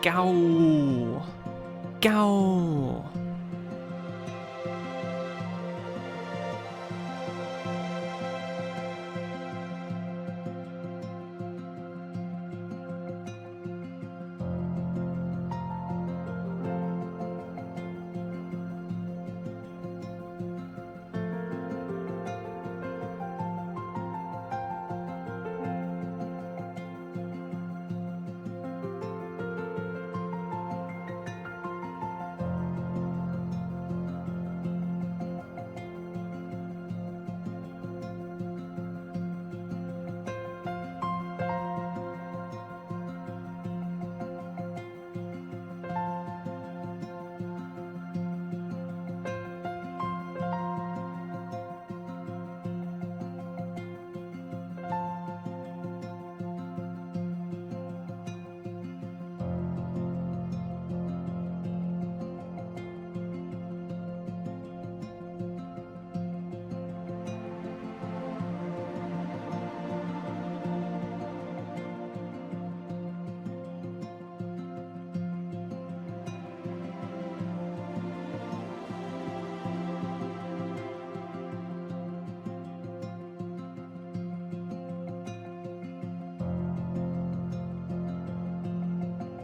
Go! Go!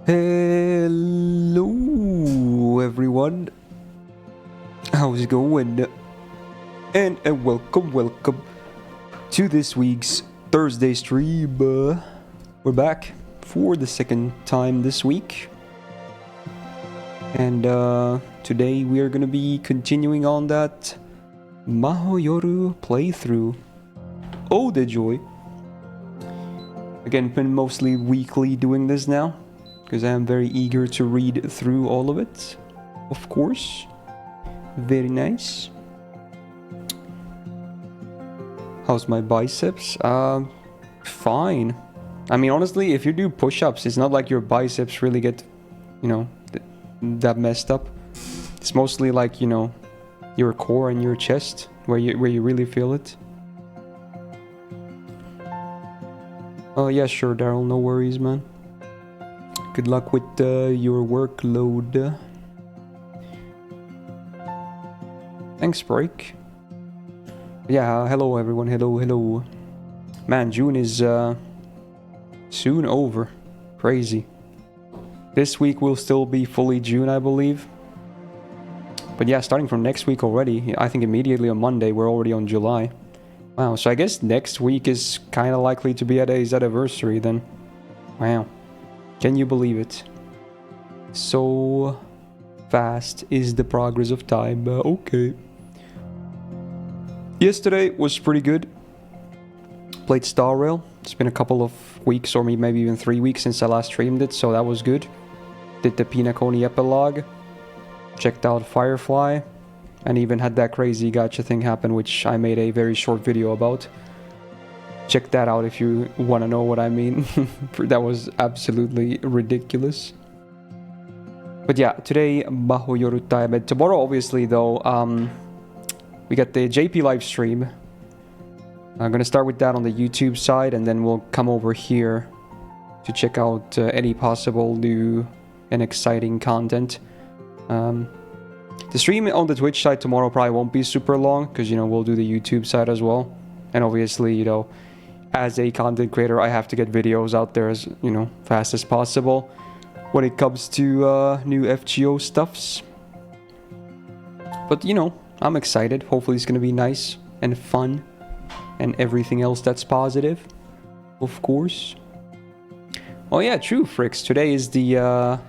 Hello everyone, how's it going? And welcome to this week's Thursday stream. We're back for the second time this week, and today we are gonna be continuing on that Mahoyoru playthrough. Oh, the joy! Again, been mostly weekly doing this now, because I am very eager to read through all of it, of course. Very nice. How's my biceps? Fine. I mean, honestly, if you do push-ups, it's not like your biceps really get, that messed up. It's mostly like, your core and your chest, where you really feel it. Oh yeah, sure, Daryl, no worries, man. Good luck with your workload. Thanks, Break. Yeah, hello everyone, hello. Man, June is soon over. Crazy. This week will still be fully June, I believe. But yeah, starting from next week already, I think immediately on Monday, we're already on July. Wow, so I guess next week is kind of likely to be Ade's anniversary then. Wow. Can you believe it? So fast is the progress of time. Okay. Yesterday was pretty good. Played Star Rail. It's been a couple of weeks or maybe even 3 weeks since I last streamed it, so that was good. Did the Pinaconi epilogue. Checked out Firefly. And even had that crazy gacha thing happen, which I made a very short video about. Check that out if you want to know what I mean. That was absolutely ridiculous. But yeah, today Mahoyoru time. And tomorrow, obviously, though, we got the JP live stream. I'm gonna start with that on the YouTube side, and then we'll come over here to check out any possible new and exciting content. The stream on the Twitch side tomorrow probably won't be super long, because, we'll do the YouTube side as well. And obviously, as a content creator, I have to get videos out there as, fast as possible when it comes to new FGO stuffs. But, I'm excited. Hopefully it's going to be nice and fun and everything else that's positive, of course. Oh yeah, true, Fricks. Today is the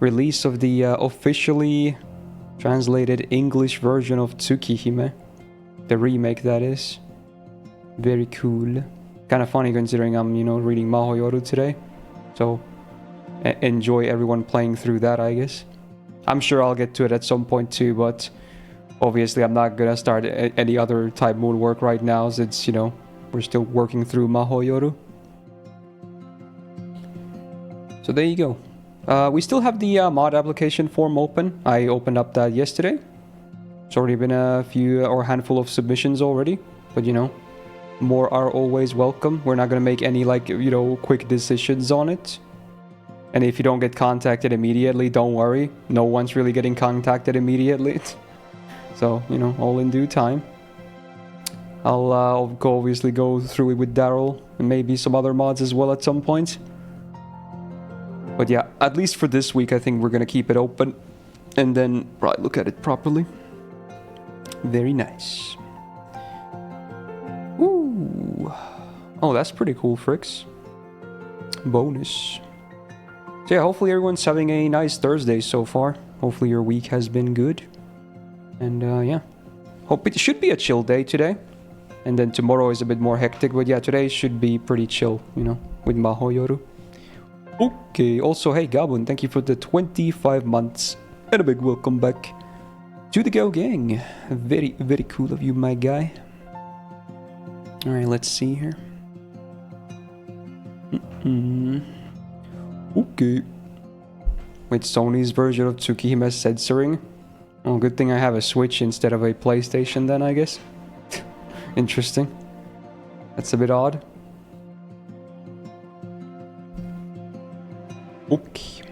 release of the officially translated English version of Tsukihime. The remake, that is. Very cool. Kind of funny considering I'm, reading Mahoyoru today. So, enjoy everyone playing through that, I guess. I'm sure I'll get to it at some point too, but obviously I'm not gonna start any other type moon work right now, since, we're still working through Mahoyoru. So there you go. We still have the mod application form open. I opened up that yesterday. It's already been a few or handful of submissions already, but more are always welcome. We're not gonna make any quick decisions on it. And if you don't get contacted immediately, don't worry. No one's really getting contacted immediately. So, you know, all in due time. I'll obviously go through it with Daryl and maybe some other mods as well at some point. But yeah, at least for this week, I think we're gonna keep it open and then look at it properly. Very nice. Ooh. Oh, that's pretty cool, Fricks. Bonus. So yeah, hopefully everyone's having a nice Thursday so far. Hopefully your week has been good. And yeah. Hope it should be a chill day today. And then tomorrow is a bit more hectic. But yeah, today should be pretty chill, you know, with Mahoyoru. Okay, also, hey Gabun, thank you for the 25 months. And a big welcome back to the Go Gang. Very, very cool of you, my guy. Alright, let's see here. Okay. With Sony's version of Tsukihime's censoring. Oh, good thing I have a Switch instead of a PlayStation then, I guess. Interesting. That's a bit odd. Okay.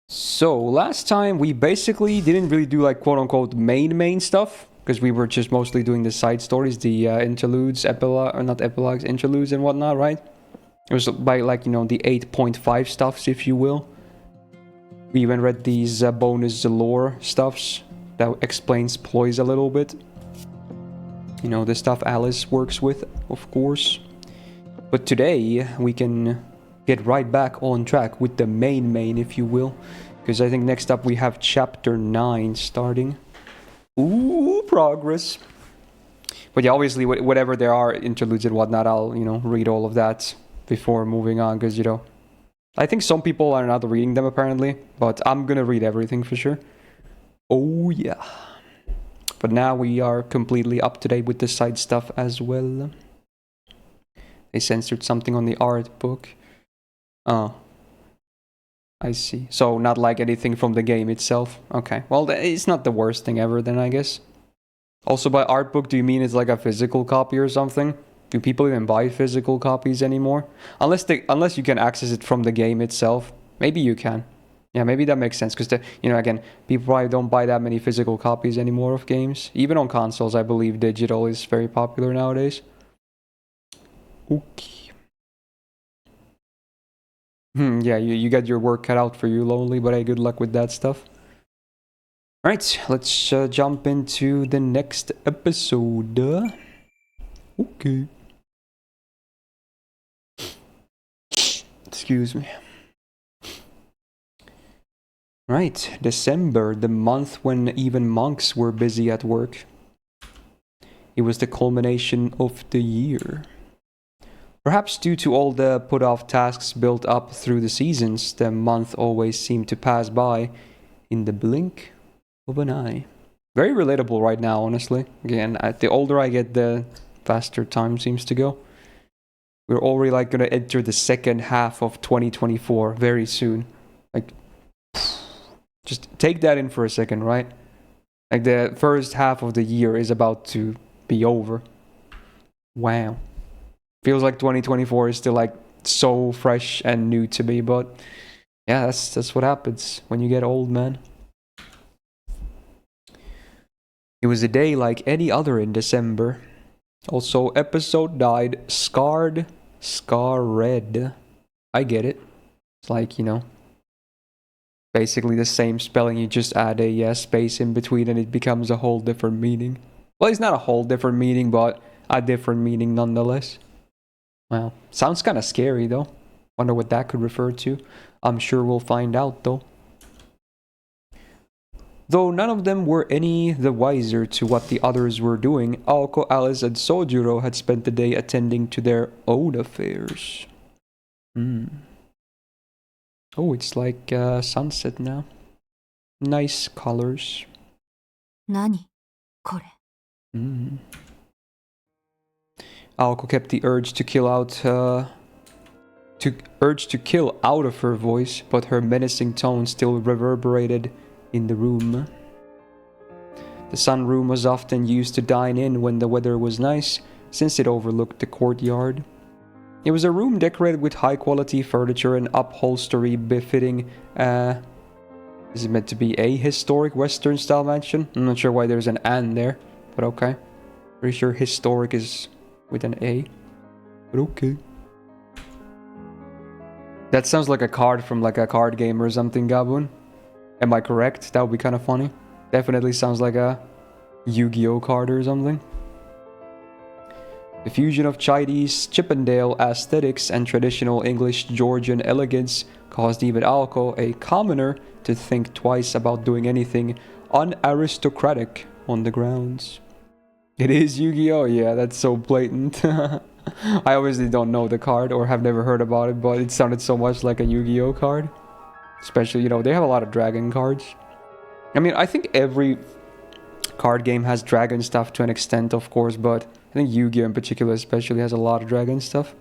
So, last time we basically didn't really do like quote-unquote main stuff. Because we were just mostly doing the side stories, the interludes, or not epilogues, interludes and whatnot, right? It was by like, you know, the 8.5 stuffs, if you will. We even read these bonus lore stuffs that explains ploys a little bit. You know, the stuff Alice works with, of course. But today, we can get right back on track with the main, if you will. Because I think next up we have chapter 9 starting. Ooh, progress. But yeah, obviously, whatever there are interludes and whatnot, I'll, you know, read all of that before moving on. Because, you know, I think some people are not reading them apparently. But I'm gonna read everything for sure. Oh, yeah. But now we are completely up to date with the side stuff as well. They censored something on the art book. Oh. I see. So not like anything from the game itself. Okay. Well, it's not the worst thing ever then, I guess. Also, by art book, do you mean it's like a physical copy or something? Do people even buy physical copies anymore? Unless you can access it from the game itself. Maybe you can. Yeah, maybe that makes sense. Because, you know, again, people probably don't buy that many physical copies anymore of games. Even on consoles, I believe digital is very popular nowadays. Okay. Yeah, you got your work cut out for you, Lonely, but hey, good luck with that stuff. Alright, let's jump into the next episode. Okay. Excuse me. Right, December, the month when even monks were busy at work. It was the culmination of the year. Perhaps due to all the put-off tasks built up through the seasons, the month always seemed to pass by in the blink of an eye. Very relatable right now, honestly. Again, the older I get, the faster time seems to go. We're already like gonna enter the second half of 2024 very soon. Like, just take that in for a second, right? Like the first half of the year is about to be over. Wow. Feels like 2024 is still like so fresh and new to me, but yeah, that's what happens when you get old, man. It was a day like any other in December. Also, episode died scarred, scar red. I get it. It's like, you know, basically the same spelling, you just add a space in between and it becomes a whole different meaning. Well, it's not a whole different meaning, but a different meaning nonetheless. Well, sounds kind of scary though. Wonder what that could refer to. I'm sure we'll find out though. Though none of them were any the wiser to what the others were doing, Aoko, Alice, and Sojuro had spent the day attending to their own affairs. Oh, it's like sunset now. Nice colors. 何これ Aoko kept the urge to kill out of her voice, but her menacing tone still reverberated in the room. The sunroom was often used to dine in when the weather was nice, since it overlooked the courtyard. It was a room decorated with high-quality furniture and upholstery befitting, is it meant to be a historic Western-style mansion? I'm not sure why there's an "and" there, but okay. Pretty sure historic is with an A, but okay. That sounds like a card from like a card game or something, Gabun. Am I correct? That would be kind of funny. Definitely sounds like a Yu-Gi-Oh card or something. The fusion of Chinese Chippendale aesthetics and traditional English Georgian elegance caused even Alco, a commoner, to think twice about doing anything unaristocratic on the grounds. It is Yu-Gi-Oh! Yeah, that's so blatant. I obviously don't know the card or have never heard about it, but it sounded so much like a Yu-Gi-Oh! Card. Especially, you know, they have a lot of dragon cards. I mean, I think every card game has dragon stuff to an extent, of course, but I think Yu-Gi-Oh! In particular especially has a lot of dragon stuff.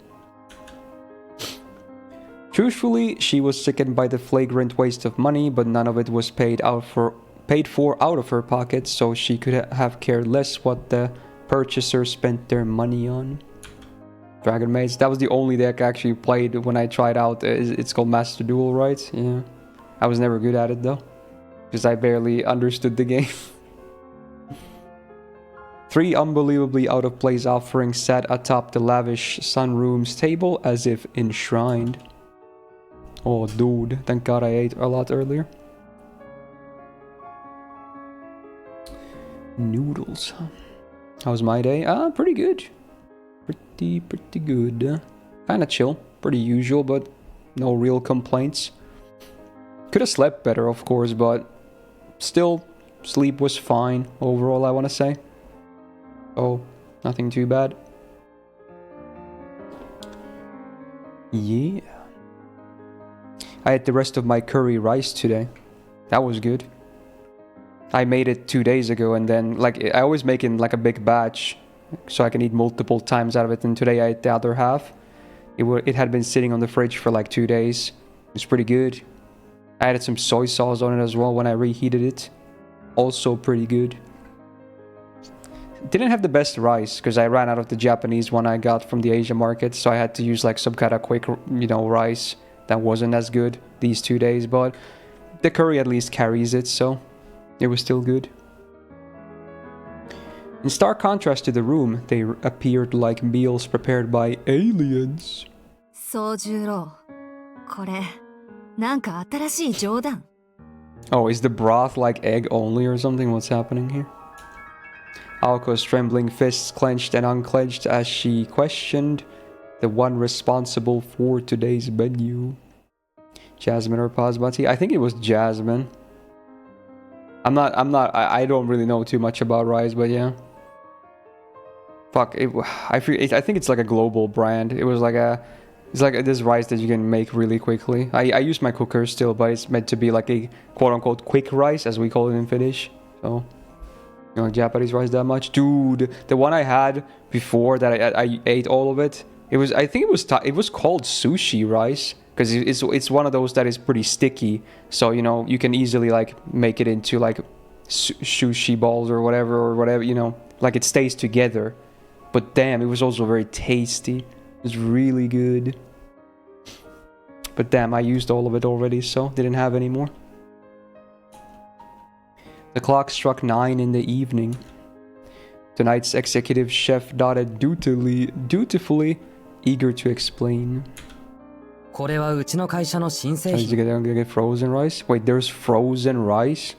Truthfully, she was sickened by the flagrant waste of money, but none of it was paid for out of her pocket, so she could have cared less what the purchasers spent their money on. Dragon Maze, that was the only deck I actually played when I tried out. It's called Master Duel, right? Yeah. I was never good at it though, because I barely understood the game. 3 unbelievably out-of-place offerings sat atop the lavish sunroom's table as if enshrined. Oh dude, thank god I ate a lot earlier. Noodles. How's my day? Pretty good. Pretty good. Kinda chill. Pretty usual, but no real complaints. Could have slept better, of course, but still, sleep was fine overall, I want to say. Oh, nothing too bad. Yeah. I ate the rest of my curry rice today. That was good. I made it 2 days ago, and then, like, I always make it in, like, a big batch, so I can eat multiple times out of it, and today I ate the other half. It had been sitting on the fridge for, like, 2 days. It was pretty good. I added some soy sauce on it as well when I reheated it. Also pretty good. Didn't have the best rice, because I ran out of the Japanese one I got from the Asia market, so I had to use, like, some kind of quick, you know, rice that wasn't as good these 2 days, but the curry at least carries it, so it was still good. In stark contrast to the room, they appeared like meals prepared by aliens. 宗十郎、これ、なんか新しい冗談。Oh, is the broth like egg only or something? What's happening here? Alco's trembling fists clenched and unclenched as she questioned the one responsible for today's menu. Jasmine or Pasbati? I think it was Jasmine. I don't really know too much about rice, but yeah. Fuck, I think it's like a global brand. It's like this rice that you can make really quickly. I use my cooker still, but it's meant to be like a quote-unquote quick rice, as we call it in Finnish. So, you know, Japanese rice that much. Dude, the one I had before that I ate all of it, I think it was called sushi rice, because it's one of those that is pretty sticky. So, you know, you can easily like make it into like sushi balls or whatever, you know, like it stays together. But damn, it was also very tasty. It was really good. But damn, I used all of it already, so didn't have any more. The clock struck 9 in the evening. Tonight's executive chef nodded dutifully, eager to explain. これはうちの会社の新製 Did 品 you get frozen rice? Wait, there's frozen rice?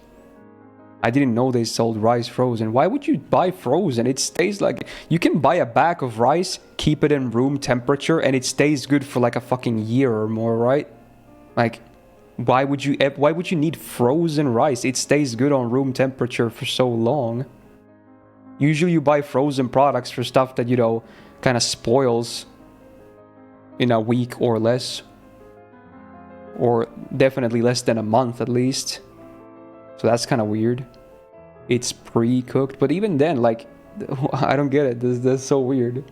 I didn't know they sold rice frozen. Why would you buy frozen? It stays like... You can buy a bag of rice, keep it in room temperature, and it stays good for like a fucking year or more, right? Like, why would you need frozen rice? It stays good on room temperature for so long. Usually you buy frozen products for stuff that, you know, kind of spoils in a week or less. Or definitely less than a month at least. So that's kind of weird. It's pre-cooked, but even then, like, I don't get it. That's so weird.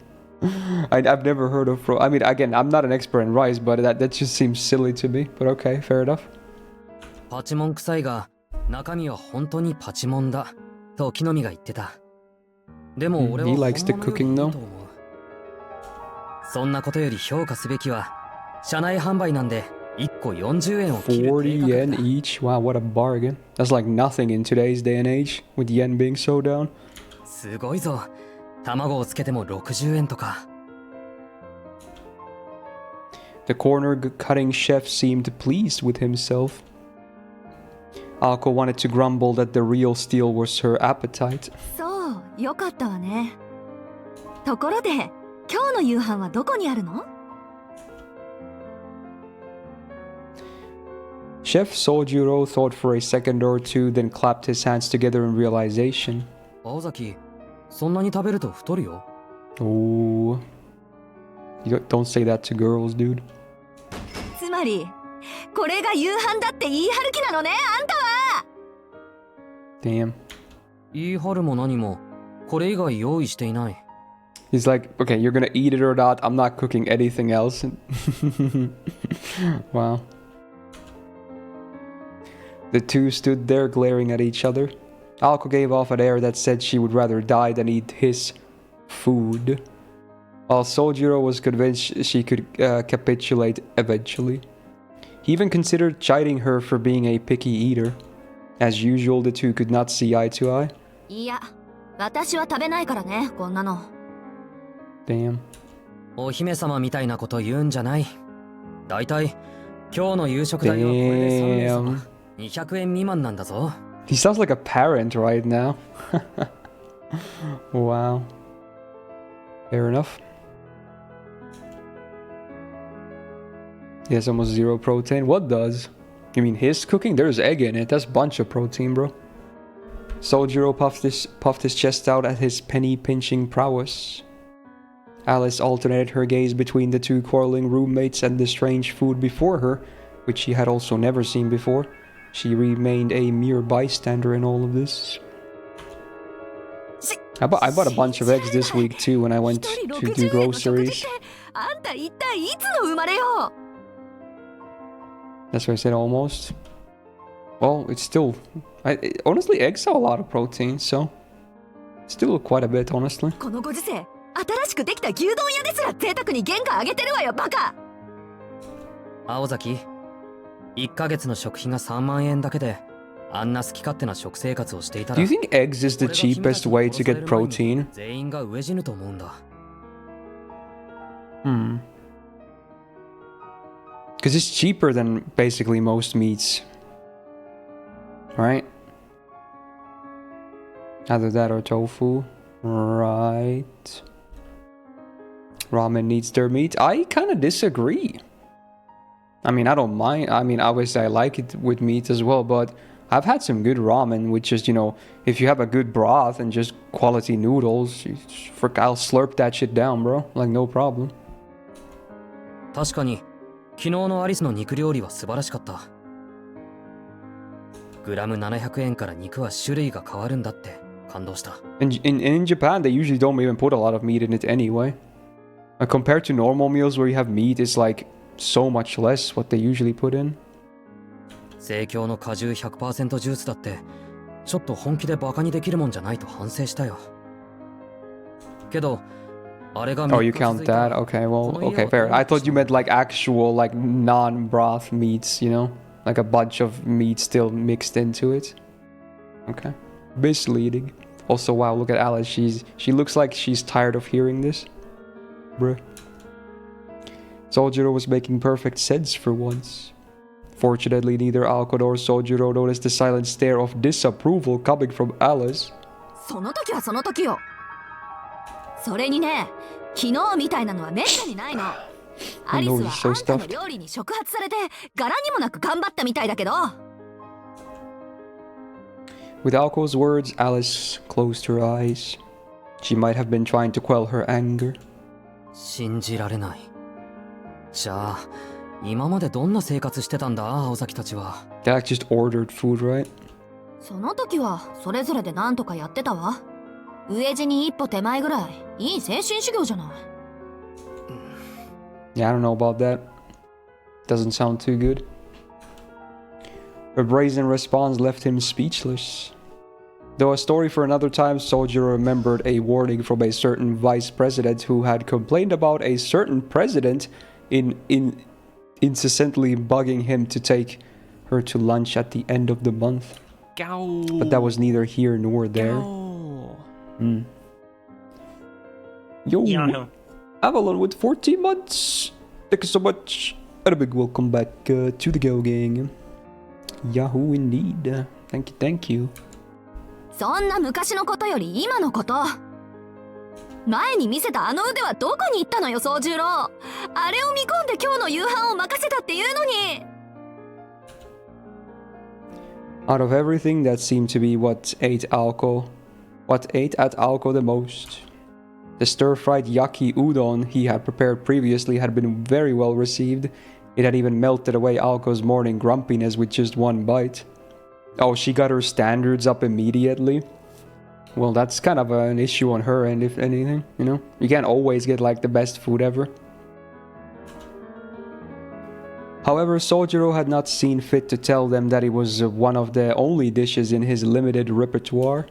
I've never heard of I mean, again, I'm not an expert in rice, but that just seems silly to me. But okay, fair enough. パチモン臭いが中身は本当にパチモンだと木の実が言ってた。でも俺は He likes the cooking though. そんなことより評価すべきは車内販売なんで1個40円を切る40低価格 yen だ。 each? Wow, what a bargain. That's like nothing in today's day and age, with yen being so down. すごいぞ。卵をつけても60円とか。 The corner-cutting chef seemed pleased with himself. Alko wanted to grumble that the real steal was her appetite. そう、よかったわね。ところで、今日の夕飯はどこにあるの？ Chef Sojiro thought for a second or two, then clapped his hands together in realization. 青崎、そんなに食べると太るよ。 Oh. Don't say that to girls, dude. つまり、これが夕飯だって言い張る気なのね、あんたは。 Damn. 言い張るも何も、これ以外用意していない。 He's like, okay, you're gonna eat it or not. I'm not cooking anything else. Wow. The two stood there glaring at each other. Alko gave off an air that said she would rather die than eat his food, while Sojiro was convinced she could capitulate eventually. He even considered chiding her for being a picky eater. As usual, the two could not see eye to eye. いや、私は食べないからね、こんなの。 Damn. お姫様みたいなこと言うんじゃない。だいたい今日の夕食代はこれで3名様200円未満なんだぞ。 He sounds like a parent right now. Wow. Fair enough. He has almost zero protein. What does? You mean his cooking? There's egg in it. That's a bunch of protein, bro. Sojiro puffed his chest out at his penny-pinching prowess. Alice alternated her gaze between the two quarreling roommates and the strange food before her, which she had also never seen before. She remained a mere bystander in all of this. I bought a bunch of eggs this week too when I went to do groceries. あんた一体いつの生まれよ。 That's why I said almost. Well, it's still... honestly, eggs have a lot of protein, so... Still quite a bit, honestly. このご時世、新しくできた牛丼屋ですら贅沢に原価上げてるわよ、バカ。青崎、1ヶ月の食費が3万円だけであんな好き勝手な食生活をしていたら Do you think eggs is the cheapest way to get protein? 全員が飢え死ぬと思うんだ。 Because it's cheaper than basically most meats. Right? Either that or tofu. Right. Ramen needs their meat. I kind of disagree. I mean, I don't mind. I mean, obviously I like it with meat as well, but I've had some good ramen, which is, you know, if you have a good broth and just quality noodles, I'll slurp that shit down, bro. Like, no problem. 確かに昨日のアリスの肉料理は素晴らしかった。グラム700円から肉は種類が変わるんだって感動した。 In Japan, they usually don't even put a lot of meat in it anyway. Compared to normal meals where you have meat, it's like so much less what they usually put in. 生協の果汁 100% ジュースだってちょっと本気でバカにできるもんじゃないと反省したよ。けど Oh, you count that? Okay, well, okay, fair. I thought you meant like actual, like non-broth meats, you know? Like a bunch of meat still mixed into it. Okay. Misleading. Also, wow, look at Alice. She looks like she's tired of hearing this. Bruh. Sojiro was making perfect sense for once. Fortunately, neither Alko nor Sojiro noticed the silent stare of disapproval coming from Alice. その時はその時よ。それにね、昨日みたいなのはめったにないの。アリスはあんたの料理に触発されて柄にもなく頑張ったみたいだけど。With Alko's words, Alice closed her eyes. She might have been trying to quell her anger. 信じられない。じゃあ今までどんな生活してたんだ青崎たちは。 They like just ordered food, right? その時はそれぞれで何とかやってたわ。飢え死に一歩手前ぐらいいい精神修行じゃない。Yeah, I don't know about that. Doesn't sound too good. Her brazen response left him speechless. Though a story for another time, Sojiro remembered a warning from a certain vice president who had complained about a certain president incessantly bugging him to take her to lunch at the end of the month. But that was neither here nor there. Yo, Avalon with 14 months. Thank you so much. And a big welcome back to the Go Gang. Yahoo indeed. Thank you, thank you. そんな昔のことより今のこと。前に見せたあの腕はどこに行ったのよ、宗十郎。あれを見込んで今日の夕飯を任せたっていうのに。Out of everything, that seemed to be what ate at Alco the most. The stir-fried yaki udon he had prepared previously had been very well received. It had even melted away Alco's morning grumpiness with just one bite. Oh, she got her standards up immediately? Well, that's kind of an issue on her end, if anything, you know? You can't always get, like, the best food ever. However, Sojiro had not seen fit to tell them that it was one of the only dishes in his limited repertoire.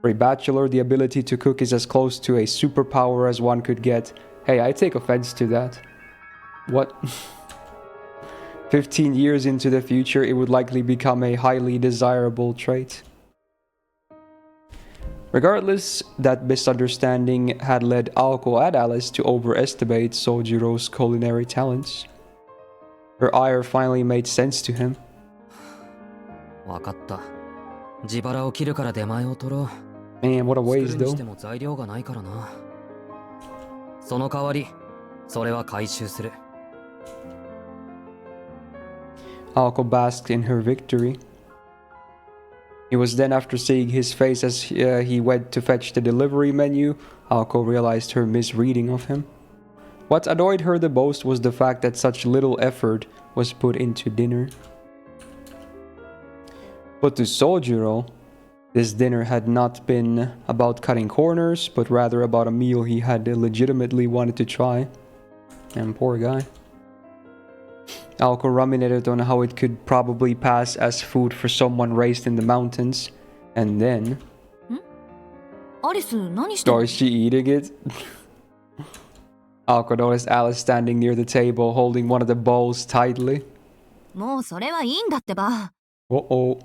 For a bachelor, the ability to cook is as close to a superpower as one could get. Hey, I take offense to that. What? 15 years into the future, it would likely become a highly desirable trait. Regardless, that misunderstanding had led Alco and Alice to overestimate Sojiro's culinary talents. Her ire finally made sense to him. わかった。自腹を切るから出前を取ろう。Man, what a waste 作るに though. しても材料がないからな。その代わり、それは回収する。Alco basked in her victory. It was then after seeing his face as he went to fetch the delivery menu, Alco realized her misreading of him. What annoyed her the most was the fact that such little effort was put into dinner. But to Sojiro, this dinner had not been about cutting corners, but rather about a meal he had legitimately wanted to try. And poor guy. Alco ruminated on how it could probably pass as food for someone raised in the mountains. And then... Oh, is she eating it? Alco noticed Alice standing near the table, holding one of the bowls tightly. Uh-oh.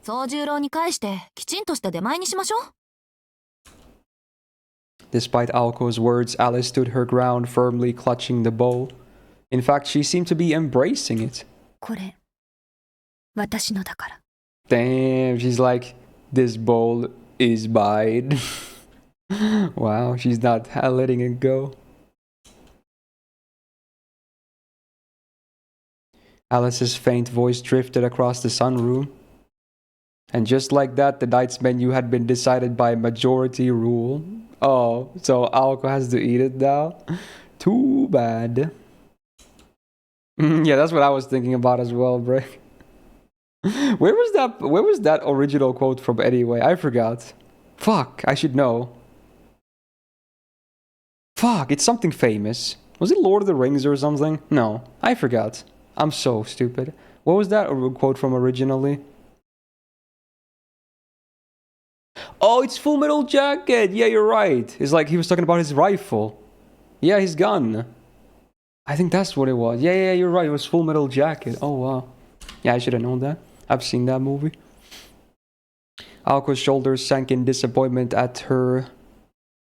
宗十郎に返してきちんとした出前にしましょう。Despite Alco's words, Alice stood her ground, firmly clutching the bowl. In fact, she seemed to be embracing it. これ、私のだから。Damn, she's like, this bowl is mine. Wow, she's not letting it go. Alice's faint voice drifted across the sunroom. And just like that, the night's menu had been decided by majority rule. Oh, so Alco has to eat it now? Too bad. Yeah, that's what I was thinking about as well, bro. Where was that original quote from anyway? I forgot. Fuck, I should know. Fuck, it's something famous. Was it Lord of the Rings or something? No, I forgot. I'm so stupid. What was that quote from originally? Oh, it's Full Metal Jacket. Yeah, you're right. It's like he was talking about his rifle. Yeah, his gun. I think that's what it was. Yeah, you're right. It was Full Metal Jacket. Oh, wow. Yeah, I should have known that. I've seen that movie. Alco's shoulders sank in disappointment at her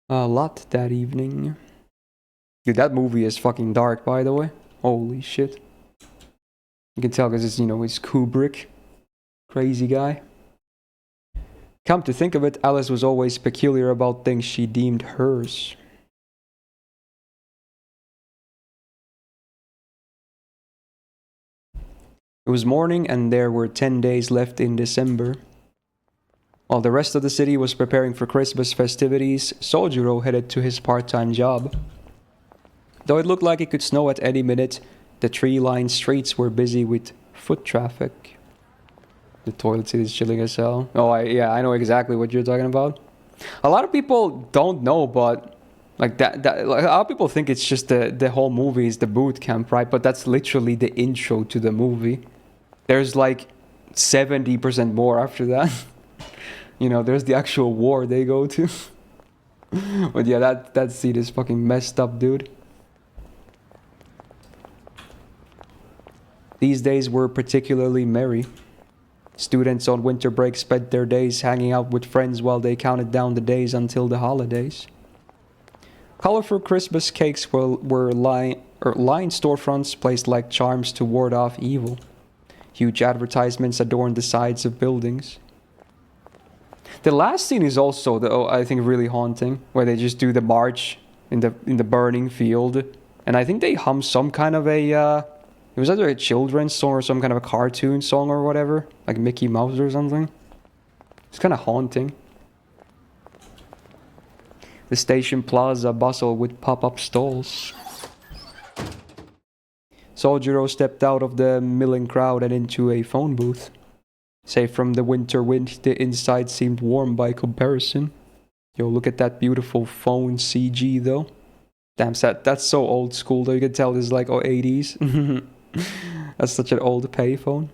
lot that evening. Dude, that movie is fucking dark, by the way. Holy shit. You can tell because it's, you know, it's Kubrick. Crazy guy. Come to think of it, Alice was always peculiar about things she deemed hers. It was morning and there were 10 days left in December. While the rest of the city was preparing for Christmas festivities, Sojiro headed to his part-time job. Though it looked like it could snow at any minute, the tree-lined streets were busy with foot traffic. The toilet seat is chilling as hell. Oh, I know exactly what you're talking about. A lot of people don't know, but like that like, a lot of people think it's just the whole movie is the boot camp, right? But that's literally the intro to the movie. There's like 70% more after that. You know, there's the actual war they go to. But yeah, that scene is fucking messed up, dude. These days were particularly merry. Students on winter break spent their days hanging out with friends while they counted down the days until the holidays. Colorful Christmas cakes were lined storefronts placed like charms to ward off evil. Huge advertisements adorned the sides of buildings. The last scene is also, I think, really haunting, where they just do the march in the burning field, and I think they hum some kind of a. It was either a children's song or some kind of a cartoon song or whatever, like Mickey Mouse or something. It's kind of haunting. The station plaza bustled with pop-up stalls. Sojiro stepped out of the milling crowd and into a phone booth. Save from the winter wind, the inside seemed warm by comparison. Yo, look at that beautiful phone CG though. Damn, that's so old school though. You can tell this is like 80s. That's such an old payphone.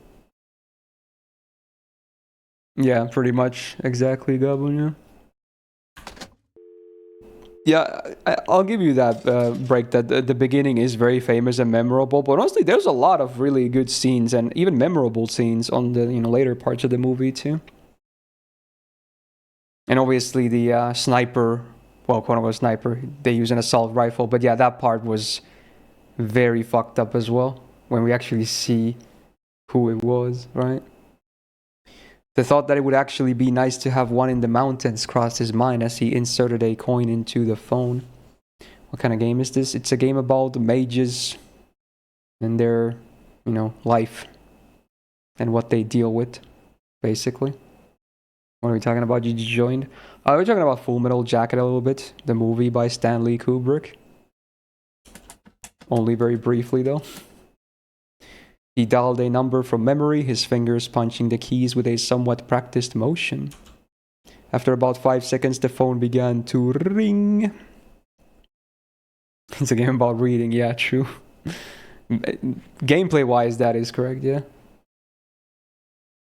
Yeah, pretty much. Exactly, Gabunya. Yeah, I'll give you that break that the beginning is very famous and memorable, but honestly, there's a lot of really good scenes and even memorable scenes on the later parts of the movie too. And obviously the sniper, well, quote unquote sniper, they use an assault rifle, but yeah, that part was very fucked up as well when we actually see who it was, right? The thought that it would actually be nice to have one in the mountains crossed his mind as he inserted a coin into the phone. What kind of game is this? It's a game about mages and their, life and what they deal with, basically. What are we talking about? You joined? We're talking about Full Metal Jacket a little bit, the movie by Stanley Kubrick. Only very briefly, though. He dialed a number from memory, his fingers punching the keys with a somewhat practiced motion. After about 5 seconds, the phone began to ring. It's a game about reading, yeah, true. Gameplay-wise, that is correct, yeah.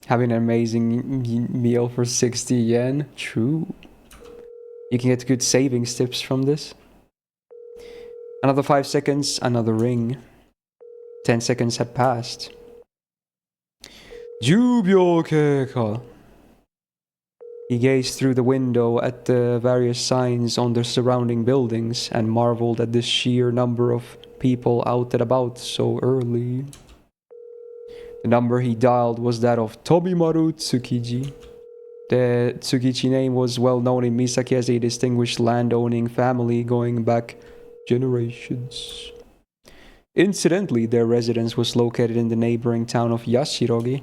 Having an amazing meal for 60 yen, true. You can get good savings tips from this. Another 5 seconds, another ring. 10 seconds had passed. 10秒経過. He gazed through the window at the various signs on the surrounding buildings and marveled at the sheer number of people out and about so early. The number he dialed was that of Tobimaru Tsukiji. The Tsukiji name was well known in Misaki as a distinguished land-owning family going back generations. Incidentally, their residence was located in the neighboring town of Yashirogi.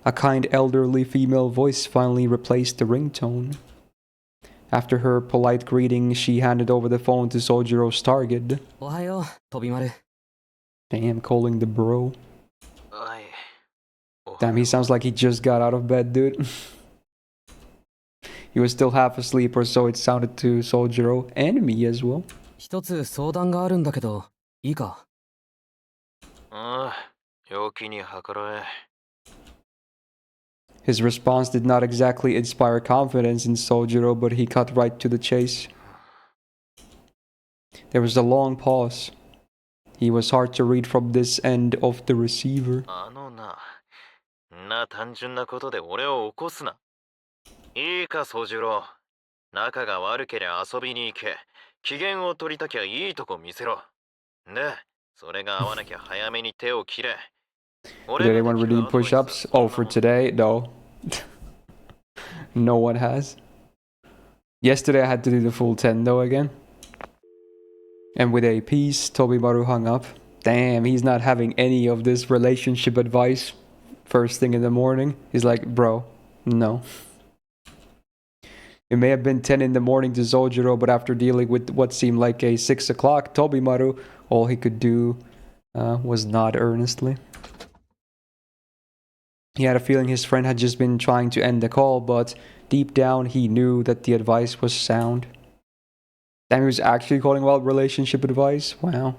A kind elderly female voice finally replaced the ringtone. After her polite greeting, she handed over the phone to Sojiro's target. Ohayo, Tobimaru. Damn, calling the bro. Damn, he sounds like he just got out of bed, dude. He was still half asleep, or so it sounded to Sojiro, and me as well. 一つ相談があるんだけど、いいか？陽気に計らえ。His response did not exactly inspire confidence in Sojiro, but he cut right to the chase. There was a long pause. He was hard to read from this end of the receiver. 単純なことで俺を起こすな。いいか、宗次郎。仲が悪けりゃ遊びに行け。機嫌を取りたきゃいいとこ見せろ。で、それが合わなきゃ早めに手を切れ。Did anyone redeem push-ups? Oh, for today? No. No one has. Yesterday I had to do the full 10 though again. And with a piece, Tobimaru hung up. Damn, he's not having any of this relationship advice first thing in the morning. He's like, bro, no. It may have been 10 in the morning to Sojiro, but after dealing with what seemed like a 6 o'clock Tobimaru, all he could do was nod earnestly. He had a feeling his friend had just been trying to end the call, but deep down he knew that the advice was sound. Damn, he was actually calling about relationship advice? Wow.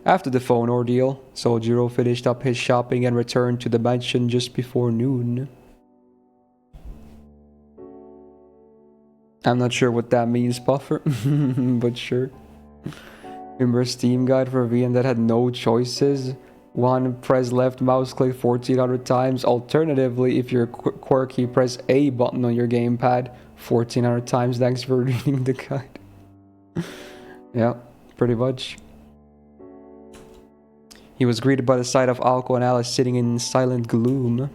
After the phone ordeal, Sojiro finished up his shopping and returned to the mansion just before noon. I'm not sure what that means, Puffer, but sure. Remember a Steam guide for a VM that had no choices? One, press left mouse click 1400 times. Alternatively, if you're quirky, press A button on your gamepad 1400 times. Thanks for reading the guide. Yeah, pretty much. He was greeted by the sight of Alco and Alice sitting in silent gloom.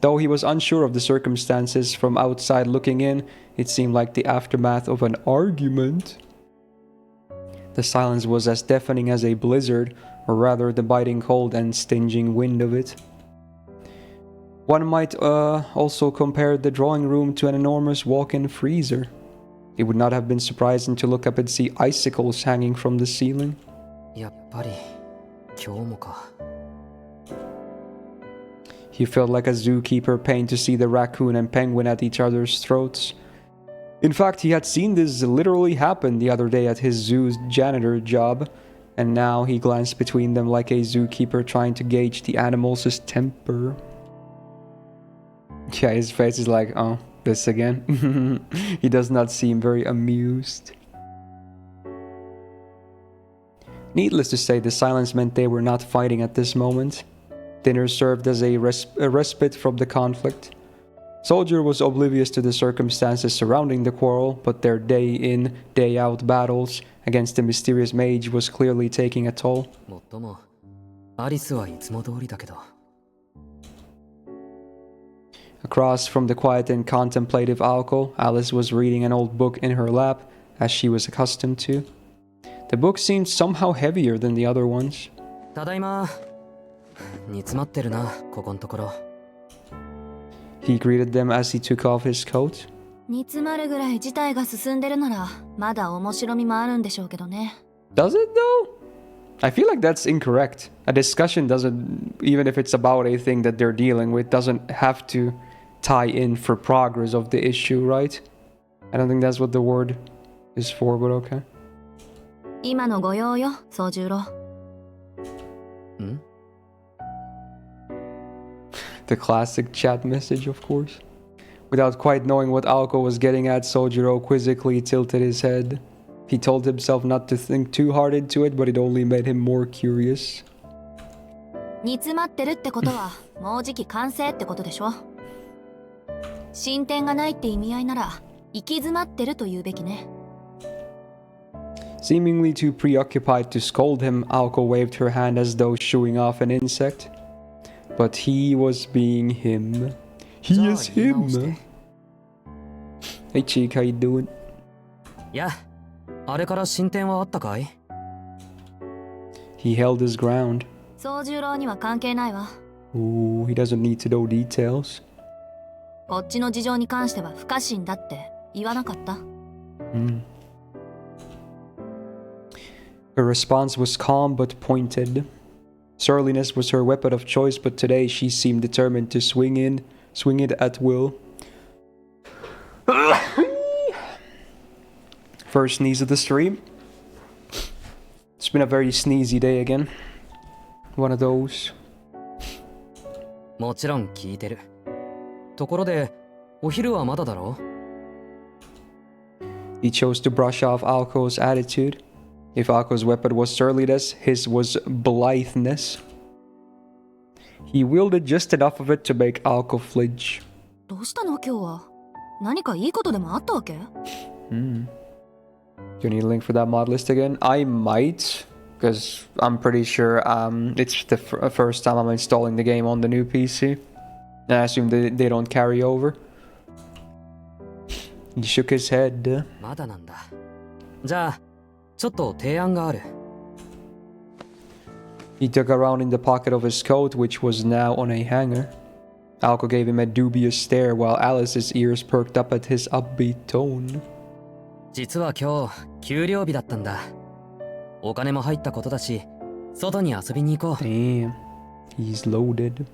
Though he was unsure of the circumstances, from outside looking in, it seemed like the aftermath of an argument. The silence was as deafening as a blizzard, or rather the biting cold and stinging wind of it. One might also compare the drawing room to an enormous walk-in freezer. It would not have been surprising to look up and see icicles hanging from the ceiling. やっぱり今日もか。 He felt like a zookeeper paying to see the raccoon and penguin at each other's throats. In fact, he had seen this literally happen the other day at his zoo's janitor job, and now he glanced between them like a zookeeper trying to gauge the animals' temper. Yeah, his face is like, oh, this again? He does not seem very amused. Needless to say, the silence meant they were not fighting at this moment. Dinner served as a respite from the conflict. Soldier was oblivious to the circumstances surrounding the quarrel, but their day-in, day-out battles against the mysterious mage was clearly taking a toll. もっとも、アリスはいつも通りだけど。 Across from the quiet and contemplative Alco, Alice was reading an old book in her lap, as she was accustomed to. The book seemed somehow heavier than the other ones. ただいま。煮詰まってるな、ここんところ。 He greeted them as he took off his coat. 煮詰まるぐらい事態が進んでるならまだ面白みもあるんでしょうけどね。 Does it though? I feel like that's incorrect. A discussion doesn't, even if it's about a thing that they're dealing with, doesn't have to tie in for progress of the issue, right? I don't think that's what the word is for, but okay. 今のご用よ、宗十郎。ん？ The classic chat message, of course. Without quite knowing what Alco was getting at, Sojiro quizzically tilted his head. He told himself not to think too hard into it, but it only made him more curious. 煮詰まってるってことはもうじき完成ってことでしょ。進展がないって意味合いなら行き詰まってると言うべきね。 Seemingly too preoccupied to scold him, Alco waved her hand as though shooing off an insect. But he was being him. He is him. Hey Cheek, how you doing? いや、あれから進展はあったかい？ He held his ground. 宗十郎には関係ないわ。 Ooh, he doesn't need to know details. こっちの事情に関しては不可侵だって言わなかった。 Her response was calm but pointed. Surliness was her weapon of choice, but today she seemed determined to swing it at will. First sneeze of the stream. It's been a very sneezy day again. One of those. もちろん聞いてる。ところで、お昼はまだだろ？ He chose to brush off Alco's attitude. If Alco's weapon was surliness, his was blitheness. He wielded just enough of it to make Alco flinch. どうしたの今日は？何かいいことでもあったわけ？ Do you need a link for that mod list again? I might, because I'm pretty sure it's the first time I'm installing the game on the new PC. And I assume they don't carry over. He shook his head. まだなんだ。じゃあ、ちょっと提案がある。 He dug around in the pocket of his coat, which was now on a hanger. Alco gave him a dubious stare while Alice's ears perked up at his upbeat tone. 実は今日、給料日だったんだ。お金も入ったことだし、外に遊びに行こう。 Damn, he's loaded.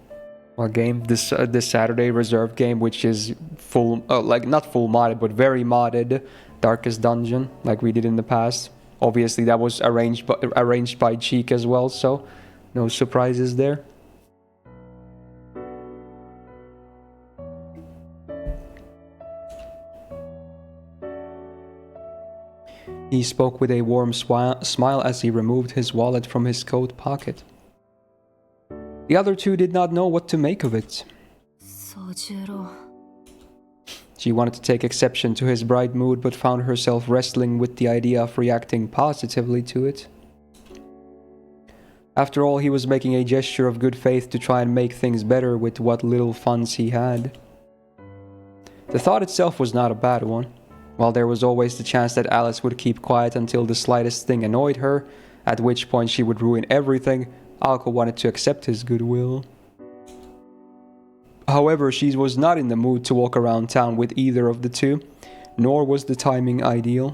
Our game, this Saturday reserve game, which is full, like not full modded, but very modded, Darkest Dungeon, like we did in the past. Obviously, that was arranged by Cheek as well, so no surprises there. He spoke with a warm smile as he removed his wallet from his coat pocket. The other two did not know what to make of it. 宗十郎 She wanted to take exception to his bright mood but found herself wrestling with the idea of reacting positively to it. After all, he was making a gesture of good faith to try and make things better with what little funds he had. The thought itself was not a bad one. While there was always the chance that Alice would keep quiet until the slightest thing annoyed her, at which point she would ruin everything, Alko wanted to accept his goodwill. However, she was not in the mood to walk around town with either of the two, nor was the timing ideal.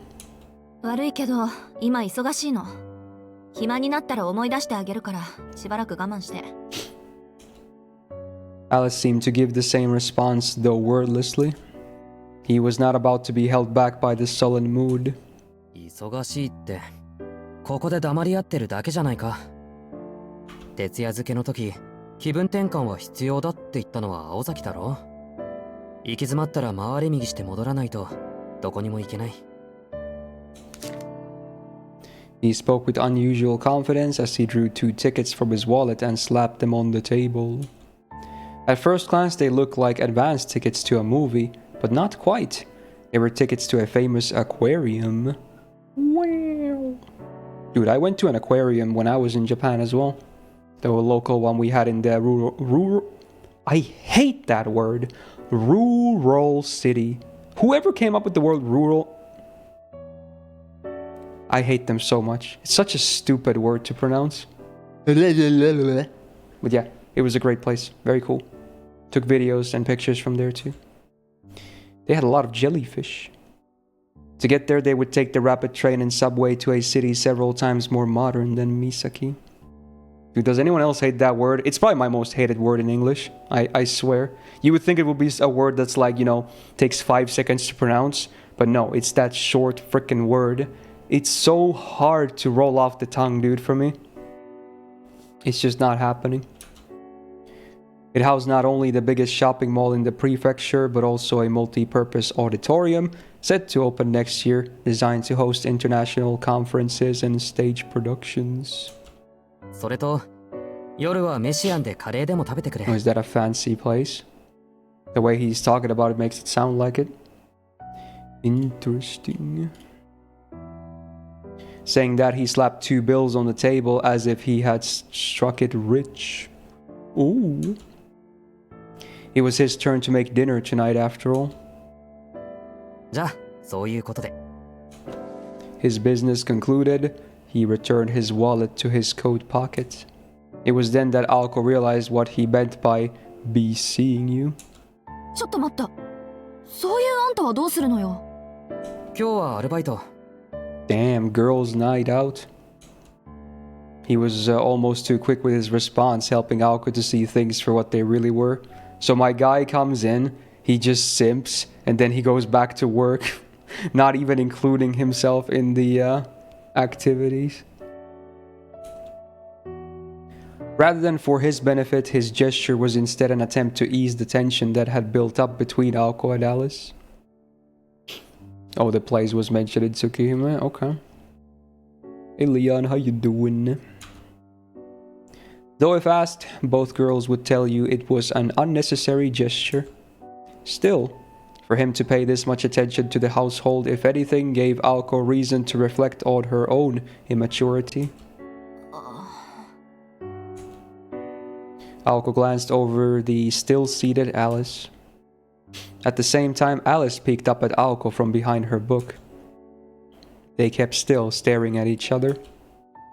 悪いけど今忙しいの。暇になったら思い出してあげるからしばらく我慢して。 Alice seemed to give the same response, though wordlessly. He was not about to be held back by the sullen mood. 忙しいってここで黙り合ってるだけじゃないか。徹夜漬けの時気分転換は必要だって言ったのは青崎だろ。行き詰まったら回り右して戻らないとどこにも行けない。 He spoke with unusual confidence as he drew 2 tickets from his wallet and slapped them on the table. At first glance, they looked like advance tickets to a movie, but not quite. They were tickets to a famous aquarium. Wow. Dude, I went to an aquarium when I was in Japan as well. The local one we had in the rural I hate that word. Rural city. Whoever came up with the word rural, I hate them so much. It's such a stupid word to pronounce. But yeah, it was a great place. Very cool. Took videos and pictures from there too. They had a lot of jellyfish. To get there, they would take the rapid train and subway to a city several times more modern than Misaki. Dude, does anyone else hate that word? It's probably my most hated word in English. I swear. You would think it would be a word that's like, you know, takes 5 seconds to pronounce. But no, it's that short frickin' word. It's so hard to roll off the tongue, dude, for me. It's just not happening. It housed not only the biggest shopping mall in the prefecture, but also a multi-purpose auditorium set to open next year, designed to host international conferences and stage productions. それと夜はメシアンでカレーでも食べてくれ。 Oh, is that a fancy place? The way he's talking about it makes it sound like it. Interesting. Saying that, he slapped 2 bills on the table as if he had struck it rich. Ooh. It was his turn to make dinner tonight after all. じゃあそういうことで。 His business concluded, he returned his wallet to his coat pocket. It was then that Alko realized what he meant by be seeing you. ちょっと待った。そういうあんたはどうするのよ。今日はアルバイト。 Damn, girls' night out. He was almost too quick with his response, helping Alko to see things for what they really were. So my guy comes in, he just simps, and then he goes back to work, not even including himself in the activities. Rather than for his benefit, his gesture was instead an attempt to ease the tension that had built up between Alko and Alice. Oh, the place was mentioned in Tsukihime? Okay. Hey Leon, how you doing? Though if asked, both girls would tell you it was an unnecessary gesture. Still, for him to pay this much attention to the household, if anything, gave Alko reason to reflect on her own immaturity. Alko glanced over the still-seated Alice. At the same time, Alice peeked up at Alko from behind her book. They kept still, staring at each other.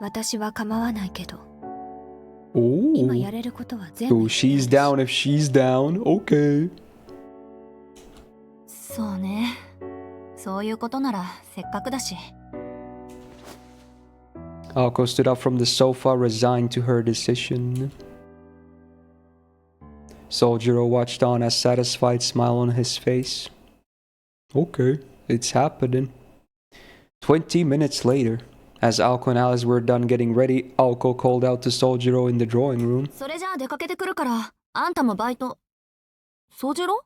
私は構わないけど。 Ooh. 今やれることは全部。 Oh, she's down if she's down. Okay. そうね。そういうことならせっかくだし。 Alko stood up from the sofa, resigned to her decision. Soljiro watched on, a satisfied smile on his face. Okay, it's happening. 20 minutes later, as Alko and Alice were done getting ready, Alko called out to Soljiro in the drawing room. それじゃあ出かけてくるから、あんたもバイト。宗次郎?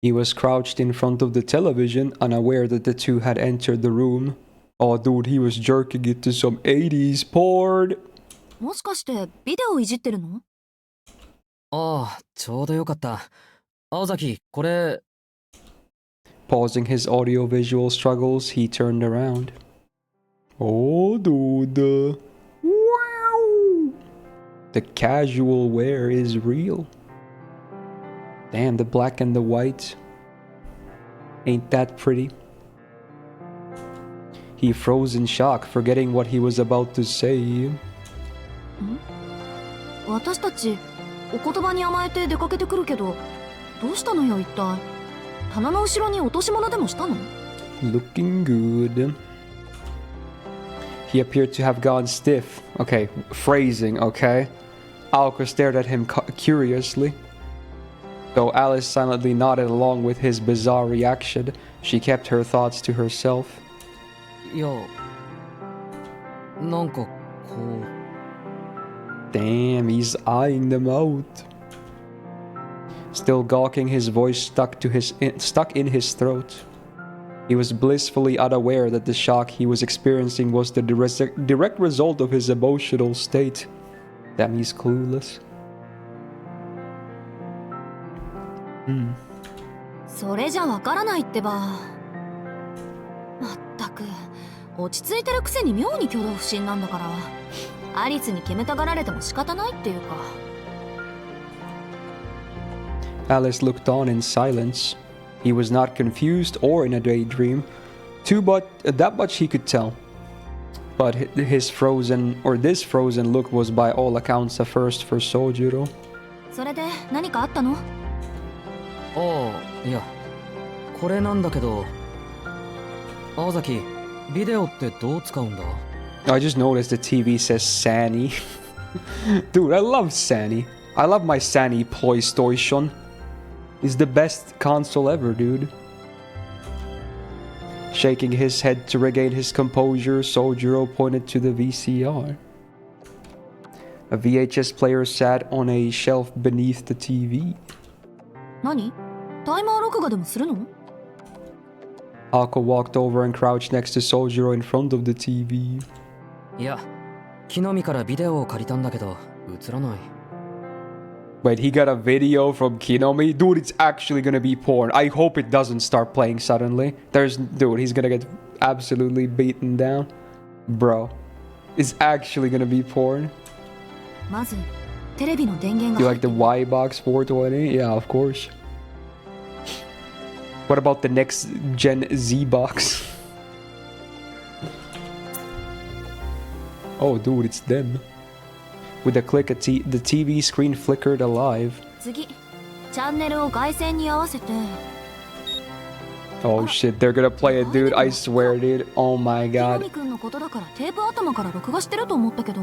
He was crouched in front of the television, unaware that the two had entered the room. Oh, dude, he was jerking it to some 80s porn. もしかしてビデオいじってるの？ああ、ちょうどよかった。青崎、これ。Pausing his audio-visual struggles, he turned around. Oh, dude. Wow. The casual wear is real. Damn, the black and the white. Ain't that pretty? He froze in shock, forgetting what he was about to say. 私たちお言葉に甘えて出かけてくるけど、どうしたのよ一体。棚の後ろに落とし物でもしたの？ Looking good. He appeared to have gone stiff. Okay, phrasing, okay? Aoko stared at him curiously. Though Alice silently nodded along with his bizarre reaction, she kept her thoughts to herself. いや、なんかこう。Damn, he's eyeing them out. Still gawking, his voice stuck in his throat. He was blissfully unaware that the shock he was experiencing was the direct result of his emotional state. Damn, he's clueless. それじゃわからないってば。まったく落ち着いてるくせに妙に挙動不審なんだから。アリスに決めたがられても仕方ないっていうか。Alice looked on in silence. He was not confused or in a daydream. That much he could tell. But this frozen look was by all accounts a first for Sojiro. それで何かあったの？ああ、いや、これなんだけど。青崎、ビデオってどう使うんだ？ I just noticed the TV says Sani. Dude, I love Sani. I love my Sani PlayStation. It's the best console ever, dude. Shaking his head to regain his composure, Sojiro pointed to the VCR. A VHS player sat on a shelf beneath the TV. 何？タイマー録画でもするの？ Ako walked over and crouched next to Sojiro in front of the TV. いや、木の実からビデオを借りたんだけど、映らない。Wait, he got a video from Kinomi? Dude, it's actually gonna be porn. I hope it doesn't start playing suddenly. Dude, he's gonna get absolutely beaten down. Bro, it's actually gonna be porn. まずテレビの電源 You が like the Y box 420? Yeah, of course. What about the next gen Z box? Oh, dude, it's them. With a click, the TV screen flickered alive. 次、チャンネルを外線に合わせて。 Oh shit, they're gonna play it, dude. I swear, dude. Oh my 木 god. 南くんのことだからテープ頭から録画してると思ったけど。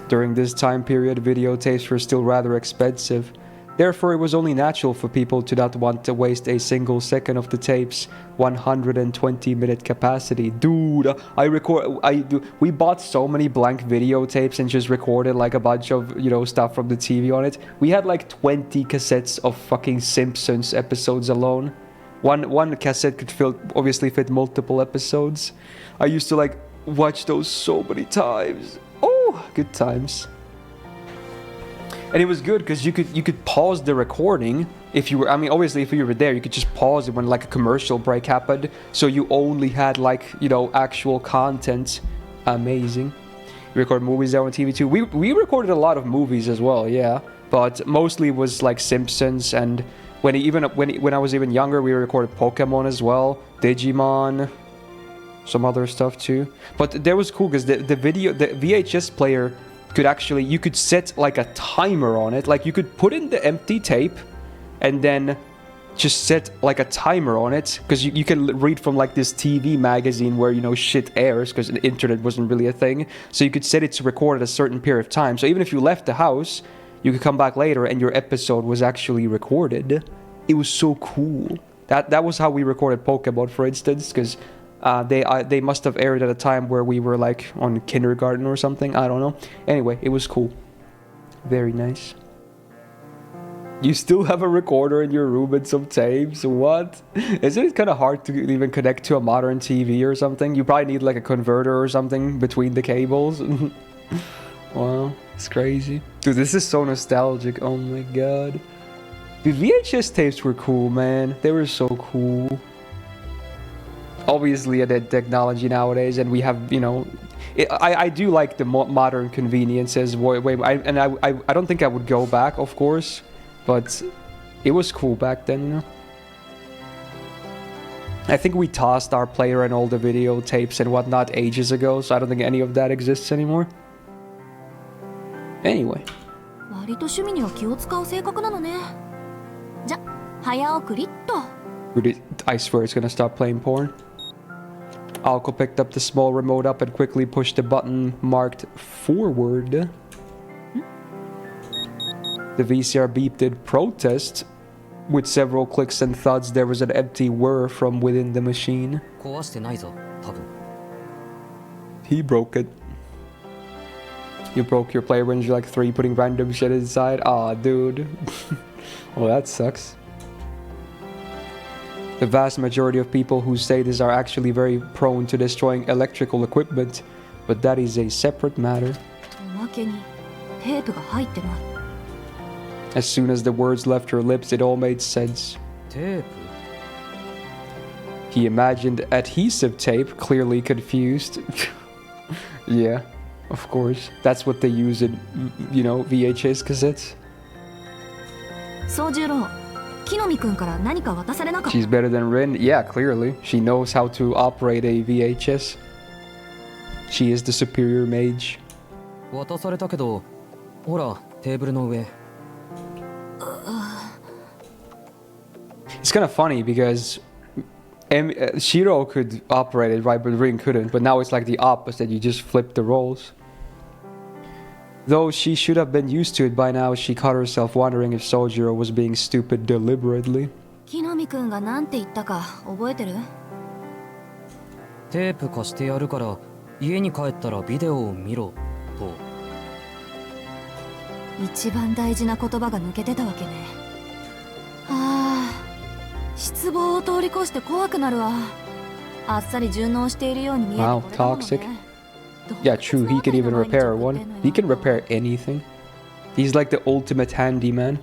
During this time period, videotapes were still rather expensive. Therefore, it was only natural for people to not want to waste a single second of the tape's 120-minute capacity. Dude, we bought so many blank videotapes and just recorded like a bunch of, stuff from the TV on it. We had like 20 cassettes of fucking Simpsons episodes alone. One cassette could obviously fit multiple episodes. I used to like watch those so many times. Oh, good times. And it was good because you could pause the recording if you were, obviously if you were there, you could just pause it when like a commercial break happened. So you only had like, actual content. Amazing. We record movies there on TV too. We recorded a lot of movies as well, yeah. But mostly was like Simpsons, and when I was even younger, we recorded Pokemon as well, Digimon, some other stuff too. But that was cool because the VHS player you could set like a timer on it. Like you could put in the empty tape and then just set like a timer on it, because you can read from like this TV magazine where shit airs, because the internet wasn't really a thing. So you could set it to record at a certain period of time. So even if you left the house, you could come back later and your episode was actually recorded. It was so cool. That was how we recorded Pokemon, for instance, because they must have aired at a time where we were like on kindergarten or something. I don't know. Anyway, it was cool. Very nice. You still have a recorder in your room and some tapes? What? Isn't it kind of hard to even connect to a modern TV or something? You probably need like a converter or something between the cables. Wow, it's crazy. Dude, this is so nostalgic. Oh my god. Dude, VHS tapes were cool, man. They were so cool. Obviously, the technology nowadays, and we have, you know... I do like the modern conveniences. I don't think I would go back, of course. But it was cool back then, you know? I think we tossed our player and all the videotapes and whatnot ages ago, so I don't think any of that exists anymore. Anyway. 割と趣味には気を使う性格なのね。じゃ、早送りっと。I swear it's gonna stop playing porn. Alko picked up the small remote up and quickly pushed the button marked forward. The VCR beeped in protest. With several clicks and thuds, there was an empty whir from within the machine. 壊してないぞ、多分。He broke it. You broke your player when you're like 3 putting random shit inside? Aw, dude. Well, that sucks. The vast majority of people who say this are actually very prone to destroying electrical equipment, but that is a separate matter. おまけにテープが入ってない。 As soon as the words left her lips, it all made sense. テープ He imagined adhesive tape, clearly confused. Yeah, of course. That's what they use in, you know, VHS cassettes. 宗十郎、木の実くんから何か渡されなかった。 She's better than Rin. Yeah, clearly. She knows how to operate a VHS. She is the superior mage. 渡されたけど、ほら、テーブルの上。 It's kind of funny because Shiro could operate it, right, but Rin couldn't. But now it's like the opposite. You just flip the roles. Though she should have been used to it by now, she caught herself wondering if Sojiro was being stupid deliberately. 木の実くんがなんて言ったか覚えてる？テープ貸してやるから家に帰ったらビデオを見ろと。一番大事な言葉が抜けてたわけね。ああ、失望を通り越して怖くなるわ。あっさり順応しているように見える。 Wow, toxic. Yeah, true. He can even repair one. He can repair anything. He's like the ultimate handyman.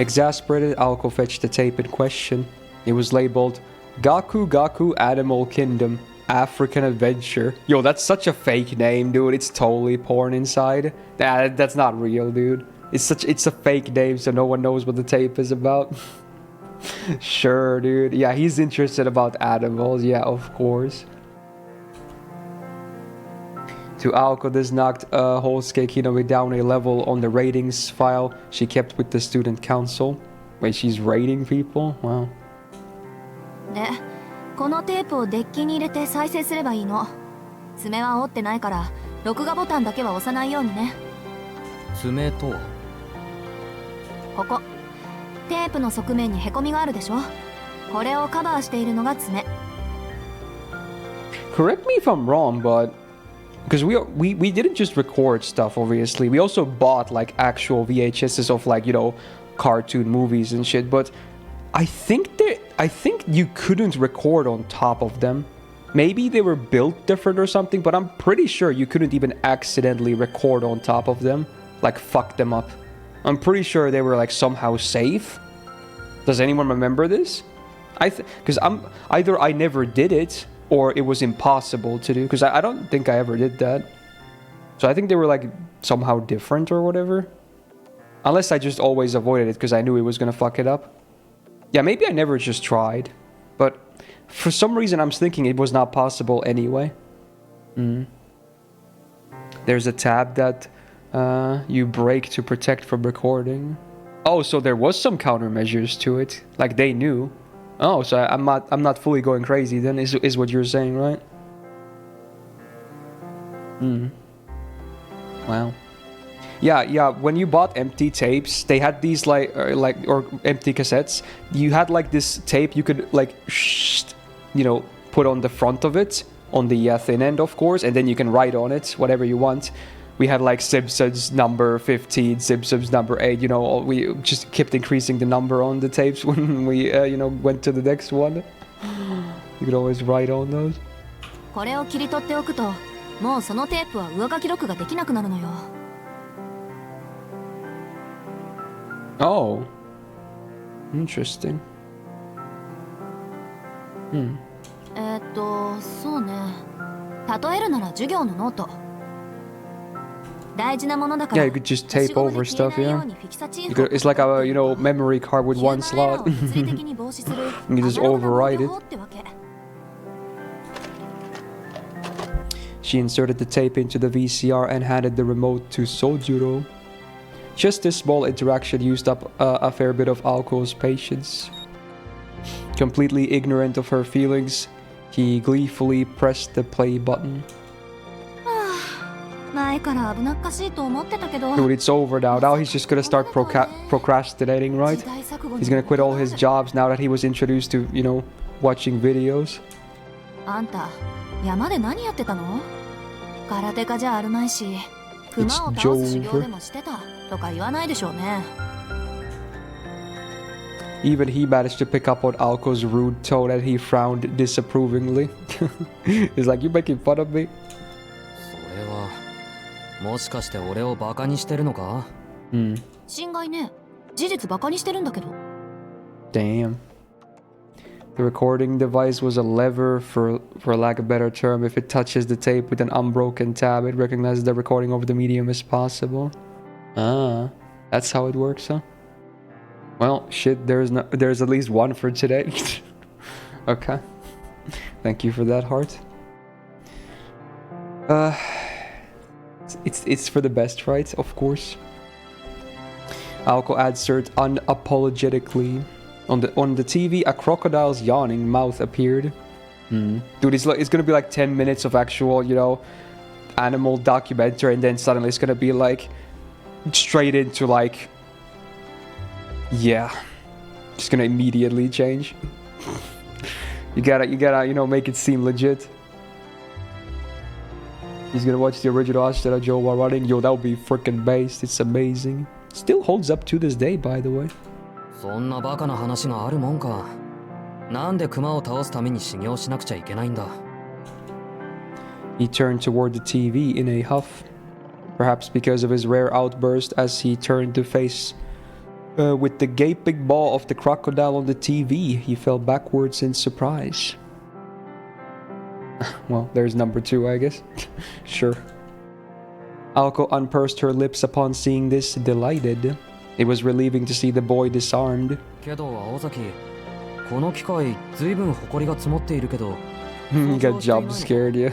Exasperated, Alko fetched the tape in question. It was labeled Gaku Gaku Animal Kingdom African Adventure. Yo, that's such a fake name, dude. It's totally porn inside. That's not real, dude. It's a fake name, so no one knows what the tape is about. Sure, dude. Yeah, he's interested about animals. Yeah, of course. To Alko, this knocked Holsuke Kinomi down a level on the ratings file she kept with the student council. Wait, she's rating people? Wow. で、このテープをデッキに入れて再生すればいいの。爪は折ってないから、録画ボタンだけは押さないようにね。爪とはここ、テープの側面にへこみがあるでしょ。これをカバーしているのが爪。Correct me if I'm wrong, but because we didn't just record stuff, obviously. We also bought like actual VHSs of like, you know, cartoon movies and shit, but I think you couldn't record on top of them. Maybe they were built different or something, but I'm pretty sure you couldn't even accidentally record on top of them, like fuck them up. I'm pretty sure they were like somehow safe. Does anyone remember this? Because either I never did it or it was impossible to do, because I don't think I ever did that. So I think they were like somehow different or whatever. Unless I just always avoided it because I knew it was gonna fuck it up. Yeah, maybe I never just tried. But for some reason I'm thinking it was not possible anyway. There's a tab that you break to protect from recording. Oh, so there was some countermeasures to it. Like they knew. Oh, so I'm not fully going crazy then, is what you're saying, right? Wow. Yeah, when you bought empty tapes, they had these or empty cassettes. You had like this tape you could like, you know, put on the front of it, on the thin end, of course, and then you can write on it whatever you want. we had like Simpsons number 15, Simpsons number 8, you know, we just kept increasing the number on the tapes when we, you know, went to the next one. You could always write on those. これを切り取っておくと、もうそのテープは上書き録ができなくなるのよ。Oh. Interesting. そうね。例えるなら授業のノート。大事なものだから。Yeah, you could just tape over stuff, yeah. It's like a, you know, memory card with one slot. You can just overwrite it. She inserted the tape into the VCR and handed the remote to Sojuro. Just this small interaction used up a fair bit of Aoko's patience. Completely ignorant of her feelings, he gleefully pressed the play button. Dude, it's over now. Now he's just gonna start procrastinating, right? He's gonna quit all his jobs now that he was introduced to, you know, watching videos. あんた、山で何やってたの？空手家じゃあるまいし、熊を倒す修行でもしてたとか言わないでしょうね。Even he managed to pick up on Aoko's rude tone and he frowned disapprovingly. He's like, you making fun of me? それはもしかして俺をバカにしてるのか？心外ね。事実バカにしてるんだけど。Damn. The recording device was a lever, for lack of a better term. If it touches the tape with an unbroken tab, it recognizes the recording over the medium as possible. Ah, that's how it works, huh? Well, shit, there's at least one for today. Okay. Thank you for that, Heart. It's for the best, right? Of course. Aoko answered unapologetically. On the TV, a crocodile's yawning mouth appeared. Dude, it's gonna be like 10 minutes of actual, you know, animal documentary, and then suddenly it's gonna be like straight into like, yeah, just gonna immediately change. You gotta, you know, make it seem legit. He's gonna watch the original Ashitara Joe while running. Yo, that would be freaking based. It's amazing. Still holds up to this day, by the way. そんなバカな話があるもんか。なんで熊を倒すために修行しなくちゃいけないんだ。He turned toward the TV in a huff, perhaps because of his rare outburst as he turned to face with the gaping maw of the crocodile on the TV. He fell backwards in surprise. Well, there's number 2, I guess. Sure. Aoko unpursed her lips upon seeing this, delighted. It was relieving to see the boy disarmed. けど青崎、この機械ずいぶん埃が積もっているけど。You got jump scared, yeah.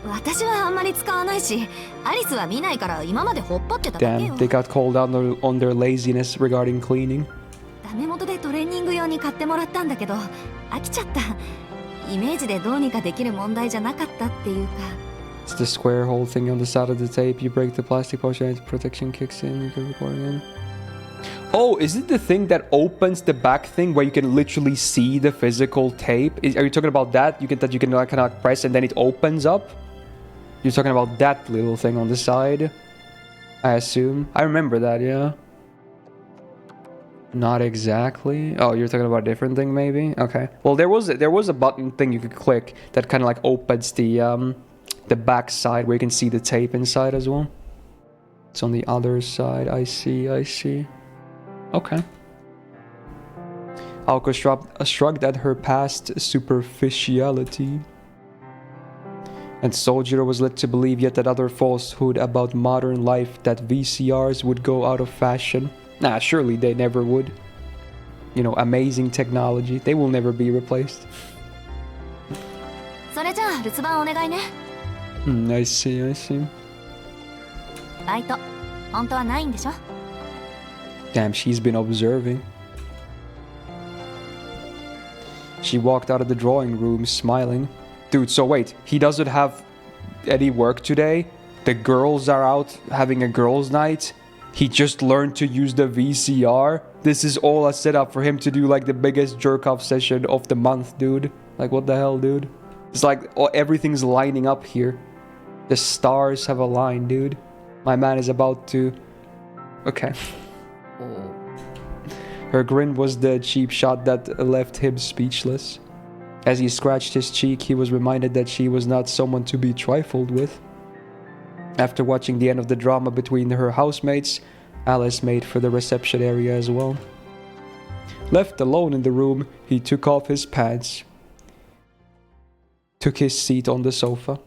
私はあんまり使わないし、アリスは見ないから今までほっぽってただけよ。 Damn, they got called out on their laziness regarding cleaning. ダメ元でトレーニング用に買ってもらったんだけど、飽きちゃった。イメージでどうにかできる問題じゃなかったっていうか。It's the square hole thing on the side of the tape. You break the plastic portion and protection kicks in. You can record again. Oh, is it the thing that opens the back thing where you can literally see the physical tape? Are you talking about that? You can like, kind of like press and then it opens up? You're talking about that little thing on the side, I assume. I remember that, yeah. Not exactly. Oh, you're talking about a different thing, maybe. Okay. Well, there was a button thing you could click that kind of like opens the back side where you can see the tape inside as well. It's on the other side. I see. Okay. Aoko shrugged at her past superficiality. And Sojiro was led to believe yet another falsehood about modern life, that VCRs would go out of fashion. Nah, surely they never would. You know, amazing technology. They will never be replaced. それじゃあ留守番お願いね。I see. バイト、本当はないんでしょ? Damn, she's been observing. She walked out of the drawing room, smiling. Dude, so wait, he doesn't have any work today? The girls are out having a girls' night? He just learned to use the VCR? This is all a setup for him to do like the biggest jerk-off session of the month, dude. Like, what the hell, dude? It's like everything's lining up here. The stars have aligned, dude. My man is about to... Okay. Oh. Her grin was the cheap shot that left him speechless. As he scratched his cheek, he was reminded that she was not someone to be trifled with. After watching the end of the drama between her housemates, Alice made for the reception area as well. Left alone in the room, he took off his pants. Took his seat on the sofa.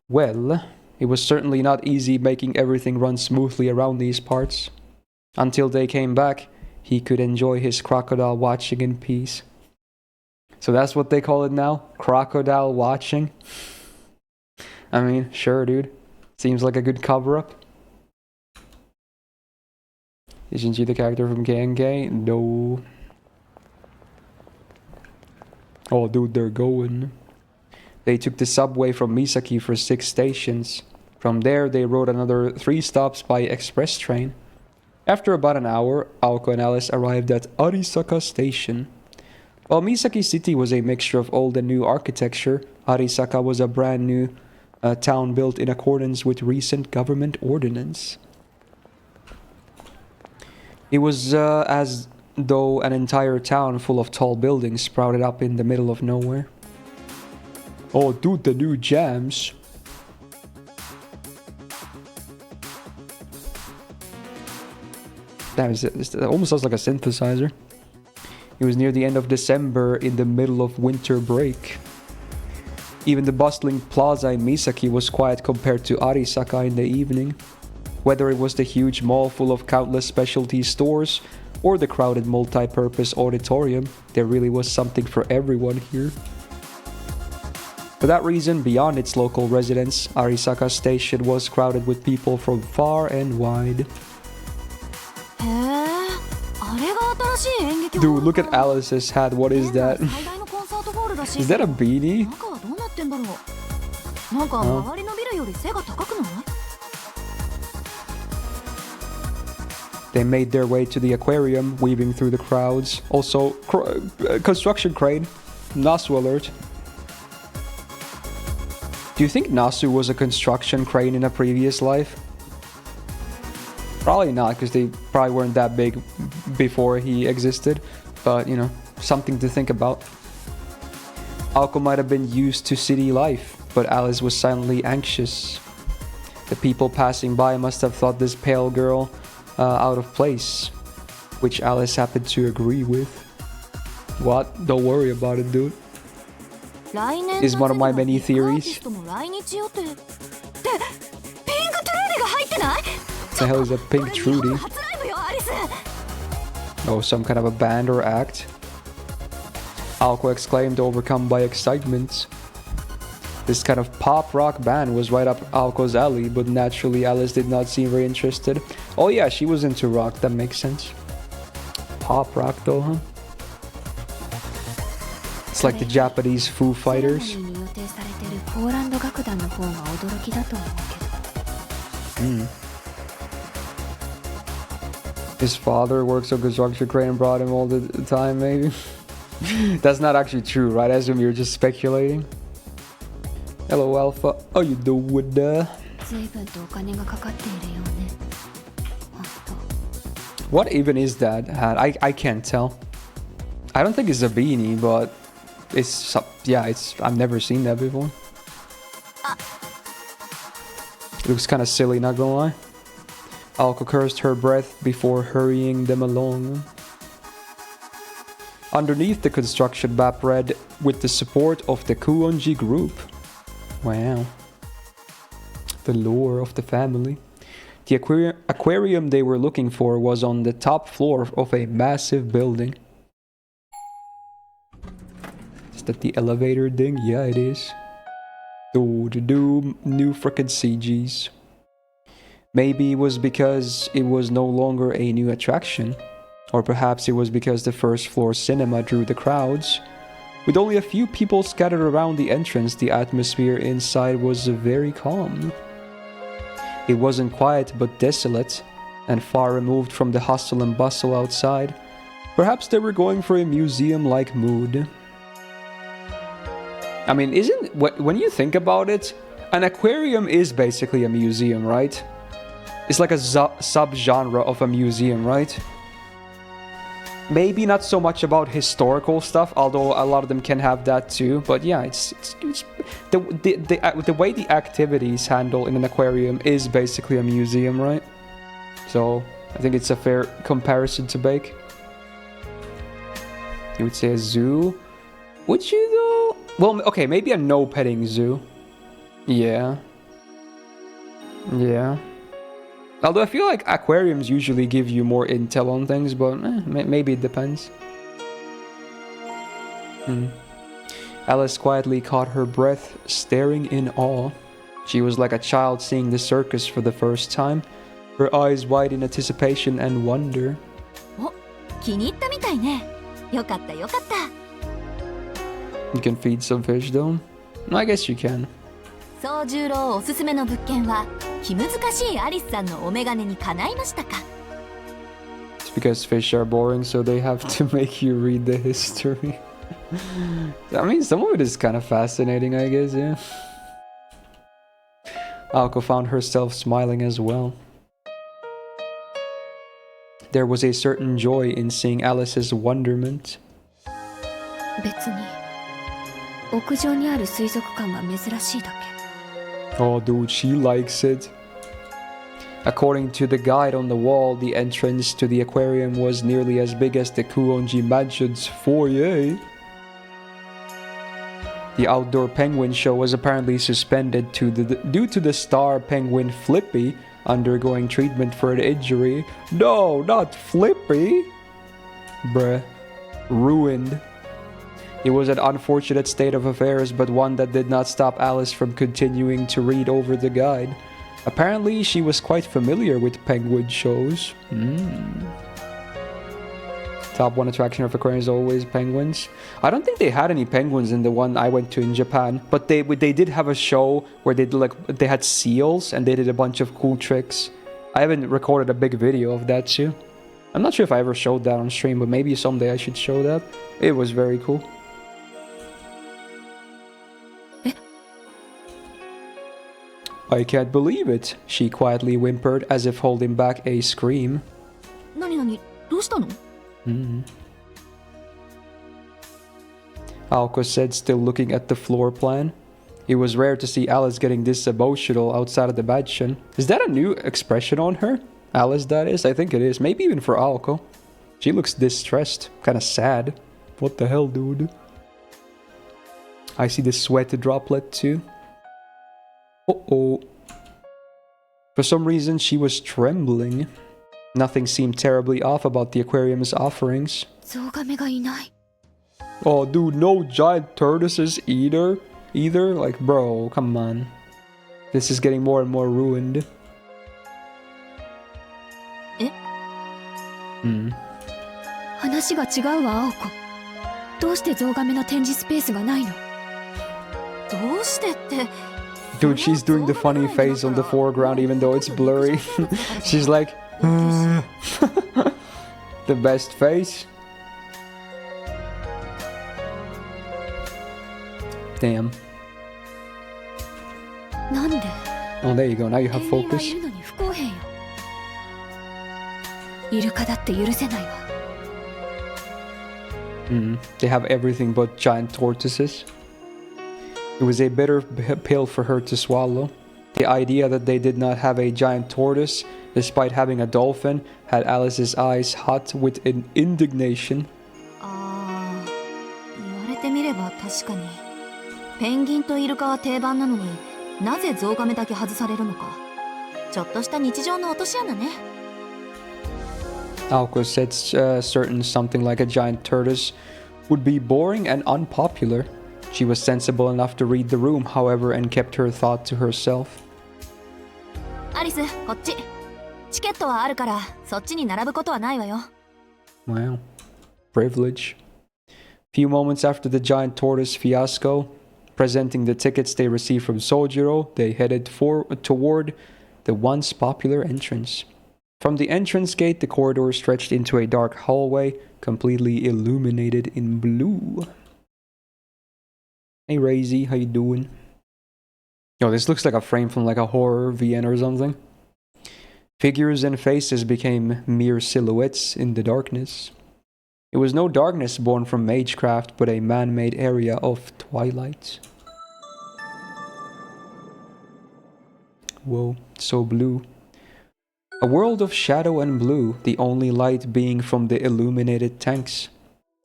Well, it was certainly not easy making everything run smoothly around these parts. Until they came back, he could enjoy his crocodile watching in peace. So that's what they call it now? Crocodile watching? I mean, sure, dude. Seems like a good cover-up. Isn't she the character from K&K? No. Oh, dude, they're going. They took the subway from Misaki for 6 stations. From there, they rode another 3 stops by express train. After about an hour, Aoko and Alice arrived at Arisaka Station. While Misaki City was a mixture of old and new architecture, Arisaka was a brand new town built in accordance with recent government ordinance. It was as though an entire town full of tall buildings sprouted up in the middle of nowhere. Oh, dude, the new jams. Damn, it almost sounds like a synthesizer. It was near the end of December in the middle of winter break. Even the bustling plaza in Misaki was quiet compared to Arisaka in the evening. Whether it was the huge mall full of countless specialty stores or the crowded multi-purpose auditorium, there really was something for everyone here. For that reason, beyond its local residents, Arisaka Station was crowded with people from far and wide. Dude, look at Alice's hat. What is that? Is that a beanie? Oh. They made their way to the aquarium, weaving through the crowds. Also, construction crane. Nasu alert. Do you think Nasu was a construction crane in a previous life? Probably not, because they probably weren't that big before he existed. But, you know, something to think about. Aoko might have been used to city life, but Alice was silently anxious. The people passing by must have thought this pale girl out of place, which Alice happened to agree with. What? Don't worry about it, dude. Is one of my many theories. The hell is a Pink Trudy? Oh, some kind of a band or act? Aoko exclaimed, overcome by excitement. This kind of pop rock band was right up Aoko's alley, but naturally Alice did not seem very interested. Oh yeah, she was into rock, that makes sense. Pop rock though, huh? It's like the Japanese Foo Fighters. His father works on construction crane and brought him all the time, maybe? That's not actually true, right? I assume you're just speculating. Hello, Alpha. How you doing? What even is that hat? I can't tell. I don't think it's a beanie, but it's... yeah, it's... I've never seen that before. It looks kind of silly, not gonna lie. Aoko cursed her breath before hurrying them along. Underneath the construction map read, with the support of the Kuonji group. Wow. The lore of the family. The aquarium they were looking for was on the top floor of a massive building. Is that the elevator thing? Yeah, it is. New frickin' CGs. Maybe it was because it was no longer a new attraction. Or perhaps it was because the first floor cinema drew the crowds. With only a few people scattered around the entrance, the atmosphere inside was very calm. It wasn't quiet but desolate, and far removed from the hustle and bustle outside. Perhaps they were going for a museum-like mood. I mean, when you think about it, An aquarium is basically a museum, right? It's like a sub-genre of a museum, right? Maybe not so much about historical stuff, although a lot of them can have that too. But yeah, it's the way the activities handle in an aquarium is basically a museum, right? So I think it's a fair comparison to make. You would say a zoo. Would you though? Well, okay, maybe a no petting zoo. Yeah. Yeah. Although I feel like aquariums usually give you more intel on things, but maybe it depends. Alice quietly caught her breath, staring in awe. She was like a child seeing the circus for the first time, her eyes wide in anticipation and wonder. お、気に入ったみたいね。よかったよかった。 You can feed some fish though? I guess you can. 宗十郎おすすめの物件は気難しいアリスさんのお眼鏡にかないましたか？ It's because fish are boring, so they have to make you read the history. I mean, some of it is kind of fascinating, I guess, yeah. Aoko found herself smiling as well. There was a certain joy in seeing Alice's wonderment. 別に屋上にある水族館が珍しいだけ。 Oh, dude, she likes it. According to the guide on the wall, the entrance to the aquarium was nearly as big as the Kuonji Mansion's foyer. The outdoor penguin show was apparently suspended due to the star penguin Flippy undergoing treatment for an injury. No, not Flippy! Bruh. Ruined. It was an unfortunate state of affairs, but one that did not stop Alice from continuing to read over the guide. Apparently, she was quite familiar with penguin shows. Top one attraction of aquarium is always penguins. I don't think they had any penguins in the one I went to in Japan, but they did have a show where they had seals and they did a bunch of cool tricks. I haven't recorded a big video of that too. I'm not sure if I ever showed that on stream, but maybe someday I should show that. It was very cool. I can't believe it, she quietly whimpered as if holding back a scream. 何々どうしたの？ Aoko said, still looking at the floor plan. It was rare to see Alice getting this emotional outside of the mansion. Is that a new expression on her? Alice, that is? I think it is. Maybe even for Aoko. She looks distressed. Kinda sad. What the hell, dude? I see the sweat droplet too. Uh-oh. For some reason, she was trembling. Nothing seemed terribly off about the aquarium's offerings. ゾウガメがいない。 Oh, dude, no giant tortoises either? Like, bro, come on. This is getting more and more ruined. え？話が違うわ、青子。どうしてゾウガメの展示スペースがないの？どうしてって。 Dude, she's doing the funny face on the foreground even though it's blurry. She's like... the best face. Damn. なんで？ Oh, there you go. Now you have ペンギンは focus. いるのに不公平よ。イルカだって許せないわ。They have everything but giant tortoises. It was a bitter pill for her to swallow. The idea that they did not have a giant tortoise, despite having a dolphin, had Alice's eyes hot with indignation. ああ、言われてみれば確かに。ペンギンとイルカは定番なのになぜゾウガメだけ外されるのか。ちょっとした日常の落とし穴ね。 Aoko said certain something like a giant tortoise would be boring and unpopular. She was sensible enough to read the room, however, and kept her thought to herself. アリス、こっち。チケットはあるからそっちに並ぶことはないわよ。 Wow. Privilege. Few moments after the giant tortoise fiasco, presenting the tickets they received from Sojiro, they headed toward the once popular entrance. From the entrance gate, the corridor stretched into a dark hallway, completely illuminated in blue. Hey Razy, how you doing? Yo, this looks like a frame from like a horror VN or something. Figures and faces became mere silhouettes in the darkness. It was no darkness born from magecraft, but a man-made area of twilight. Whoa, so blue. A world of shadow and blue, the only light being from the illuminated tanks.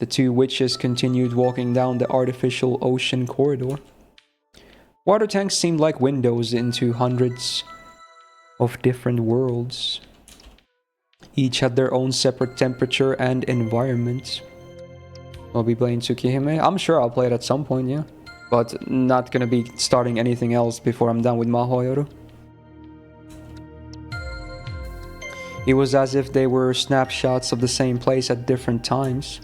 The two witches continued walking down the artificial ocean corridor. Water tanks seemed like windows into hundreds of different worlds. Each had their own separate temperature and environment. I'll be playing Tsukihime. I'm sure I'll play it at some point, yeah. But not gonna be starting anything else before I'm done with Mahoyoru. It was as if they were snapshots of the same place at different times.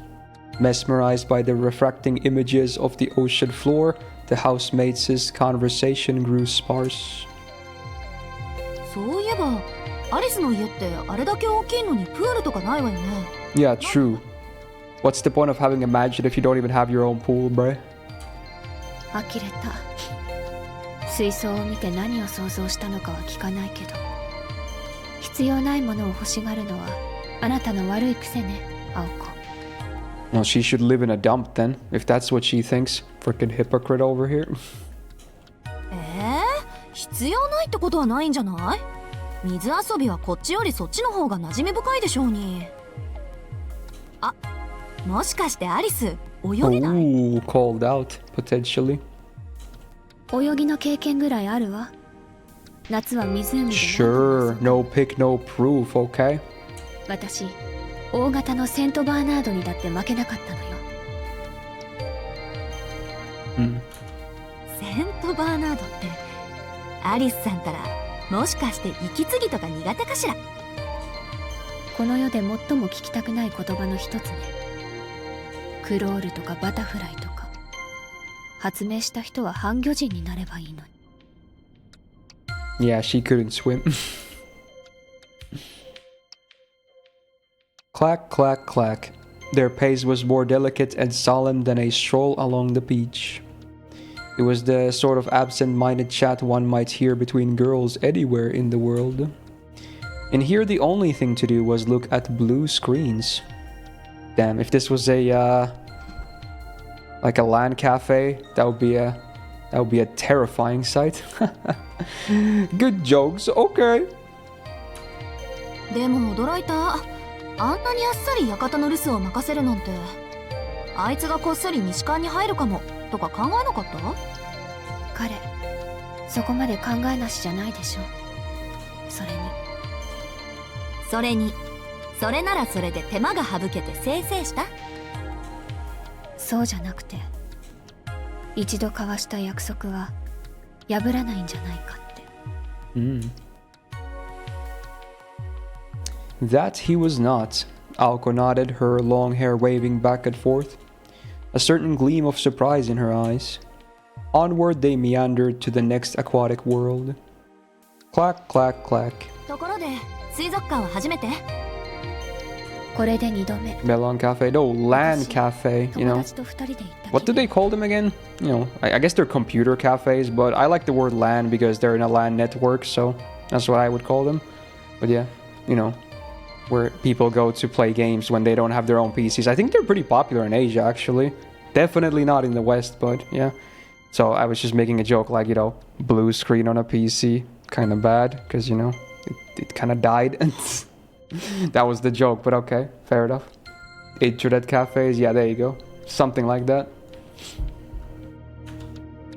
Mesmerized by the refracting images of the ocean floor, the housemates' conversation grew sparse. そういえばアリスの家ってあれだけ大きいのにプールとかないわよね。 Yeah, true. What's the point of having a mansion if you don't even have your own pool, bruh? 呆れた。水槽を見て何を想像したのかは聞かないけど、必要ないものを欲しがるのはあなたの悪い癖ね、青子。Well, she should live in a dump then, if that's what she thinks. Frickin' hypocrite over here. 必要ないってことはないんじゃない？水遊びはこっちよりそっちの方が馴染み深いでしょうに。あ、もしかしてアリス泳げない？ Ooh, called out, potentially. 泳ぎの経験ぐらいあるわ。夏は湖で。Sure, no pick, no proof, okay? 私、大型のセントバーナードにだって負けなかったのよ。セントバーナードってアリスさんったらもしかして息継ぎとか苦手かしら？この世で最も聞きたくない言葉の一つね。クロールとかバタフライとか。発明した人は半魚人になればいいのに。Yeah, she couldn't swim. Clack, clack, clack. Their pace was more delicate and solemn than a stroll along the beach. It was the sort of absent-minded chat one might hear between girls anywhere in the world. And here the only thing to do was look at blue screens. Damn, if this was a like a LAN cafe, that would be a terrifying sight. Good jokes, okay. でも驚いた。あんなにあっさり館の留守を任せるなんて。あいつがこっそり西館に入るかもとか考えなかった？彼、そこまで考えなしじゃないでしょ。それならそれで手間が省けてせいせいした？そうじゃなくて、一度交わした約束は破らないんじゃないかって。That he was not. Aoko nodded, her long hair waving back and forth, a certain gleam of surprise in her eyes. Onward they meandered to the next aquatic world. Clack, clack, clack. ところで水族館は初めて？これで2度目。 Melon Cafe, no, LAN Cafe, you know. What do they call them again? You know, I guess they're computer cafes, but I like the word LAN because they're in a LAN network, so that's what I would call them. But yeah, you know, where people go to play games when they don't have their own PCs. I think they're pretty popular in Asia, actually. Definitely not in the West, but yeah. So I was just making a joke, like, you know, blue screen on a PC, kind of bad, because, you know, it kind of died. That was the joke, but okay, fair enough. Internet cafes, yeah, there you go. Something like that.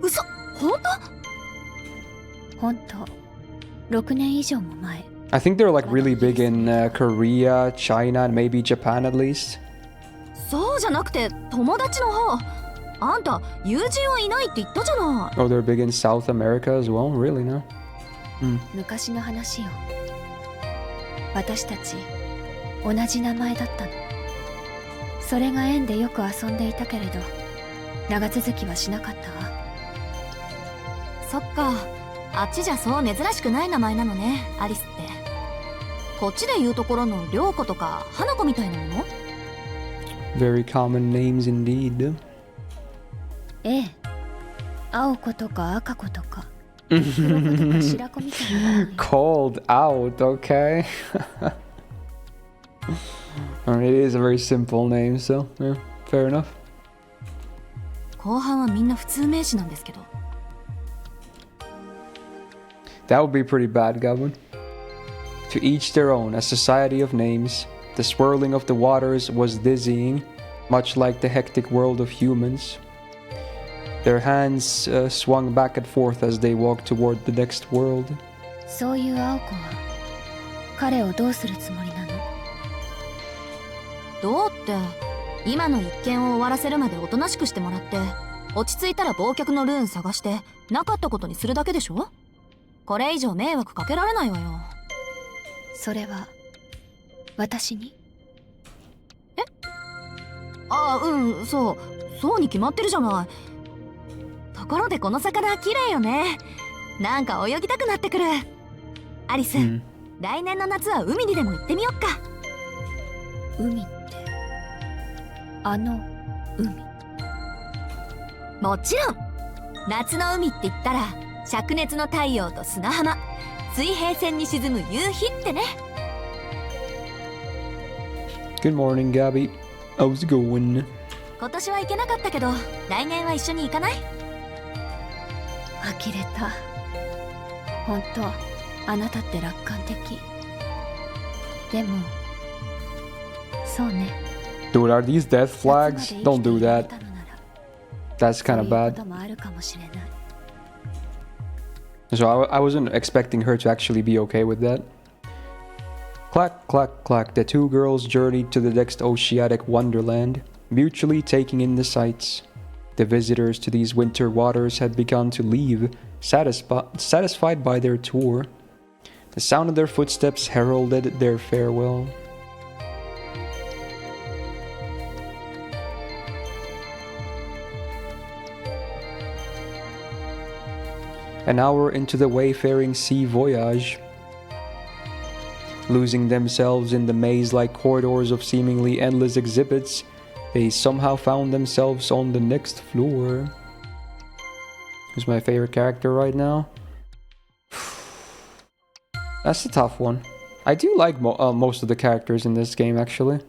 嘘、本当？本当。6年以上も前。 I think they're like really big in Korea, China, and maybe Japan at least. そうじゃなくて友達の方。あんた友人はいないって言ったじゃない。Oh, they're big in South America as well? Really, no? 昔の話よ。私たち同じ名前だったの。それが縁でよく遊んでいたけれど、長続きはしなかったわ。そっか、あっちじゃそう珍しくない名前なのね、アリスって。こっちで言うところの涼子とか花子みたいなもの？ Very common names indeed. ええ、青子とか赤子とか Called out, okay. I mean, it is a very simple name, so yeah, fair enough. 後半はみんな普通名詞なんですけど。 That would be pretty bad, Goblin. To each their own, a society of names. The swirling of the waters was dizzying, much like the hectic world of humans. Their hands swung back and forth as they walked toward the next world. そういう青子は彼をどうするつもりなの？どうって、今の一件を終わらせるまでおとなしくしてもらって、落ち着いたら忘却のルーン探してなかったことにするだけでしょ？これ以上迷惑かけられないわよ。それは私に？え？あ、うん、そうに決まってるじゃない。ところでこの魚綺麗よね。なんか泳ぎたくなってくる。アリス、来年の夏は海にでも行ってみよっか。海ってあの海？もちろん。夏の海って言ったら灼熱の太陽と砂浜、水平線に沈む夕日ってね。 Good morning, Gabby. How's it going? 今年は行けなかったけど、来年は一緒に行かない？呆れた。本当、あなたって楽観的。でも、そうね。 Dude, are these death flags? Don't do that. That's kind of bad. So I wasn't expecting her to actually be okay with that. Clack, clack, clack. The two girls journeyed to the next oceanic wonderland, mutually taking in the sights. The visitors to these winter waters had begun to leave, satisfied by their tour. The sound of their footsteps heralded their farewell. An hour into the wayfaring sea voyage, losing themselves in the maze-like corridors of seemingly endless exhibits, they somehow found themselves on the next floor. Who's my favorite character right now? That's a tough one. I do like most of the characters in this game, actually.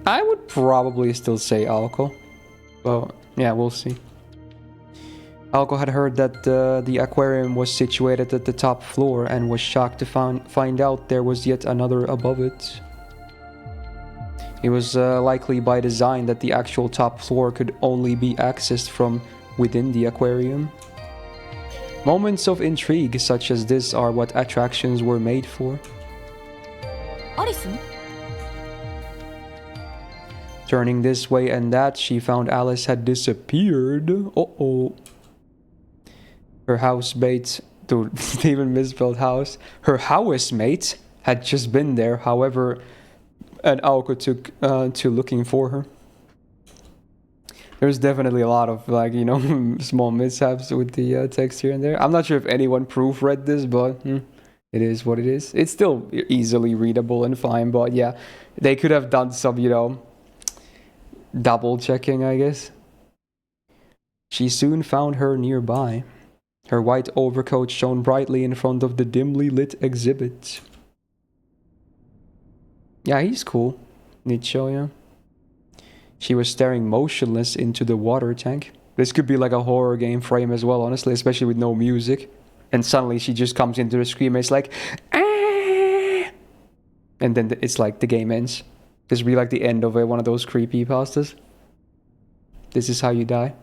I would probably still say Alco. But yeah, we'll see. Alco had heard that the aquarium was situated at the top floor and was shocked to find out there was yet another above it. It was likely by design that the actual top floor could only be accessed from within the aquarium. Moments of intrigue such as this are what attractions were made for. Alice? Turning this way and that, she found Alice had disappeared. Uh-oh. Her housemate, dude, they even misspelled house. Her housemate had just been there, however, and Aoko took to looking for her. There's definitely a lot of, like, you know, small mishaps with the text here and there. I'm not sure if anyone proofread this, but it is what it is. It's still easily readable and fine, but yeah, they could have done some, you know, double checking, I guess. She soon found her nearby. Her white overcoat shone brightly in front of the dimly lit exhibit. Yeah, he's cool. Nicho, yeah. She was staring motionless into the water tank. This could be like a horror game frame as well, honestly, especially with no music. And suddenly she just comes into the scream and it's like, ah! And then it's like the game ends. This would be like the end of one of those creepypastas. This is how you die.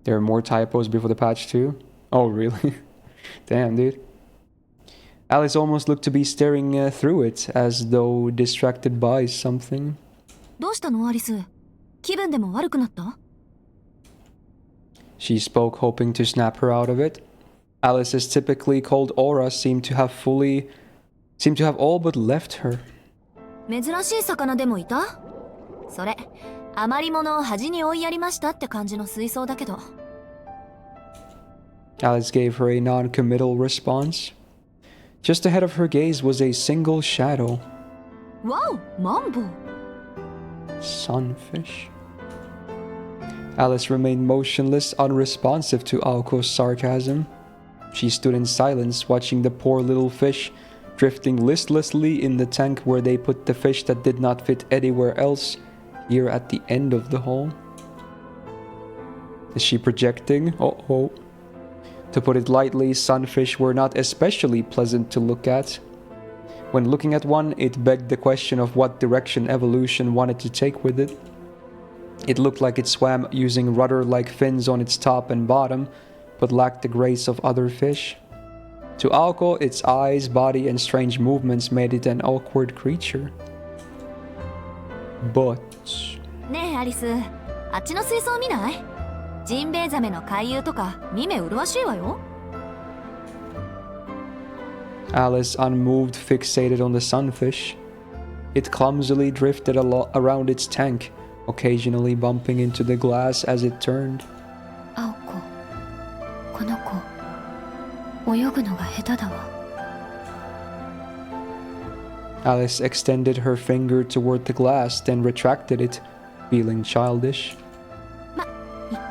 There are more typos before the patch too. Oh, really? Damn, dude. Alice almost looked to be staring through it, as though distracted by something. どうしたの、アリス？気分でも悪くなった？ She spoke, hoping to snap her out of it. Alice's typically cold aura seemed to have all but left her. 珍しい魚でもいた？それ、余り物を端に追いやりましたって感じの水槽だけど。Alice gave her a non-committal response. Just ahead of her gaze was a single shadow. Wow, Mambo! Sunfish. Alice remained motionless, unresponsive to Aoko's sarcasm. She stood in silence, watching the poor little fish drifting listlessly in the tank where they put the fish that did not fit anywhere else, here at the end of the hall. Is she projecting? Uh-oh. To put it lightly, sunfish were not especially pleasant to look at. When looking at one, it begged the question of what direction evolution wanted to take with it. It looked like it swam using rudder-like fins on its top and bottom, but lacked the grace of other fish. To Aoko, its eyes, body, and strange movements made it an awkward creature. But... ねえアリス、あっちの水槽見ない？ジンベエザメの回遊とか見目麗しいわよ。 Alice, unmoved, fixated on the sunfish. It clumsily drifted around its tank, occasionally bumping into the glass as it turned. 青子、この子泳ぐのが下手だわ。 Alice extended her finger toward the glass, then retracted it, feeling childish. ま、いっか。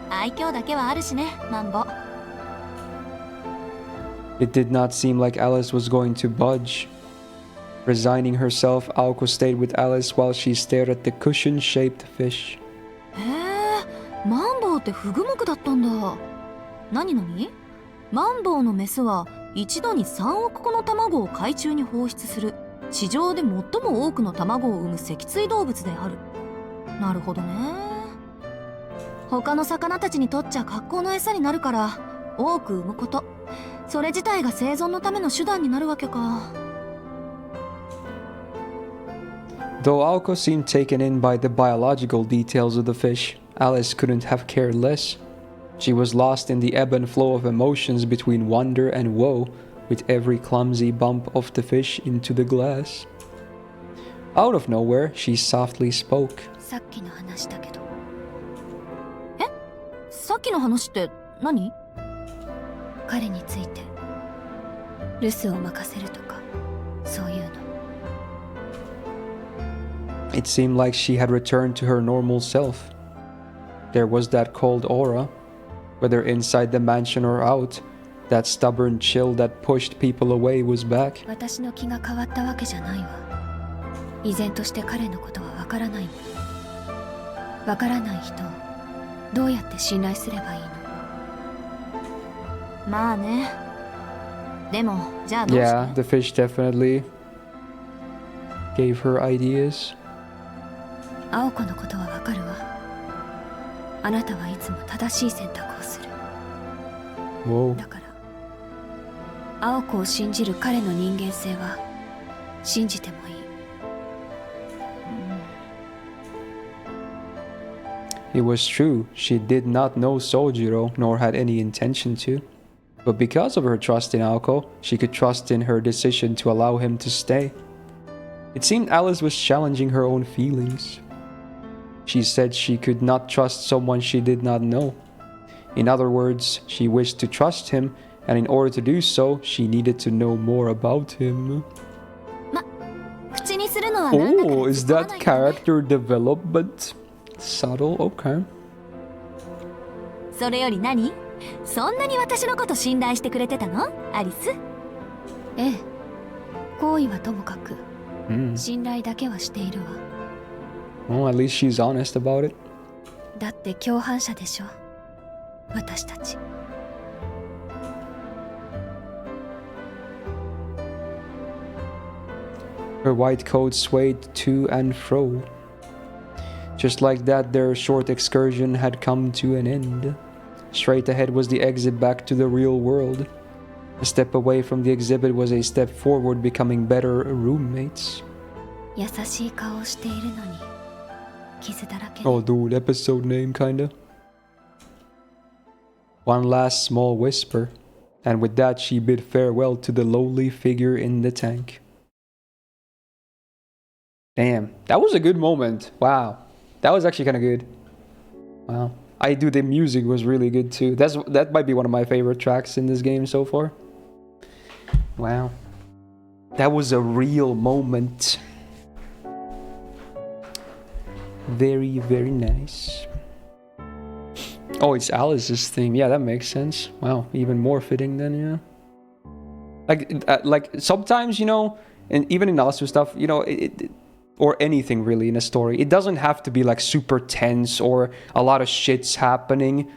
愛嬌だけはあるしね、マンボ。 It did not seem like Alice was going to budge. Resigning herself, Aoko stayed with Alice while she stared at the cushion-shaped fish. へえ、マンボウってフグ目だったんだ。何々？マンボウのメスは一度に3億個の卵を海中に放出する地上で最も多くの卵を産む脊椎動物である。なるほどね。他の魚たちにとっちゃ格好の餌になるから多く産むこと。それ自体が生存のための手段になるわけか。 Though Aoko seemed taken in by the biological details of the fish, Alice couldn't have cared less. She was lost in the ebb and flow of emotions between wonder and woe, with every clumsy bump of the fish into the glass. Out of nowhere, she softly spoke. さっきの話だけど。え？さっきの話って何？彼について留守を任せるとかそういうの。 It seemed like she had returned to her normal self. There was that cold aura, whether inside the mansion or out, that stubborn chill that pushed people away was back. 私の気が変わったわけじゃないわ。依然として彼のことはわからないの。わからない人をどうやって信頼すればいいの？まあね。でも、じゃあどうして？ Yeah, the fish definitely gave her ideas. 青子のことはわかるわ。あなたはいつも正しい選択をする。 Whoa. だから青子を信じる彼の人間性は信じてもいい。 It was true, she did not know Sojiro, nor had any intention to. But because of her trust in Aoko, she could trust in her decision to allow him to stay. It seemed Alice was challenging her own feelings. She said she could not trust someone she did not know. In other words, she wished to trust him, and in order to do so, she needed to know more about him. 口にするのはなんだか Oh, is that character development? Subtle, okay. それより何？そんなに私のこと信頼してくれてたの？アリス？ええ。行為はともかく Hmm. 信頼だけはしているわ。 Well, at least she's honest about it. だって共犯者でしょ。私たち。 Her white coat swayed to and fro. Just like that, their short excursion had come to an end. Straight ahead was the exit back to the real world. A step away from the exhibit was a step forward, becoming better roommates. 優しい顔をしているのに傷だらけで。 Oh, dude, episode name, kinda. One last small whisper, and with that she bid farewell to the lowly figure in the tank. Damn, that was a good moment. Wow, that was actually kind of good. Wow, the music was really good too. That might be one of my favorite tracks in this game so far. Wow, that was a real moment. Very, very nice. Oh, it's Alice's theme. Yeah, that makes sense. Wow, even more fitting then, yeah. Like sometimes, you know, and even in Alice's stuff, you know, or anything really in a story, it doesn't have to be like super tense or a lot of shit's happening.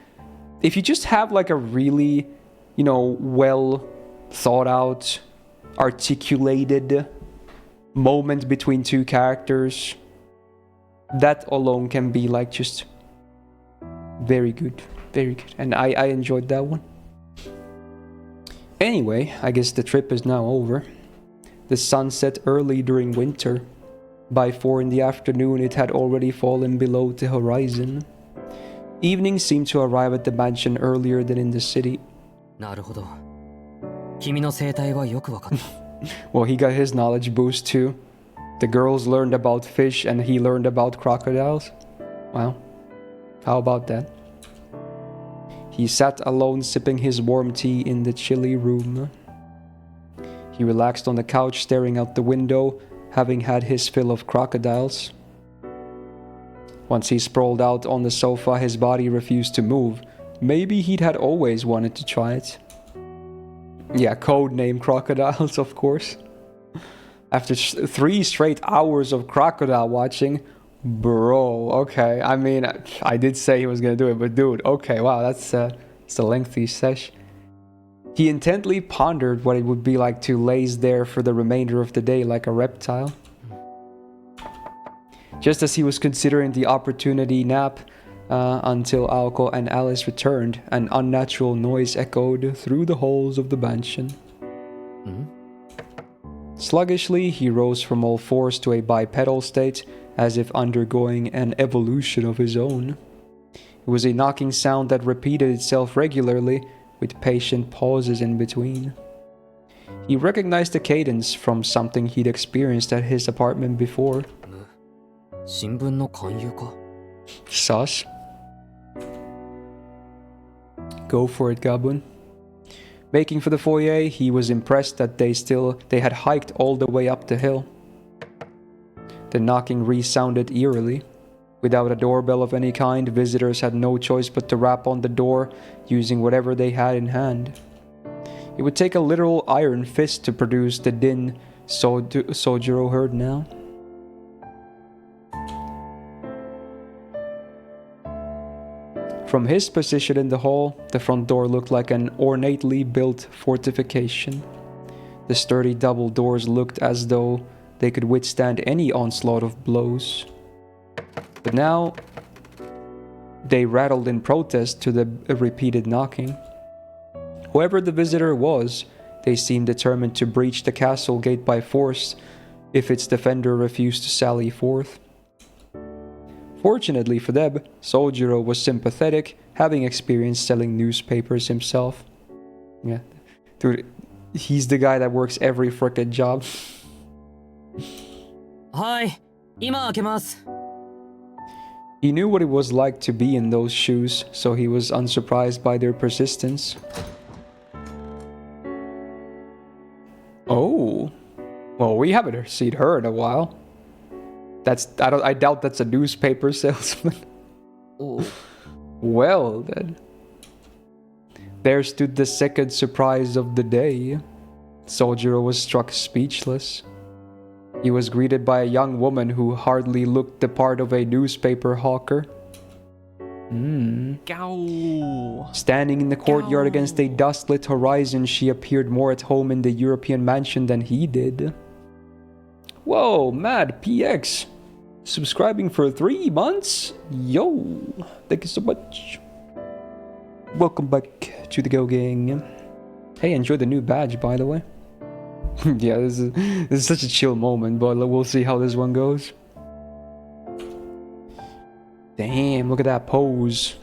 If you just have like a really, you know, well thought out, articulated moment between two characters, that alone can be like just very good, very good. And I enjoyed that one. Anyway, I guess the trip is now over. The sun set early during winter. By 4 in the afternoon, it had already fallen below the horizon. Evening seemed to arrive at the mansion earlier than in the city. なるほど。君の生態はよくわかった。Well, he got his knowledge boost too. The girls learned about fish and he learned about crocodiles. Wow. How about that? He sat alone sipping his warm tea in the chilly room. He relaxed on the couch staring out the window, having had his fill of crocodiles. Once he sprawled out on the sofa, his body refused to move. Maybe he'd had always wanted to try it. Yeah, codename crocodiles, of course. After 3 straight hours of crocodile watching, bro, okay. I mean, I did say he was gonna do it, but dude, okay, wow, it's a lengthy sesh. He intently pondered what it would be like to laze there for the remainder of the day like a reptile. Just as he was considering the opportunity nap, until Aoko and Alice returned, an unnatural noise echoed through the halls of the mansion. Sluggishly, he rose from all fours to a bipedal state, as if undergoing an evolution of his own. It was a knocking sound that repeated itself regularly, with patient pauses in between. He recognized the cadence from something he'd experienced at his apartment before. 新聞の勧誘か? Sus. Go for it, Gabun. Making for the foyer, he was impressed that they had hiked all the way up the hill. The knocking resounded eerily. Without a doorbell of any kind, visitors had no choice but to rap on the door, using whatever they had in hand. It would take a literal iron fist to produce the din Sojiro heard now. From his position in the hall, the front door looked like an ornately built fortification. The sturdy double doors looked as though they could withstand any onslaught of blows. But now, they rattled in protest to the repeated knocking. Whoever the visitor was, they seemed determined to breach the castle gate by force if its defender refused to sally forth. Fortunately for them, Sojiro was sympathetic, having experience selling newspapers himself. Yeah, dude, he's the guy that works every frickin' job. Hi, 今開けます. He knew what it was like to be in those shoes, so he was unsurprised by their persistence. Oh, well, we haven't seen her in a while. I doubt that's a newspaper salesman. Oh. Well then. There stood the second surprise of the day. Sojiro was struck speechless. He was greeted by a young woman who hardly looked the part of a newspaper hawker. Standing in the courtyard against a dust-lit horizon, she appeared more at home in the European mansion than he did. Whoa, Mad PX. Subscribing for 3 months? Yo, thank you so much. Welcome back to the Go Gang. Hey, enjoy the new badge, by the way. Yeah, this is such a chill moment, but we'll see how this one goes. Damn, look at that pose.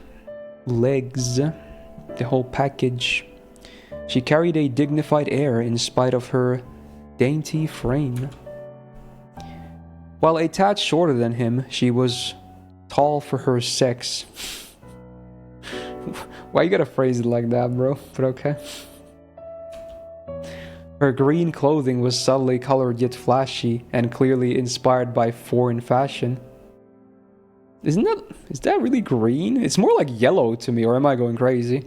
Legs. The whole package. She carried a dignified air in spite of her dainty frame. While a tad shorter than him, she was tall for her sex. Why you gotta phrase it like that, bro? But okay. Her green clothing was subtly colored yet flashy, and clearly inspired by foreign fashion. Is that really green? It's more like yellow to me, or am I going crazy?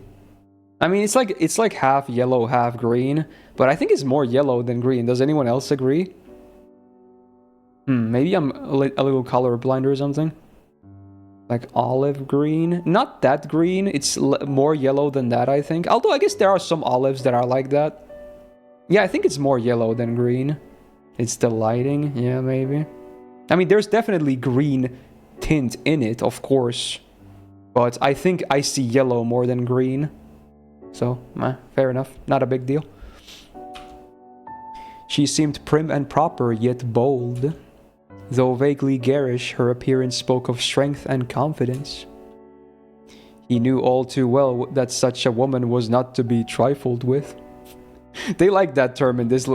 I mean, it's like half yellow, half green, but I think it's more yellow than green. Does anyone else agree? Maybe I'm a little colorblind or something. Like olive green. Not that green. It's more yellow than that, I think. Although I guess there are some olives that are like that. Yeah, I think it's more yellow than green. It's the lighting. Yeah, maybe. I mean, there's definitely green tint in it, of course. But I think I see yellow more than green. So, fair enough. Not a big deal. She seemed prim and proper, yet bold. Though vaguely garish, her appearance spoke of strength and confidence. He knew all too well that such a woman was not to be trifled with. They like that term in this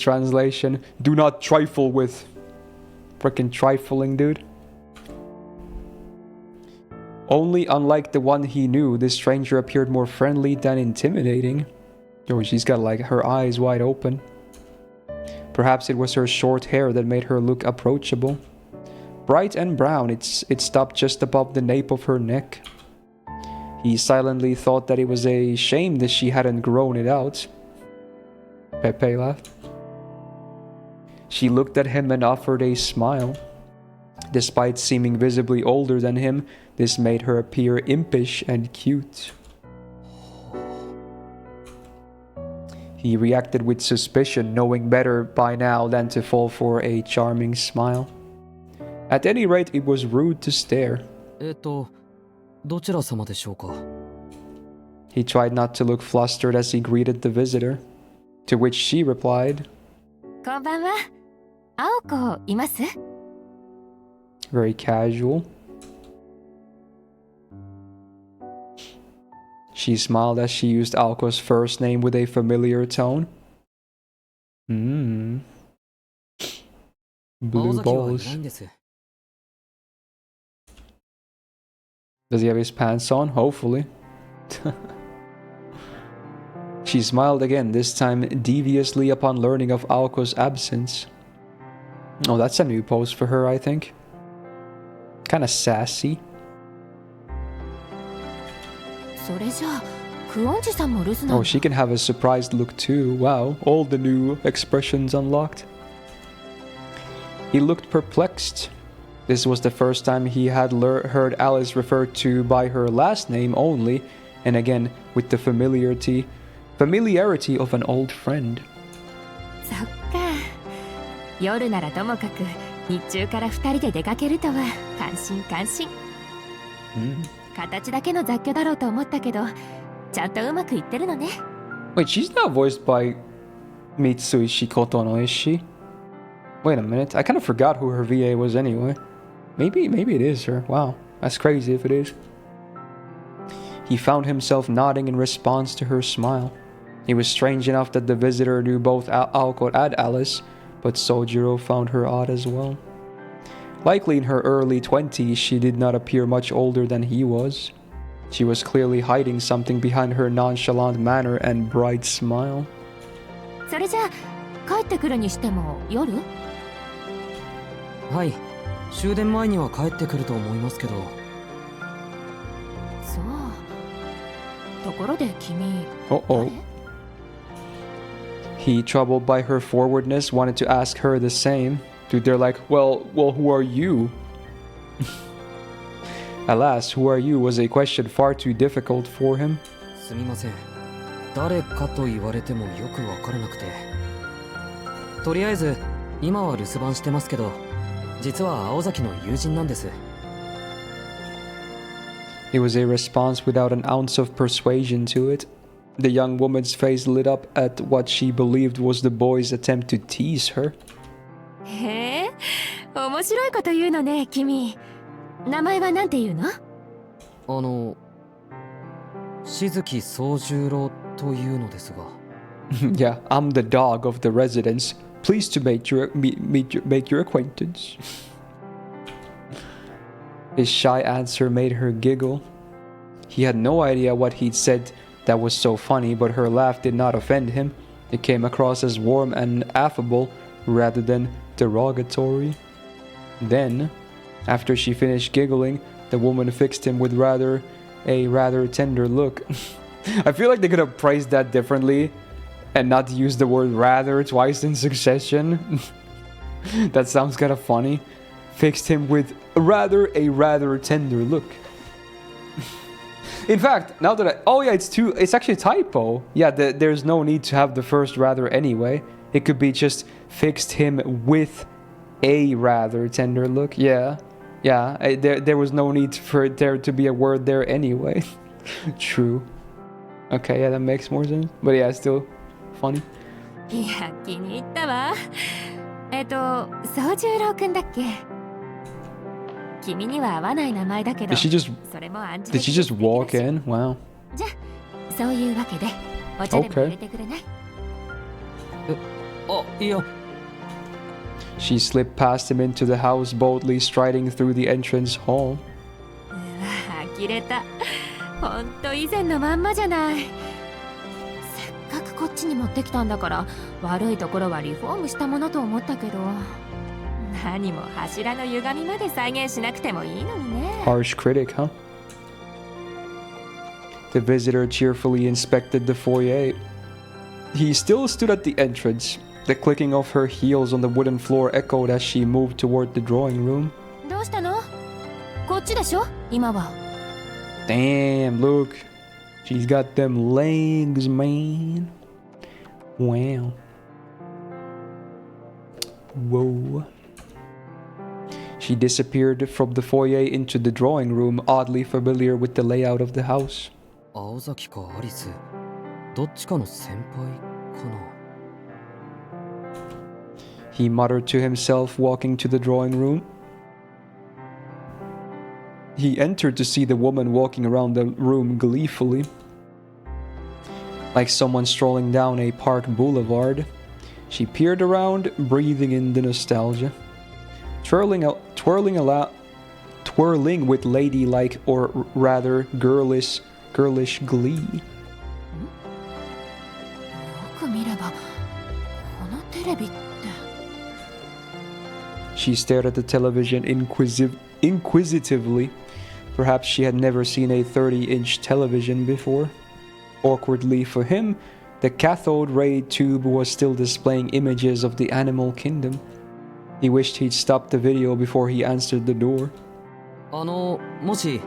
translation. Do not trifle with. Frickin' trifling, dude. Only unlike the one he knew, this stranger appeared more friendly than intimidating. Oh, she's got like her eyes wide open. Perhaps it was her short hair that made her look approachable. Bright and brown, it stopped just above the nape of her neck. He silently thought that it was a shame that she hadn't grown it out. Pepe laughed. She looked at him and offered a smile. Despite seeming visibly older than him, this made her appear impish and cute. He reacted with suspicion, knowing better by now than to fall for a charming smile. At any rate, it was rude to stare. どちら様でしょうか? He tried not to look flustered as he greeted the visitor, to which she replied, こんばんは。青子います？ very casual. She smiled as she used Aoko's first name with a familiar tone. Blue 青崎はい balls. ないんです。 Does he have his pants on? Hopefully. She smiled again, this time deviously upon learning of Aoko's absence. Oh, that's a new pose for her, I think. Kinda sassy. それじゃあ、クオンジさんも留守な Oh, の？ she can have a surprised look too. Wow, all the new expressions unlocked. He looked perplexed. This was the first time he had heard Alice referred to by her last name only, and again with the familiarity of an old friend. そっか。夜ならともかく、日中から二人で出かけるとは感心感心。形だけの雑居だろうと思ったけど、ちゃんとうまくいってるのね。Wait, she's not voiced by Mitsui Shikotono, is she? Wait a minute, I kind of forgot who her VA was anyway. Maybe it is her. Wow, that's crazy if it is. He found himself nodding in response to her smile. It was strange enough that the visitor knew both Aoko and Alice, but Sojiro found her odd as well. Likely in her early 20s, she did not appear much older than he was. She was clearly hiding something behind her nonchalant manner and bright smile. それじゃあ、帰ってくるにしても夜？はい。終電前には帰ってくると思いますけど。そう。ところで君。Uh-oh. He, troubled by her forwardness, wanted to ask her the same. Dude, they're like, well, who are you? Alas, who are you was a question far too difficult for him. すみません。誰かと言われてもよくわからなくて。とりあえず、今は留守番してますけど、実は青崎の友人なんです。It was a response without an ounce of persuasion to it. The young woman's face lit up at what she believed was the boy's attempt to tease her. へえ、面白いこと言うのね、君。名前はなんて言うの？しずき宗十郎というのですが。Yeah, I'm the dog of the residence. Pleased to make your acquaintance. His shy answer made her giggle. He had no idea what he'd said that was so funny, but her laugh did not offend him. It came across as warm and affable rather than derogatory. Then, After she finished giggling, the woman fixed him with a rather tender look. I feel like they could have priced that differently and not use the word rather twice in succession. That sounds kind of funny. Fixed him with a rather tender look. In fact, now that oh yeah, it's actually a typo. Yeah, there's no need to have the first rather anyway. It could be just fixed him with a rather tender look. Yeah. There was no need for there to be a word there anyway. True. Okay, yeah, that makes more sense. But yeah, still funny. いや、気に入ったわ。宗十郎くんだっけ？君には合わない名前だけど、 Did she just walk in? Wow. じゃあ、そういうわけで、お茶でも入れてくれない？いいよ。 She slipped past him into the house, boldly striding through the entrance hall. うわ、呆れた。ほんと以前のまんまじゃない。せっかくこっちに持ってきたんだから、悪いところはリフォームしたものと思ったけど、何も柱の歪みまで再現しなくてもいいのにね。Harsh critic, huh? The visitor cheerfully inspected the foyer. He still stood at the entrance. The clicking of her heels on the wooden floor echoed as she moved toward the drawing room. どうしたの？こっちでしょ？今は。Damn, look. She's got them legs, man. Wow. Whoa. She disappeared from the foyer into the drawing room, oddly familiar with the layout of the house. 青崎かアリス、どっちかの先輩かな。 He muttered to himself, walking to the drawing room. He entered to see the woman walking around the room gleefully, like someone strolling down a park boulevard. She peered around, breathing in the nostalgia, twirling with ladylike or rather girlish glee. よく見れば、このテレビって。 She stared at the television inquisitively. Perhaps she had never seen a 30-inch television before. Awkwardly for him, the cathode ray tube was still displaying images of the animal kingdom. He wished he'd stopped the video before he answered the door. もし。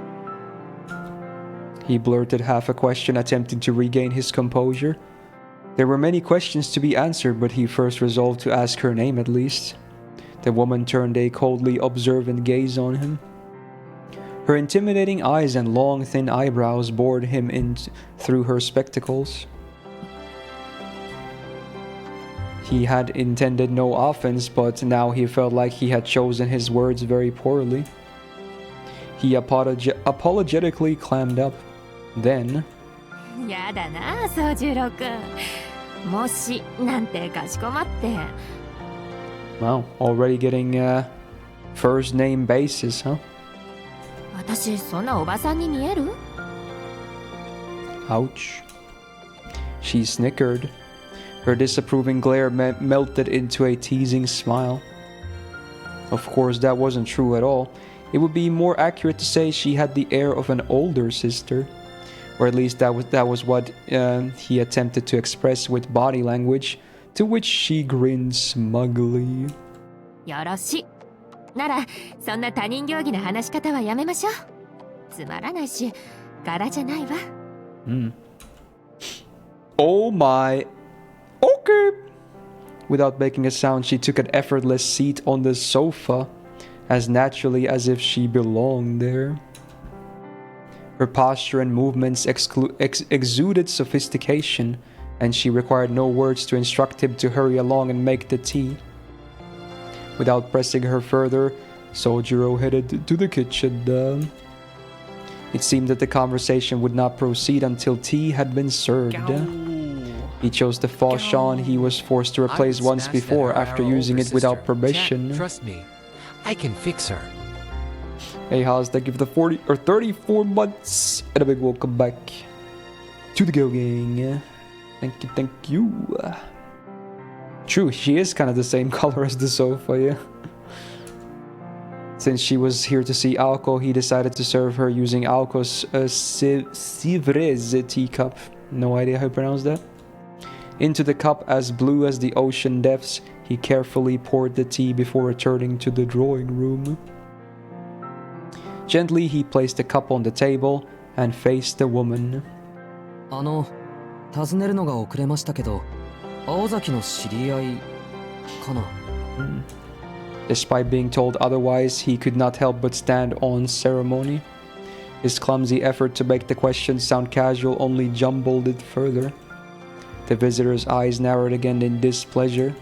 He blurted half a question, attempting to regain his composure. There were many questions to be answered, but he first resolved to ask her name at least. The woman turned a coldly observant gaze on him. Her intimidating eyes and long, thin eyebrows bored him in through her spectacles. He had intended no offense, but now he felt like he had chosen his words very poorly. He apologetically clammed up. Then... やだな、宗十郎くん。もし、なんてかしこまって。 Wow, already getting first name basis, huh? 私、そんなおばさんに見える？ Ouch. She snickered. Her disapproving glare melted into a teasing smile. Of course, that wasn't true at all. It would be more accurate to say she had the air of an older sister. Or at least that was what he attempted to express with body language, to which she grinned smugly. よろしい。なら、そんな他人行儀な話し方はやめましょう。つまらないし、柄じゃないわ。Oh my. Okay. Without making a sound, she took an effortless seat on the sofa, as naturally as if she belonged there. Her posture and movements exuded sophistication, and she required no words to instruct him to hurry along and make the tea. Without pressing her further, Sojiro headed to the kitchen. It seemed that the conversation would not proceed until tea had been served. He chose the fauchon he was forced to replace once before after using it without permission. Jack, trust me, I can fix her. Hey Haas, thank you for the 34 months and a big welcome back to the Go Gang. Thank you. True, she is kind of the same color as the sofa, yeah. Since she was here to see Aoko, he decided to serve her using Aoko's Sivrez teacup. No idea how to pronounce that. Into the cup as blue as the ocean depths, he carefully poured the tea before returning to the drawing room. Gently, he placed the cup on the table and faced the woman. 尋ねるのが遅れましたけど、青崎の知り合いかな。Despite being told otherwise, he could not help but stand on ceremony. His clumsy effort to make the question sound casual only jumbled it further. The visitor's eyes narrowed again in displeasure.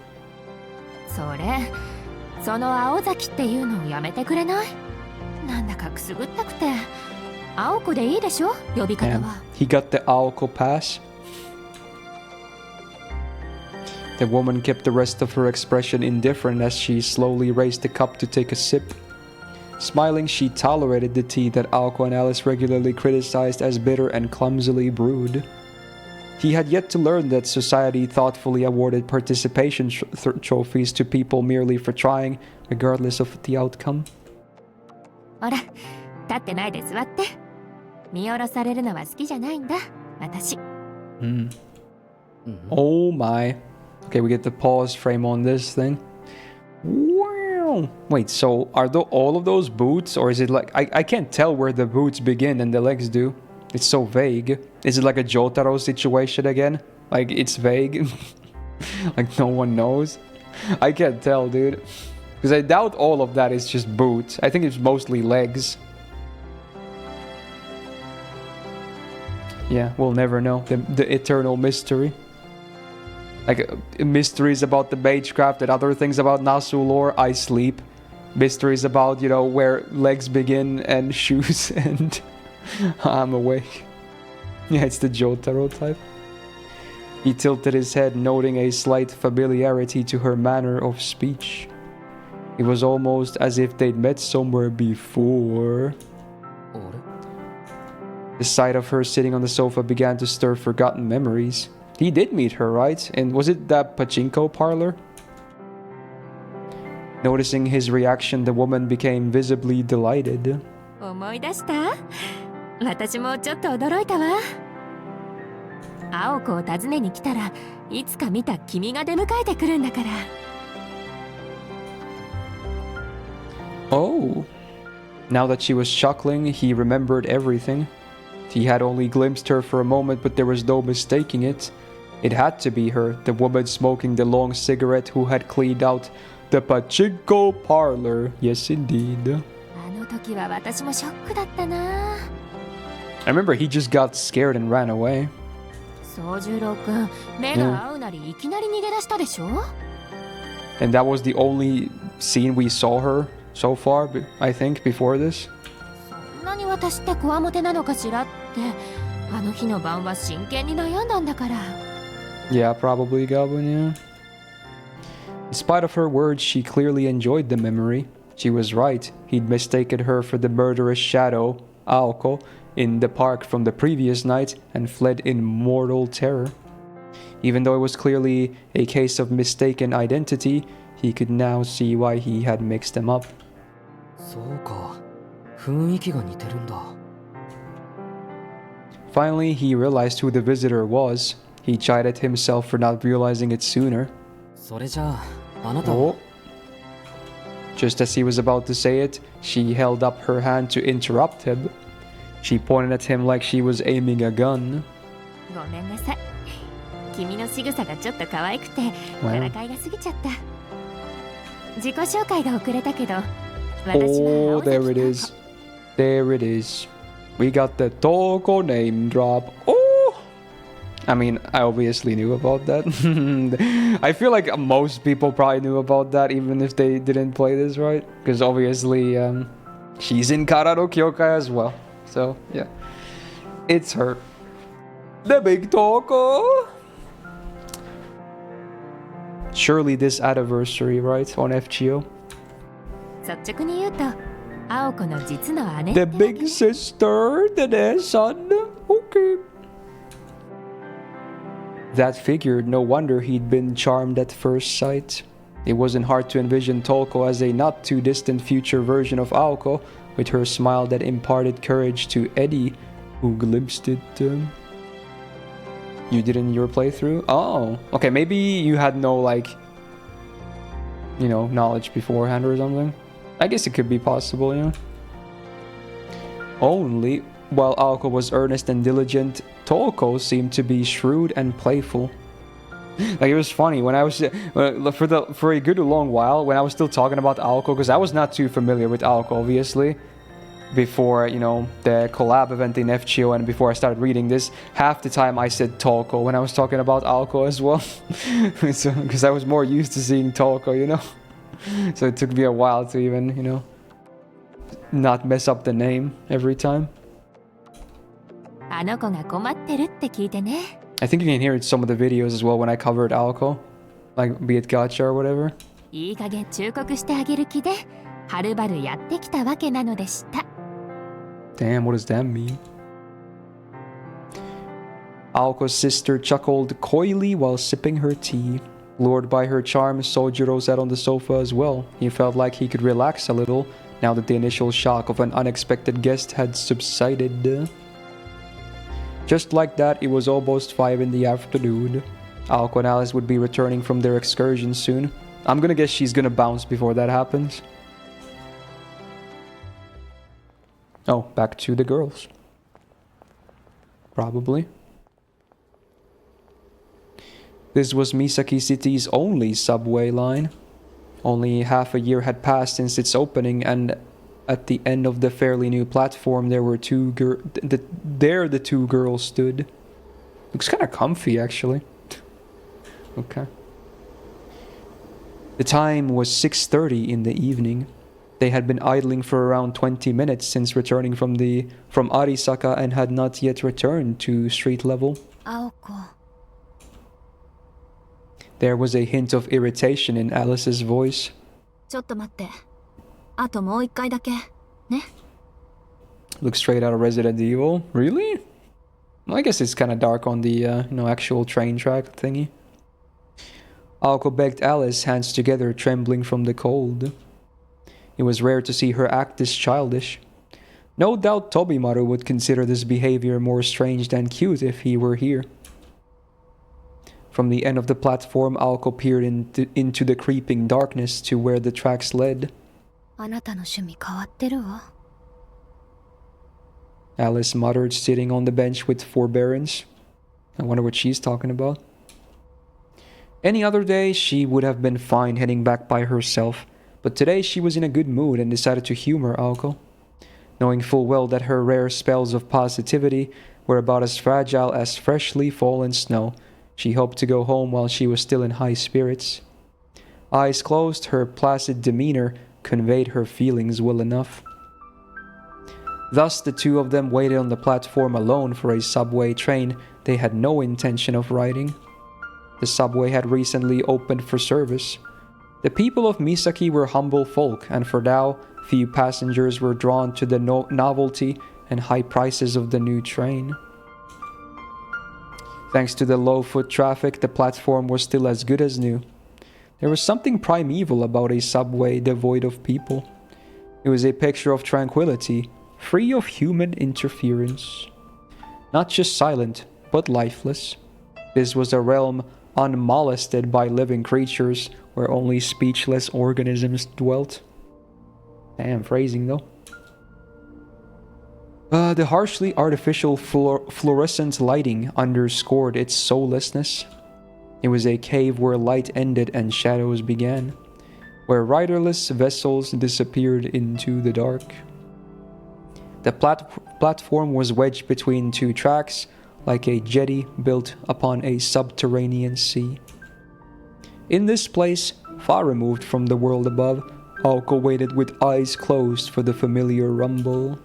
その青崎っていうのをやめてくれない？なんだかくすぐったくて。青子でいいでしょ？呼び方 And は。he got the Aoko pass. The woman kept the rest of her expression indifferent as she slowly raised the cup to take a sip. Smiling, she tolerated the tea that Aoko and Alice regularly criticized as bitter and clumsily brewed. He had yet to learn that society thoughtfully awarded participation trophies to people merely for trying, regardless of the outcome. ほら、立ってないで座って。見下ろされるのは好きじゃないんだ、私。Oh my. Okay, we get the pause frame on this thing. Wow. Wait, so are all of those boots, or is it like... I can't tell where the boots begin and the legs do. It's so vague. Is it like a Jotaro situation again? Like, it's vague? Like, no one knows? I can't tell, dude. Because I doubt all of that is just boots. I think it's mostly legs. Yeah, we'll never know. The eternal mystery. Like, mysteries about the Magecraft and other things about Nasu lore, I sleep. Mysteries about, you know, where legs begin and shoes end. I'm awake. Yeah, it's the Jotaro type. He tilted his head, noting a slight familiarity to her manner of speech. It was almost as if they'd met somewhere before. The sight of her sitting on the sofa began to stir forgotten memories. He did meet her, right? And was it that pachinko parlor? Noticing his reaction, the woman became visibly delighted. 思い出した？私もちょっと驚いたわ。青子を訪ねに来たらいつか見た君が出迎えてくるんだから。Oh. Now that she was chuckling, he remembered everything. He had only glimpsed her for a moment, but there was no mistaking it. It had to be her, the woman smoking the long cigarette who had cleaned out the pachinko parlor. Yes, indeed. あの時は私もショックだったな。I remember he just got scared and ran away. 宗十郎くん、目が合うなりいきなり逃げ出したでしょ? And that was the only scene we saw her so far, I think, before this. そんなに私ってこわもてなのかしらって、あの日の晩は真剣に悩んだんだから。Yeah, probably Goblin, yeah. In spite of her words, she clearly enjoyed the memory. She was right. He'd mistaken her for the murderous shadow, Aoko, in the park from the previous night and fled in mortal terror. Even though it was clearly a case of mistaken identity, he could now see why he had mixed them up. そうか。雰囲気が似てるんだ。Finally, he realized who the visitor was. He chided himself for not realizing it sooner. それじゃあ、あなたは。Oh. Just as he was about to say it, she held up her hand to interrupt him. She pointed at him like she was aiming a gun. ごめんなさい。君の仕草がちょっと可愛くて、からかいが過ぎちゃった。自己紹介が遅れたけど、私は Oh, 青崎 there it is. There it is. We got the Toko name drop. Oh! I mean, I obviously knew about that. I feel like most people probably knew about that, even if they didn't play this, right? Because obviously, she's in Karado Kyokai as well. So, yeah. It's her. The big Toko! Surely this anniversary, right? On FGO. 率直に言うと、青子の実の姉。 The big sister, the their son. Okay. That figured, no wonder he'd been charmed at first sight. It wasn't hard to envision Tolko as a not-too-distant future version of Aoko, with her smile that imparted courage to Eddie, who glimpsed it. You did in your playthrough? Oh, okay, maybe you had no, like, you know, knowledge beforehand or something. I guess it could be possible, yeah. Only, while Aoko was earnest and diligent, Tolko seemed to be shrewd and playful. Like, it was funny when I was for a good long while when I was still talking about Aoko, because I was not too familiar with Aoko, obviously, before, you know, the collab event in FGO and before I started reading this. Half the time I said Tolko when I was talking about Aoko as well, because I was more used to seeing Tolko, you know. So it took me a while to even, you know, not mess up the name every time. あの子が困ってるって聞いてね。 I think you can hear it in some of the videos as well when I covered Aoko, like be it gacha or whatever. いい加減忠告してあげる気で、はるばるやってきたわけなのでした。 Damn, what does that mean? Aoko's sister chuckled coyly while sipping her tea. Lured by her charm, Sojiro sat on the sofa as well. He felt like he could relax a little now that the initial shock of an unexpected guest had subsided. Just like that, it was almost 5 in the afternoon. Aoko and Alice would be returning from their excursion soon. I'm gonna guess she's gonna bounce before that happens. Oh, back to the girls. Probably. This was Misaki City's only subway line. Only half a year had passed since its opening, and at the end of the fairly new platform, there were the two girls stood. Looks kind of comfy, actually. Okay. The time was 6:30 in the evening. They had been idling for around 20 minutes since returning from Arisaka and had not yet returned to street level. 青子 There was a hint of irritation in Alice's voice. ちょっと待って。あともう一回だけ。ね。 Looks straight out of Resident Evil. Really? Well, I guess it's kind of dark on the, you know, actual train track thingy. Aoko begged Alice, hands together, trembling from the cold. It was rare to see her act this childish. No doubt Tobimaru would consider this behavior more strange than cute if he were here. From the end of the platform, Aoko peered into the creeping darkness to where the tracks led. あなたの趣味変わってるわ Alice muttered, sitting on the bench with forbearance. I wonder what she's talking about. Any other day, she would have been fine heading back by herself, but today she was in a good mood and decided to humor Aoko. Knowing full well that her rare spells of positivity were about as fragile as freshly fallen snow, she hoped to go home while she was still in high spirits. Eyes closed, her placid demeanor conveyed her feelings well enough. Thus, the two of them waited on the platform alone for a subway train they had no intention of riding. The subway had recently opened for service. The people of Misaki were humble folk, and for now, few passengers were drawn to the novelty and high prices of the new train. Thanks to the low foot traffic, the platform was still as good as new. There was something primeval about a subway devoid of people. It was a picture of tranquility, free of human interference. Not just silent, but lifeless. This was a realm unmolested by living creatures, where only speechless organisms dwelt. Damn phrasing, though. The harshly artificial fluorescent lighting underscored its soullessness. It was a cave where light ended and shadows began, where riderless vessels disappeared into the dark. The platform was wedged between two tracks, like a jetty built upon a subterranean sea. In this place, far removed from the world above, Aoko waited with eyes closed for the familiar rumble.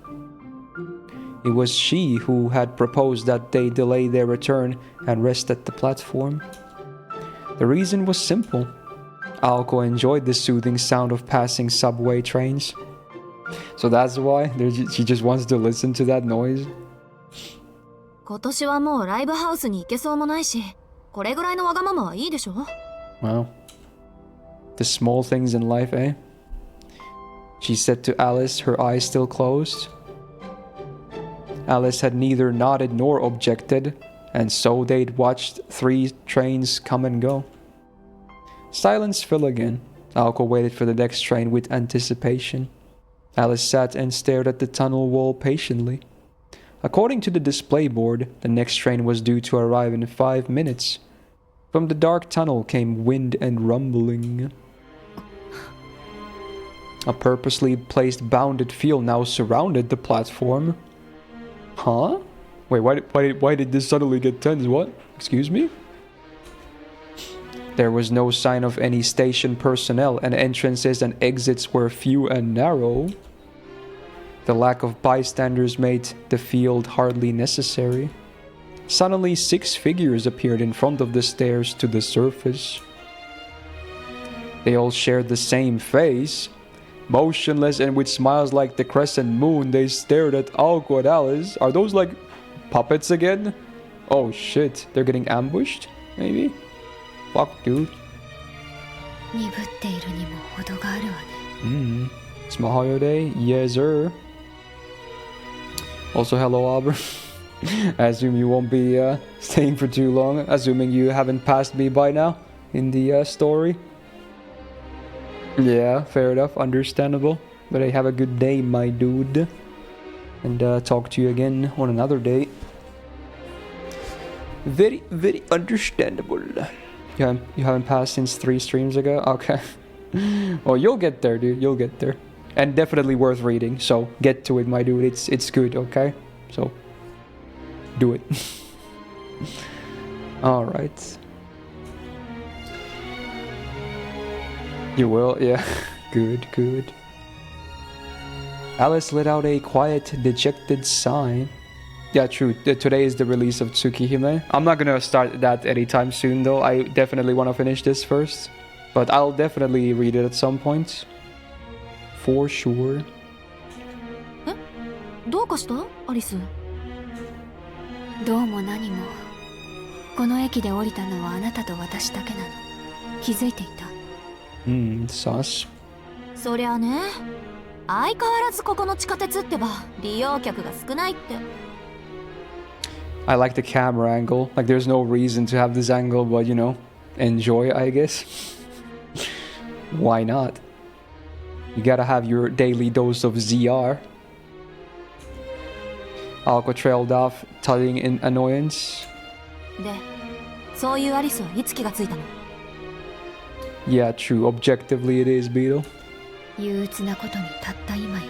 It was she who had proposed that they delay their return and rest at the platform. The reason was simple. Aoko enjoyed the soothing sound of passing subway trains. So that's why she just wants to listen to that noise. 今年はもうライブハウスに行けそうもないし、これぐらいのわがままはいいでしょ？ Wow. The small things in life, eh? She said to Alice, her eyes still closed. Alice had neither nodded nor objected, and so they'd watched 3 trains come and go. Silence fell again. Aoko waited for the next train with anticipation. Alice sat and stared at the tunnel wall patiently. According to the display board, the next train was due to arrive in 5 minutes. From the dark tunnel came wind and rumbling. A purposely placed bounded field now surrounded the platform. Huh? Wait, why did this suddenly get tense? What? Excuse me? There was no sign of any station personnel, and entrances and exits were few and narrow. The lack of bystanders made the field hardly necessary. Suddenly, 6 figures appeared in front of the stairs to the surface. They all shared the same face. Motionless and with smiles like the crescent moon, they stared at Aoko and Alice. Are those like puppets again? Oh shit, they're getting ambushed? Maybe? Fuck, dude. 鈍っているにも程があるわね。It's Mahayo Day? Yes, sir. Also, hello, Albert. I assume you won't be staying for too long, assuming you haven't passed me by now in the story. Yeah, fair enough, understandable. But I have a good day, my dude. And talk to you again on another day. Very, very understandable. You haven't passed since 3 streams ago? Okay. Well, you'll get there, dude. You'll get there. And definitely worth reading. So get to it, my dude. It's good, okay? So do it. Alright. You will? Yeah. Good, good. Alice let out a quiet, dejected sigh. Yeah, true. Today is the release of Tsukihime. I'm not gonna start that anytime soon, though. I definitely want to finish this first. But I'll definitely read it at some point. For sure. どうかしたアリス。どうも何も。この駅で降りたのはあなたと私だけなの。気づいていた。sus. そりゃね。相変わらずここの地下鉄ってば利用客が少ないって。I like the camera angle. Like, there's no reason to have this angle, but you know, enjoy, I guess. Why not? You gotta have your daily dose of ZR. Aoko trailed off, tugging in annoyance. で、そういうアリスはいつ気がついたの？ Yeah, true. Objectively, it is, Beetle. 憂鬱なことにたった今よ。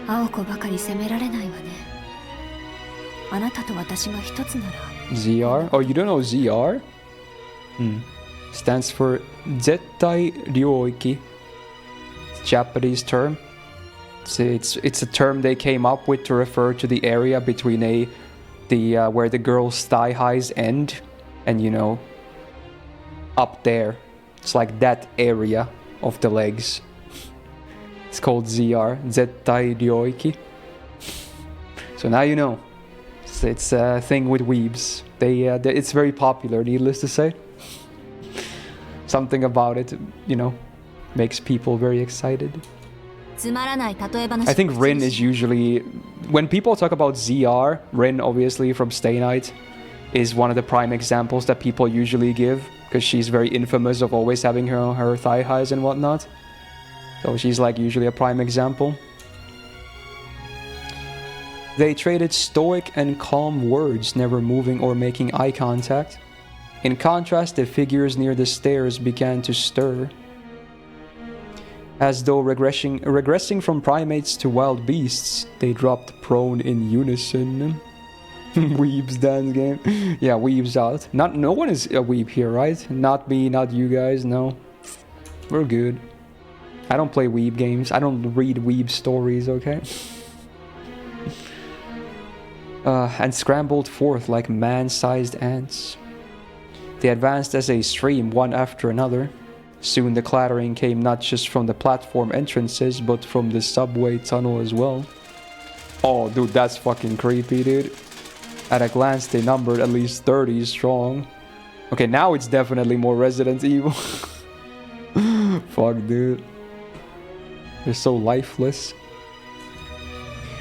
青子ばかり責められないわね。あなたと私が一つなら。ZR? Oh, you don't know ZR? Stands for Zettai Ryoiki. Japanese term. It's a term they came up with to refer to the area between where the girl's thigh highs end, and you know, up there. It's like that area of the legs. It's called ZR, Zettai Ryoiki. So now you know. It's a thing with weebs. It's very popular, needless to say. Something about it, you know, makes people very excited. つまらない例え話。I think Rin is usually... When people talk about ZR, Rin, obviously, from Stay Night, is one of the prime examples that people usually give, because she's very infamous of always having her thigh highs and whatnot. So she's like usually a prime example. They traded stoic and calm words, never moving or making eye contact. In contrast, the figures near the stairs began to stir. As though regressing from primates to wild beasts, they dropped prone in unison. Weebs dance game. Yeah, weebs out. No one is a weeb here, right? Not me, not you guys, no. We're good. I don't play weeb games. I don't read weeb stories, okay? And scrambled forth like man-sized ants. They advanced as a stream, one after another. Soon the clattering came not just from the platform entrances, but from the subway tunnel as well. Oh, dude, that's fucking creepy, dude. At a glance, they numbered at least 30 strong. Okay, now it's definitely more Resident Evil. Fuck, dude. They're so lifeless.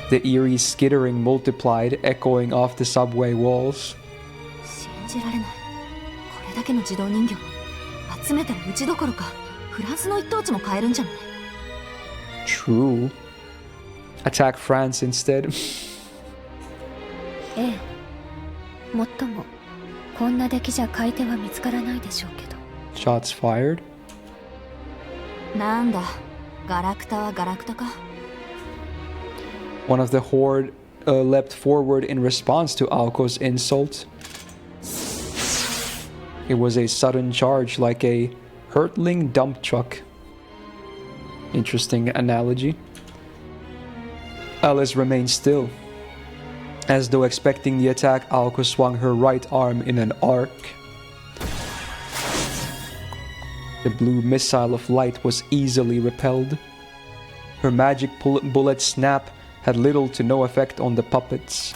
The eerie skittering multiplied, echoing off the subway walls. 信じられない。これだけの自動人形集めたらうちどころかフランスの一等地も買えるんじゃない？ True. Attack France instead. ええ。もっともこんな出来じゃ買い手は見つからないでしょうけど。 Shots fired. なんだ、ガラクタはガラクタか。 One of the horde leapt forward in response to Alco's insult. It was a sudden charge like a hurtling dump truck. Interesting analogy. Alice remained still. As though expecting the attack, Alco swung her right arm in an arc. The blue missile of light was easily repelled. Her magic bullet snap had little to no effect on the puppets.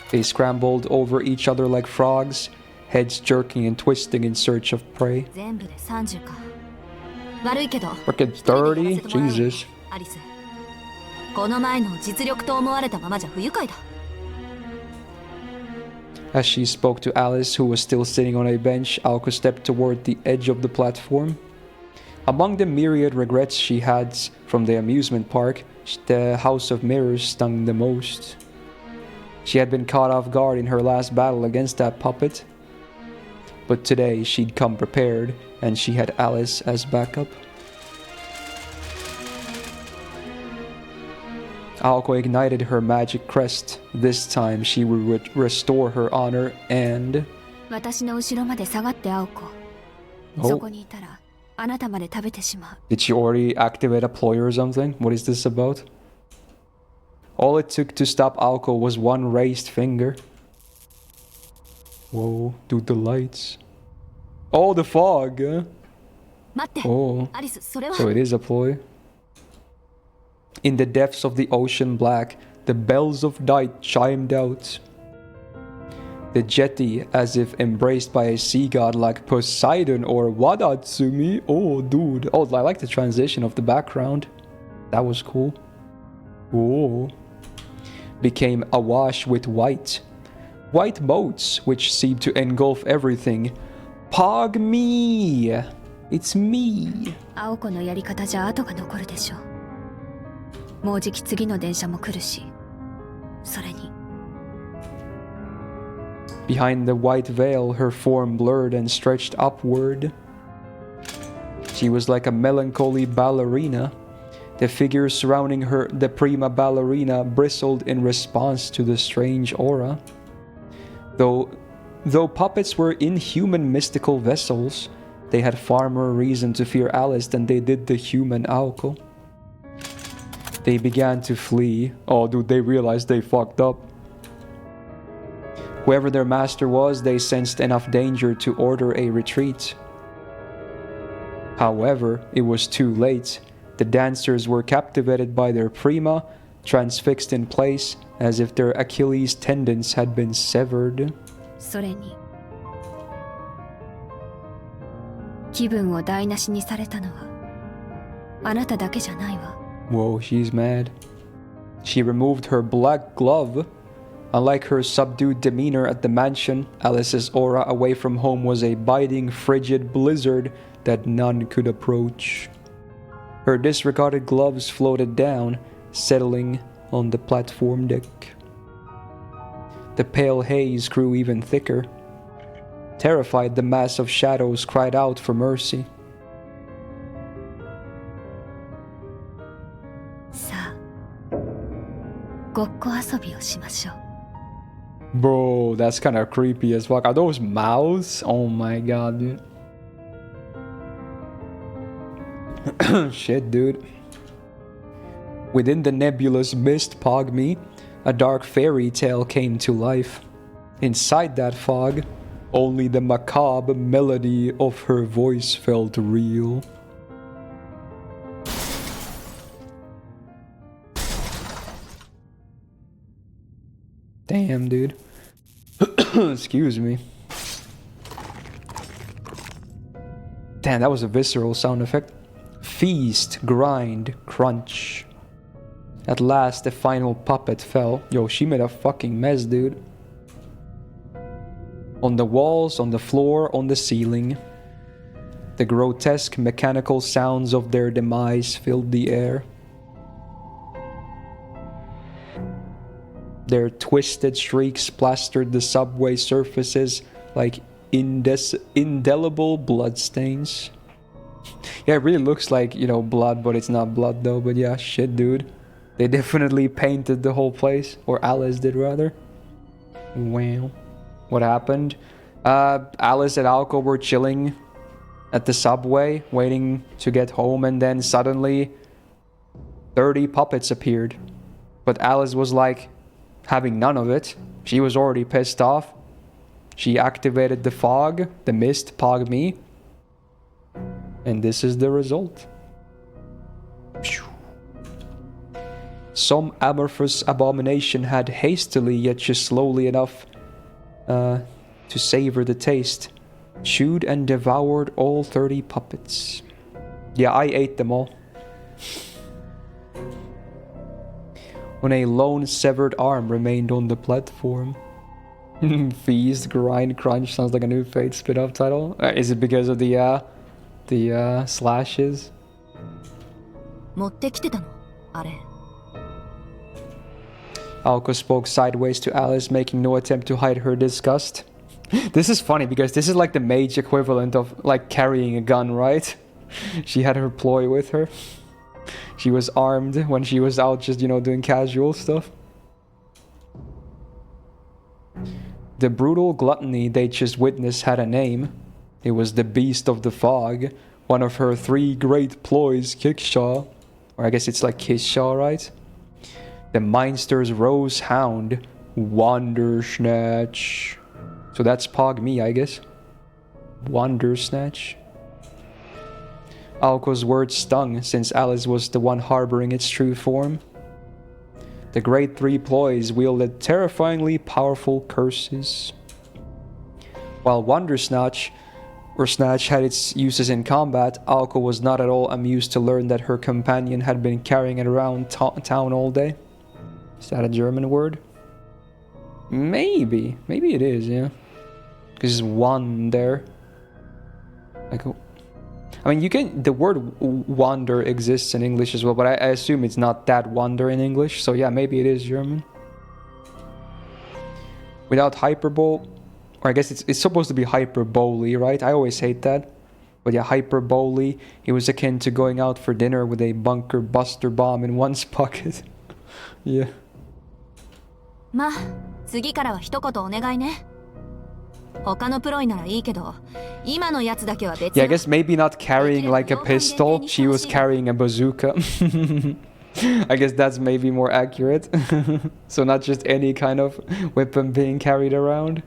They scrambled over each other like frogs, heads jerking and twisting in search of prey. 全部で30か。悪いけど。 Freaking 30? Jesus. アリス。この前の実力と思われたままじゃ不愉快だ。 As she spoke to Alice, who was still sitting on a bench, Alco stepped toward the edge of the platform. Among the myriad regrets she had from the amusement park, the House of Mirrors stung the most. She had been caught off guard in her last battle against that puppet. But today she'd come prepared, and she had Alice as backup. Alco ignited her magic crest. This time she would restore her honor and... 私の後ろまで下がって青子。そこにいたらあなたまで食べてしまう。 Did she already activate a ploy or something? What is this about? All it took to stop Alco was one raised finger. Whoa, dude, the lights. Oh, the fog! 待って、 Oh, アリス、それは。 so it is a ploy. In the depths of the ocean black, the bells of night chimed out. The jetty, as if embraced by a sea god like Poseidon or Wadatsumi. Oh, dude. Oh, I like the transition of the background. That was cool. Oh. Became awash with white. White boats, which seemed to engulf everything. Pog me! It's me! 青子のやり方じゃ後が残るでしょう。もうじき次の電車も来るし、それに。Behind the white veil, her form blurred and stretched upward. She was like a melancholy ballerina. The figures surrounding her, the prima ballerina, bristled in response to the strange aura. Though puppets were inhuman mystical vessels, they had far more reason to fear Alice than they did the human Alco. They began to flee. Oh, dude, they realized they fucked up. Whoever their master was, they sensed enough danger to order a retreat. However, it was too late. The dancers were captivated by their prima, transfixed in place as if their Achilles tendons had been severed. それに気分を台無しにされたのはあなただけじゃないわ。 Whoa, she's mad. She removed her black glove. Unlike her subdued demeanor at the mansion, Alice's aura away from home was a biting, frigid blizzard that none could approach. Her disregarded gloves floated down, settling on the platform deck. The pale haze grew even thicker. Terrified, the mass of shadows cried out for mercy. さあ、ごっこ遊びをしましょう。 Bro, that's kind of creepy as fuck. Are those mouths? Oh my god, dude. Shit, dude. Within the nebulous mist Pogme, a dark fairy tale came to life. Inside that fog, only the macabre melody of her voice felt real. Damn, dude. Excuse me. Damn, that was a visceral sound effect. Feast, grind, crunch. At last, the final puppet fell. Yo, she made a fucking mess, dude. On the walls, on the floor, on the ceiling. The grotesque mechanical sounds of their demise filled the air. Their twisted shrieks plastered the subway surfaces like indelible bloodstains. Yeah, it really looks like, you know, blood, but it's not blood though. But yeah, shit, dude. They definitely painted the whole place. Or Alice did, rather. Wow. What happened? Alice and Alco were chilling at the subway, waiting to get home, and then suddenly 30 puppets appeared. But Alice was like, having none of it. She was already pissed off. She activated the fog, the mist, pog me. And this is the result. Some amorphous abomination had hastily, yet just slowly enough to savor the taste, chewed and devoured all 30 puppets. Yeah, I ate them all. When a lone severed arm remained on the platform. Feast, grind, crunch sounds like a new Fate spin-off title. Is it because of the slashes? 持ってきてたのあれ。 Alco spoke sideways to Alice, making no attempt to hide her disgust. This is funny because this is like the mage equivalent of like carrying a gun, right? She had her ploy with her. She was armed when she was out just, you know, doing casual stuff. The brutal gluttony they just witnessed had a name. It was the Beast of the Fog, one of her 3 great ploys, Kickshaw. Or I guess it's like Kisshaw, right? The Minster's Rose Hound, Wandersnatch. So that's Pog me, I guess. Wandersnatch. Alco's words stung, since Alice was the one harboring its true form. The great 3 ploys wielded terrifyingly powerful curses. While Wandersnatch, or Snatch, had its uses in combat, Alco was not at all amused to learn that her companion had been carrying it around town all day. Is that a German word? Maybe. Maybe it is, yeah. Because it's wander. Like, I mean, you can... The word wander exists in English as well, but I assume it's not that wander in English. So yeah, maybe it is German. Without hyperbole... Or I guess it's supposed to be hyperbole, right? I always hate that. But yeah, hyperbole. It was akin to going out for dinner with a bunker buster bomb in one's pocket. Yeah. まあ、次からは一言お願いね。他のプロイならいいけど、今のやつだけは別 Yeah, I guess maybe not carrying like a pistol. She was carrying a bazooka. I guess that's maybe more accurate. So not just any kind of weapon being carried around.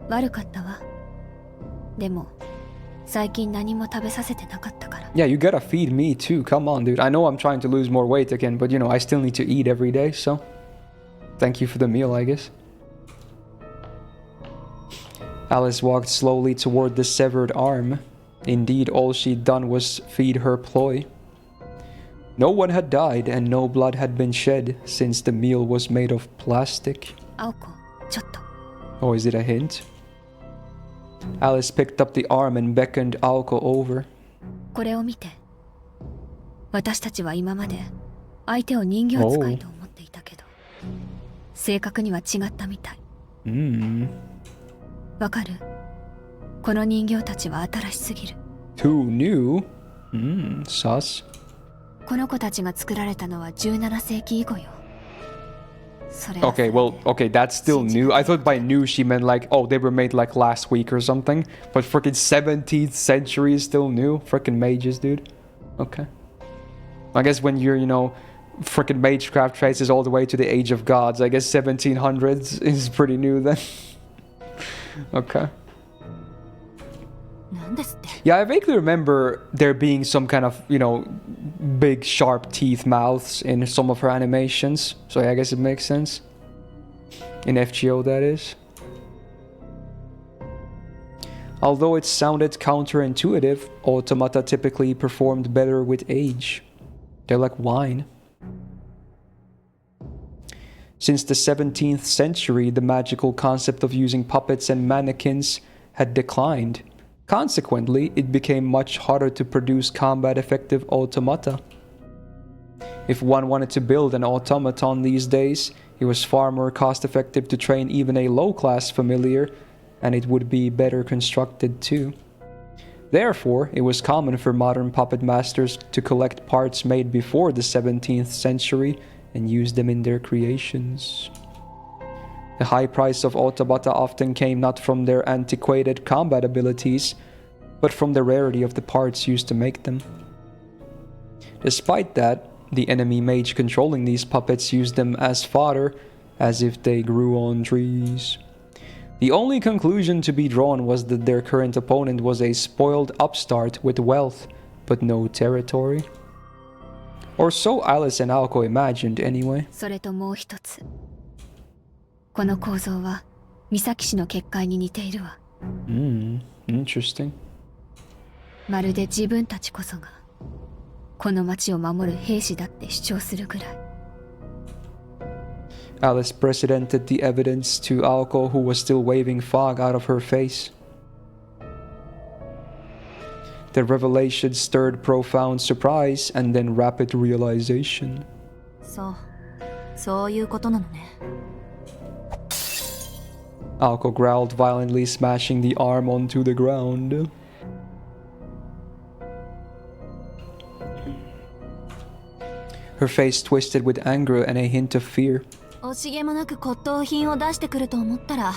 悪かったわ。でも最近何も食べさせてなかったから。 Yeah, you gotta feed me too. Come on, dude. I know I'm trying to lose more weight again, but you know, I still need to eat every day, so... Thank you for the meal, I guess. Alice walked slowly toward the severed arm. Indeed, all she'd done was feed her ploy. No one had died, and no blood had been shed, since the meal was made of plastic. 青子、ちょっと。 Oh, is it a hint? Alice picked up the arm and beckoned Alco over. これを見て。私たちは今まで相手を人形使いと思っていたけど、正確には違ったみたい。わかる？この人形たちは新しすぎる。Too new? Sus. この子たちが作られたのは17世紀以後よ。Okay, well, okay, that's still new. I thought by new she meant like, oh, they were made like last week or something. But freaking 17th century is still new. Freaking mages, dude. Okay. I guess when you're, you know, freaking magecraft traces all the way to the age of gods, I guess 1700s is pretty new then. Okay. Yeah, I vaguely remember there being some kind of, you know, big sharp teeth mouths in some of her animations. So yeah, I guess it makes sense. In FGO, that is. Although it sounded counterintuitive, automata typically performed better with age. They're like wine. Since the 17th century, the magical concept of using puppets and mannequins had declined. Consequently, it became much harder to produce combat-effective automata. If one wanted to build an automaton these days, it was far more cost-effective to train even a low-class familiar, and it would be better constructed too. Therefore, it was common for modern puppet masters to collect parts made before the 17th century and use them in their creations. The high price of automata often came not from their antiquated combat abilities, but from the rarity of the parts used to make them. Despite that, the enemy mage controlling these puppets used them as fodder, as if they grew on trees. The only conclusion to be drawn was that their current opponent was a spoiled upstart with wealth, but no territory. Or so Alice and Aoko imagined anyway. それともう一つ。この構造は三崎市の結界に似ているわ。Interesting. まるで自分たちこそがこの町を守る兵士だって主張するくらい。Alice presented the evidence to Aoko, who was still waving fog out of her face. The revelation stirred profound surprise and then rapid realization. そういうことなのね。Aoko growled violently, smashing the arm onto the ground. Her face twisted with anger and a hint of fear. 惜しげもなく骨董品を出してくると思ったら、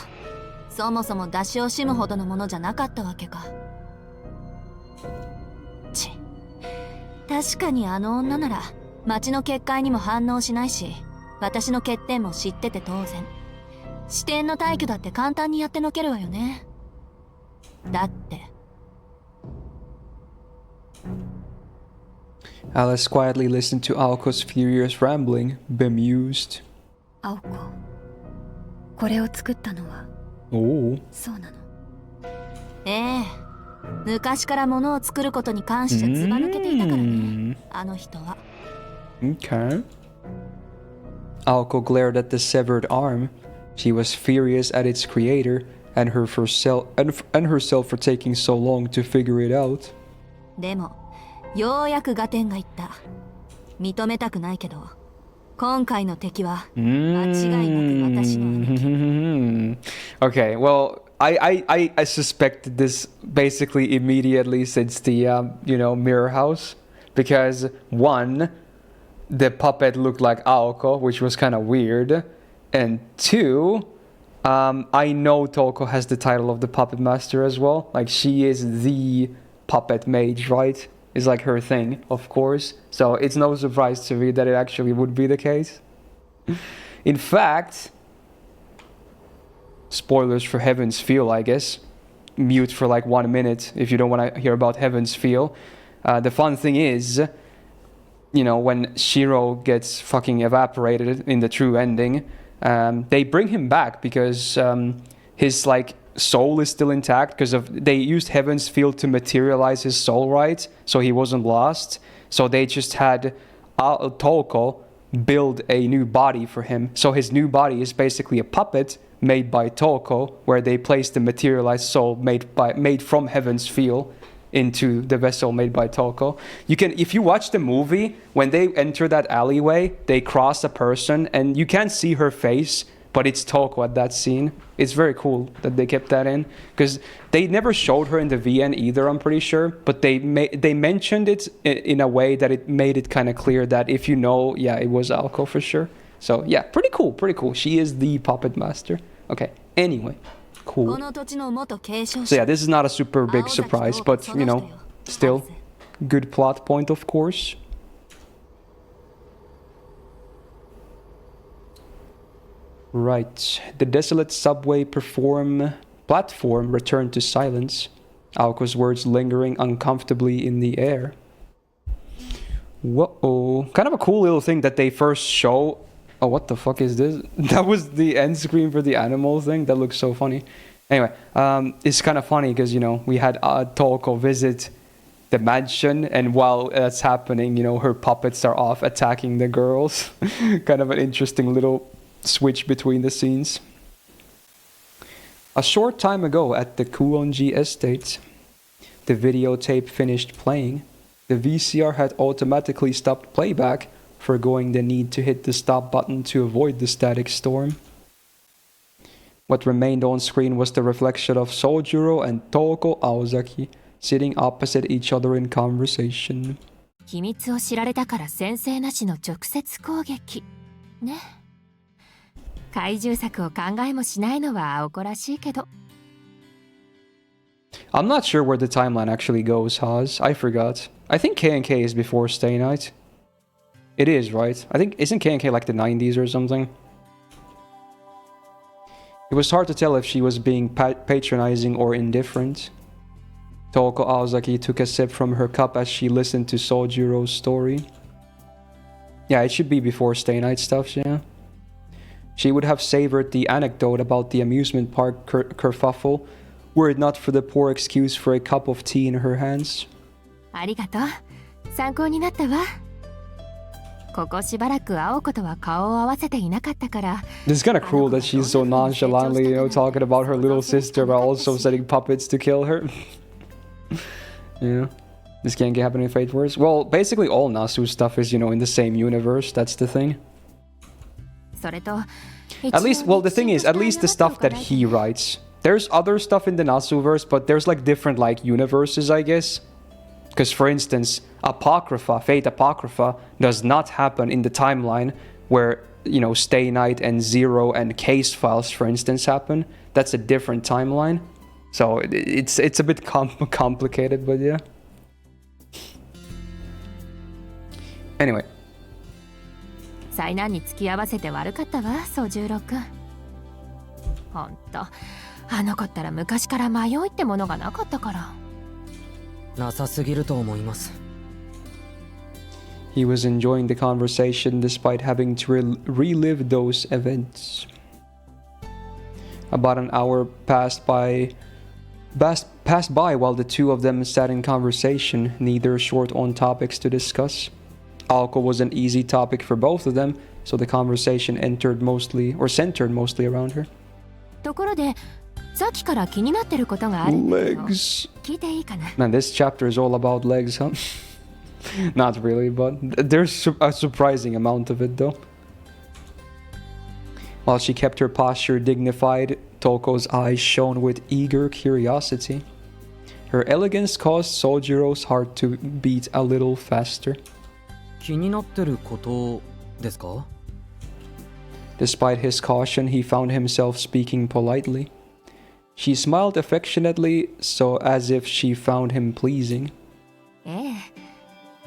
そもそも出し惜しむほどのものじゃなかったわけか。確かにあの女なら町の結界にも反応しないし、私の欠点も知ってて当然。視点の退去だって簡単にやってのけるわよね。だって。Alice quietly listened to Aoko's furious rambling, bemused. 青子、これを作ったのは。そうなの。ええ、昔から物を作ることに関してずば抜けていたからね、あの人は。Okay. Aoko glared at the severed arm. She was furious at its creator and herself for taking so long to figure it out. でも、ようやく合点がいった。認めたくないけど、今回の敵は間違いなく私の兄貴。Okay, well, I suspected this basically immediately since the mirror house, because one, the puppet looked like Aoko, which was kind of weird, and two, I know Toko has the title of the puppet master as well. Like, she is the puppet mage, right? Is like her thing, of course. So it's no surprise to me that it actually would be the case. In fact, spoilers for Heaven's Feel, I guess. Mute for like 1 minute if you don't want to hear about Heaven's Feel. The fun thing is, when Shiro gets fucking evaporated in the true ending, they bring him back because his soul is still intact, because they used Heaven's Field to materialize his soul, right? So he wasn't lost. So they just had Toko build a new body for him. So his new body is basically a puppet made by Toko, where they placed the materialized soul made from Heaven's Field into the vessel made by Toko. If you watch the movie, when they enter that alleyway, they cross a person and you can't see her face, but it's Toko at that scene. It's very cool that they kept that in, because they never showed her in the VN either, I'm pretty sure, but they mentioned it in a way that it made it kind of clear that if it was Aoko for sure. So yeah, pretty cool. She is the puppet master. Okay, anyway, cool. So yeah, this is not a super big surprise, but still, good plot point, of course. Right, the desolate subway platform returned to silence, Aoko's words lingering uncomfortably in the air. Whoa, kind of a cool little thing that they first show. Oh, what the fuck is this? That was the end screen for the animal thing. That looks so funny. Anyway, it's kind of funny because, you know, we had Toko visit the mansion, and while that's happening, you know, her puppets are off attacking the girls. Kind of an interesting little switch between the scenes. A short time ago at the Kuonji estate, the videotape finished playing. The VCR had automatically stopped playback, forgoing the need to hit the stop button to avoid the static storm. What remained on screen was the reflection of Sojuro and Toko Aozaki sitting opposite each other in conversation. 秘密を知られたから先生なしの直接攻撃ね。怪獣作を考えもしないのは青子らしいけど。I'm not sure where the timeline actually goes, Haas. I forgot. I think K&K is before Stay Night. It is, right? I think, isn't K&K like the 90s or something? It was hard to tell if she was being patronizing or indifferent. Toko Aozaki took a sip from her cup as she listened to Sojuro's story. Yeah, it should be before Stay Night stuff, yeah. She would have savored the anecdote about the amusement park kerfuffle, were it not for the poor excuse for a cup of tea in her hands. ありがとう。参考になったわ。ここしばらく青子とは顔を合わせていなかったから。This is kind of cruel that she's so nonchalantly, you know, talking about her little sister while also setting puppets to kill her. Yeah. This can't get happening in Fate Wars. Well, basically all Nasu stuff is, you know, in the same universe. That's the thing. それと、At least, well, the thing is, at least the stuff that he writes. There's other stuff in the Nasuverse, but there's like different like universes, I guess. Because for instance, Apocrypha, Fate Apocrypha, does not happen in the timeline where, you know, Stay Night and Zero and Case Files, for instance, happen. That's a different timeline. So it's a bit complicated, but yeah. Anyway. 災難に付き合わせて悪かったわ、宗十郎くん。ほんと、あの子ったら昔から迷いってものがなかったから。なさすぎると思います。He was enjoying the conversation despite having to relive those events. About an hour passed by while the two of them sat in conversation, neither short on topics to discuss. Alcohol was an easy topic for both of them, so the conversation centered mostly around her. ところで、さっきから気になってることがあるんだけど。 Legs. 聞いていいかな。 Man, this chapter is all about legs, huh? Not really, but there's a surprising amount of it, though. While she kept her posture dignified, Toko's eyes shone with eager curiosity. Her elegance caused Sojiro's heart to beat a little faster. 気になってることですか? Despite his caution, he found himself speaking politely. She smiled affectionately, so as if she found him pleasing. ええ。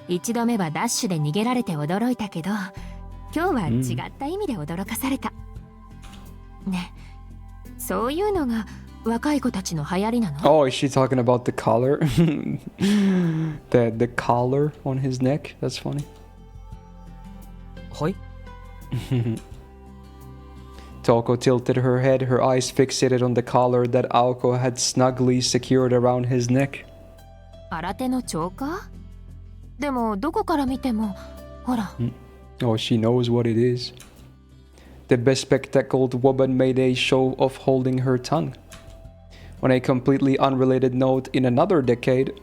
一度目はダッシュで逃げられて驚いたけど、今日は違った意味で驚かされた。ね、そういうのが若い子たちの流行りなの? Oh, is she talking about the collar? the collar on his neck? That's funny. はい。Toko tilted her head, her eyes fixated on the collar that Aoko had snugly secured around his neck. 新手のチョーカー? でもどこから見ても、ほら。Oh, she knows what it is. The bespectacled woman made a show of holding her tongue. On a completely unrelated note, in another decade,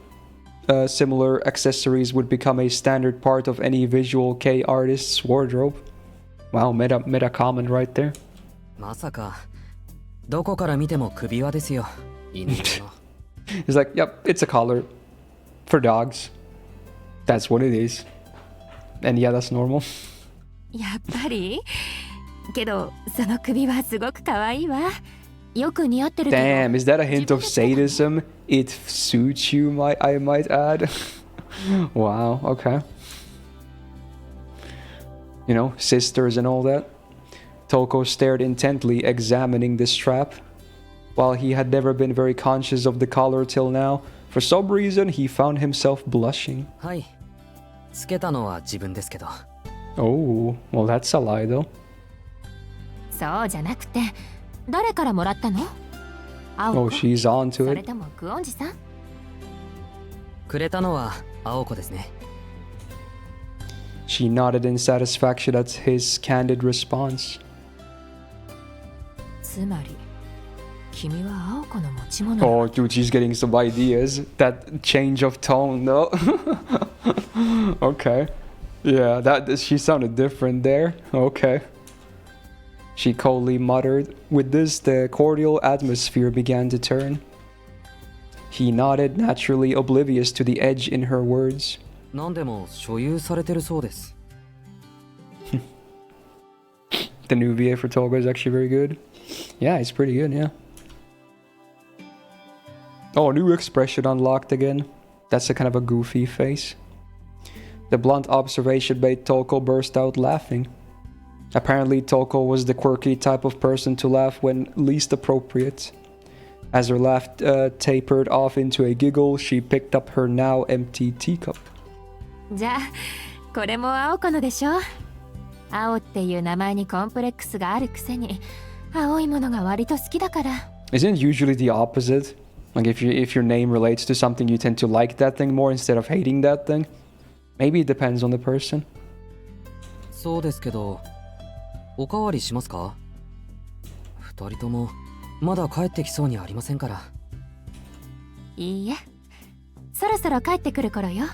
similar accessories would become a standard part of any visual K artist's wardrobe. Wow, meta comment right there. まさかどこから見ても首輪ですよ。犬の。 He's like, yep, it's a collar for dogs. That's what it is. And yeah, that's normal. やっぱりけどその首はすごく可愛いわ。よく似合ってるけど。 Damn, is that a hint of sadism? It suits you, I might add. Wow, okay. You know, sisters and all that. Toko stared intently, examining the strap. While he had never been very conscious of the collar till now, for some reason he found himself blushing. はい。つけたのは自分ですけど。Oh, well that's a lie though. そうじゃなくて、誰からもらったの？青 Oh, 子 she's on そ to れ it. ともグオンジさん？くれたのは青子ですね。 She nodded in satisfaction at his candid response. つまり君は青子の持ち物。 Oh, dude, she's getting some ideas. That change of tone, though. Okay. Yeah, she sounded different there. Okay. She coldly muttered. With this, the cordial atmosphere began to turn. He nodded, naturally oblivious to the edge in her words. 何でも所有されてるそうです。 The new VA for Toga is actually very good. Yeah, it's pretty good, yeah. Oh, new expression unlocked again. That's a kind of a goofy face. The blunt observation made Toko burst out laughing. Apparently, Toko was the quirky type of person to laugh when least appropriate. As her laugh tapered off into a giggle, she picked up her now empty teacup. じゃあこれも青子のでしょ。青っていう名前にコンプレックスがあるくせに青いものが割と好きだから。 Isn't it usually the opposite? Like if your name relates to something, you tend to like that thing more instead of hating that thing? Maybe it depends on the person. そうですけど、おかわりしますか？二人ともまだ帰ってきそうにありませんから。いいえ、そろそろ帰ってくる頃よ。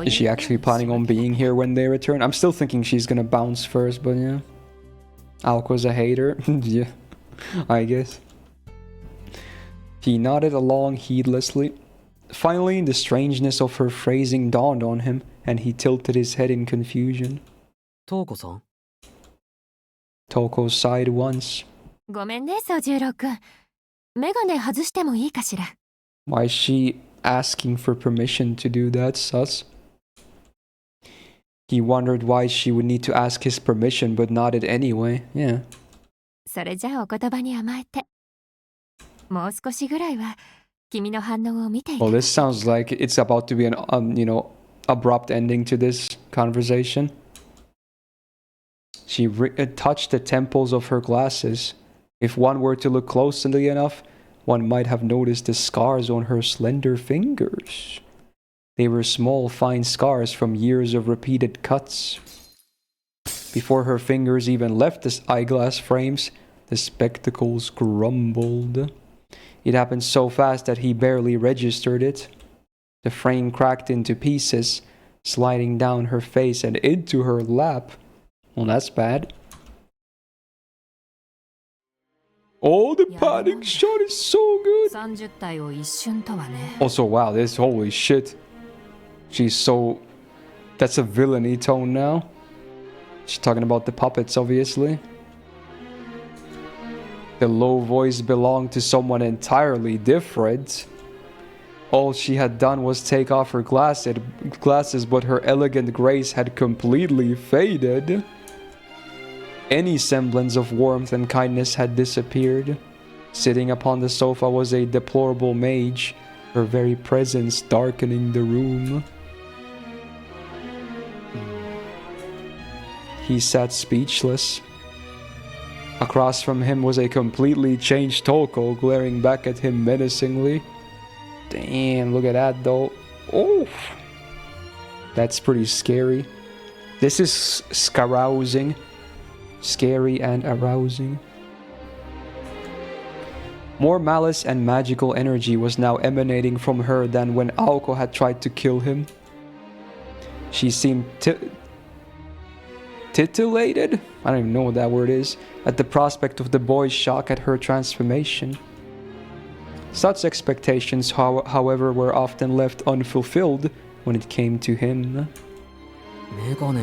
Is she actually planning on being here when they return? I'm still thinking she's gonna bounce first, but yeah. Aoko's a hater. Yeah, I guess. He nodded along heedlessly. Finally, the strangeness of her phrasing dawned on him, and he tilted his head in confusion. トウコさん？ Toko sighed once. ごめんね、宗十郎くん。メガネ外してもいいかしら。 Why is she asking for permission to do that, sus? He wondered why she would need to ask his permission, but nodded anyway. Yeah. それじゃあお言葉に甘えて。もう少しぐらいは君の反応を見ていて。 Well, this sounds like it's about to be an, abrupt ending to this conversation. She touched the temples of her glasses. If one were to look closely enough, one might have noticed the scars on her slender fingers. They were small, fine scars from years of repeated cuts. Before her fingers even left the eyeglass frames, the spectacles grumbled. It happened so fast that he barely registered it. The frame cracked into pieces, sliding down her face and into her lap. Well, that's bad. Oh, the panning shot is so good. 30体を一瞬とはね。 Also, wow, this holy shit. She's so... That's a villainy tone now. She's talking about the puppets, obviously. The low voice belonged to someone entirely different. All she had done was take off her glasses, but her elegant grace had completely faded. Any semblance of warmth and kindness had disappeared. Sitting upon the sofa was a deplorable mage, her very presence darkening the room. He sat speechless. Across from him was a completely changed Toko, glaring back at him menacingly. Damn, look at that though. Oh, that's pretty scary. This is scarousing. Scary and arousing. More malice and magical energy was now emanating from her than when Aoko had tried to kill him. She seemed titillated? I don't even know what that word is. At the prospect of the boy's shock at her transformation. Such expectations, however, were often left unfulfilled when it came to him. メガネ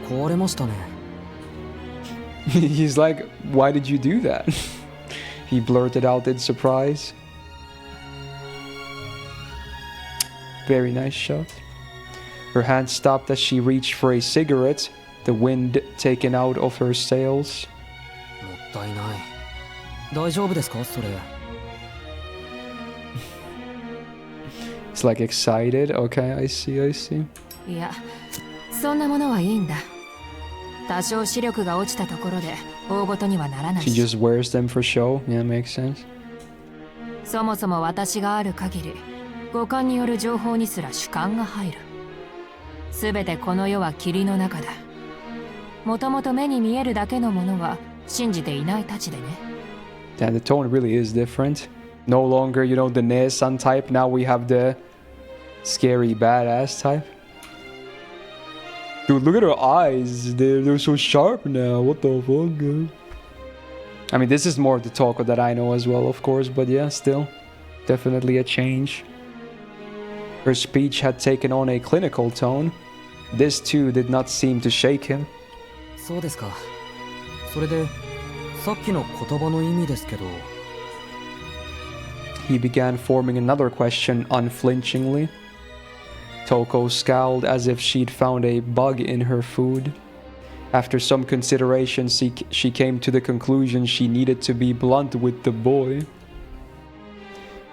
壊れましたね。 He's like, why did you do that? He blurted out in surprise. Very nice shot. Her hand stopped as she reached for a cigarette, the wind taken out of her sails. もったいない。大丈夫ですかそれ？ It's like excited. Okay, I see. いや、そんなものはいいんだ。多少視力が落ちたところで大ごとにはならない She し。 just wears them for show. Yeah, makes sense. そもそも私がある限り五感による情報にすら主観が入る。すべてこの世は霧の中だ。もともと目に見えるだけのものは信じていないたちでね。Yeah, the tone really is different. No longer, you know, the Nesan type. Now we have the scary badass type. Dude, look at her eyes. They're so sharp now. What the fuck, dude? I mean, this is more of the Toko that I know as well, of course. But yeah, still. Definitely a change. Her speech had taken on a clinical tone. This too did not seem to shake him. そうですか。それでさっきの言葉の意味ですけど。 He began forming another question unflinchingly. Toko scowled as if she'd found a bug in her food. After some consideration, she came to the conclusion she needed to be blunt with the boy.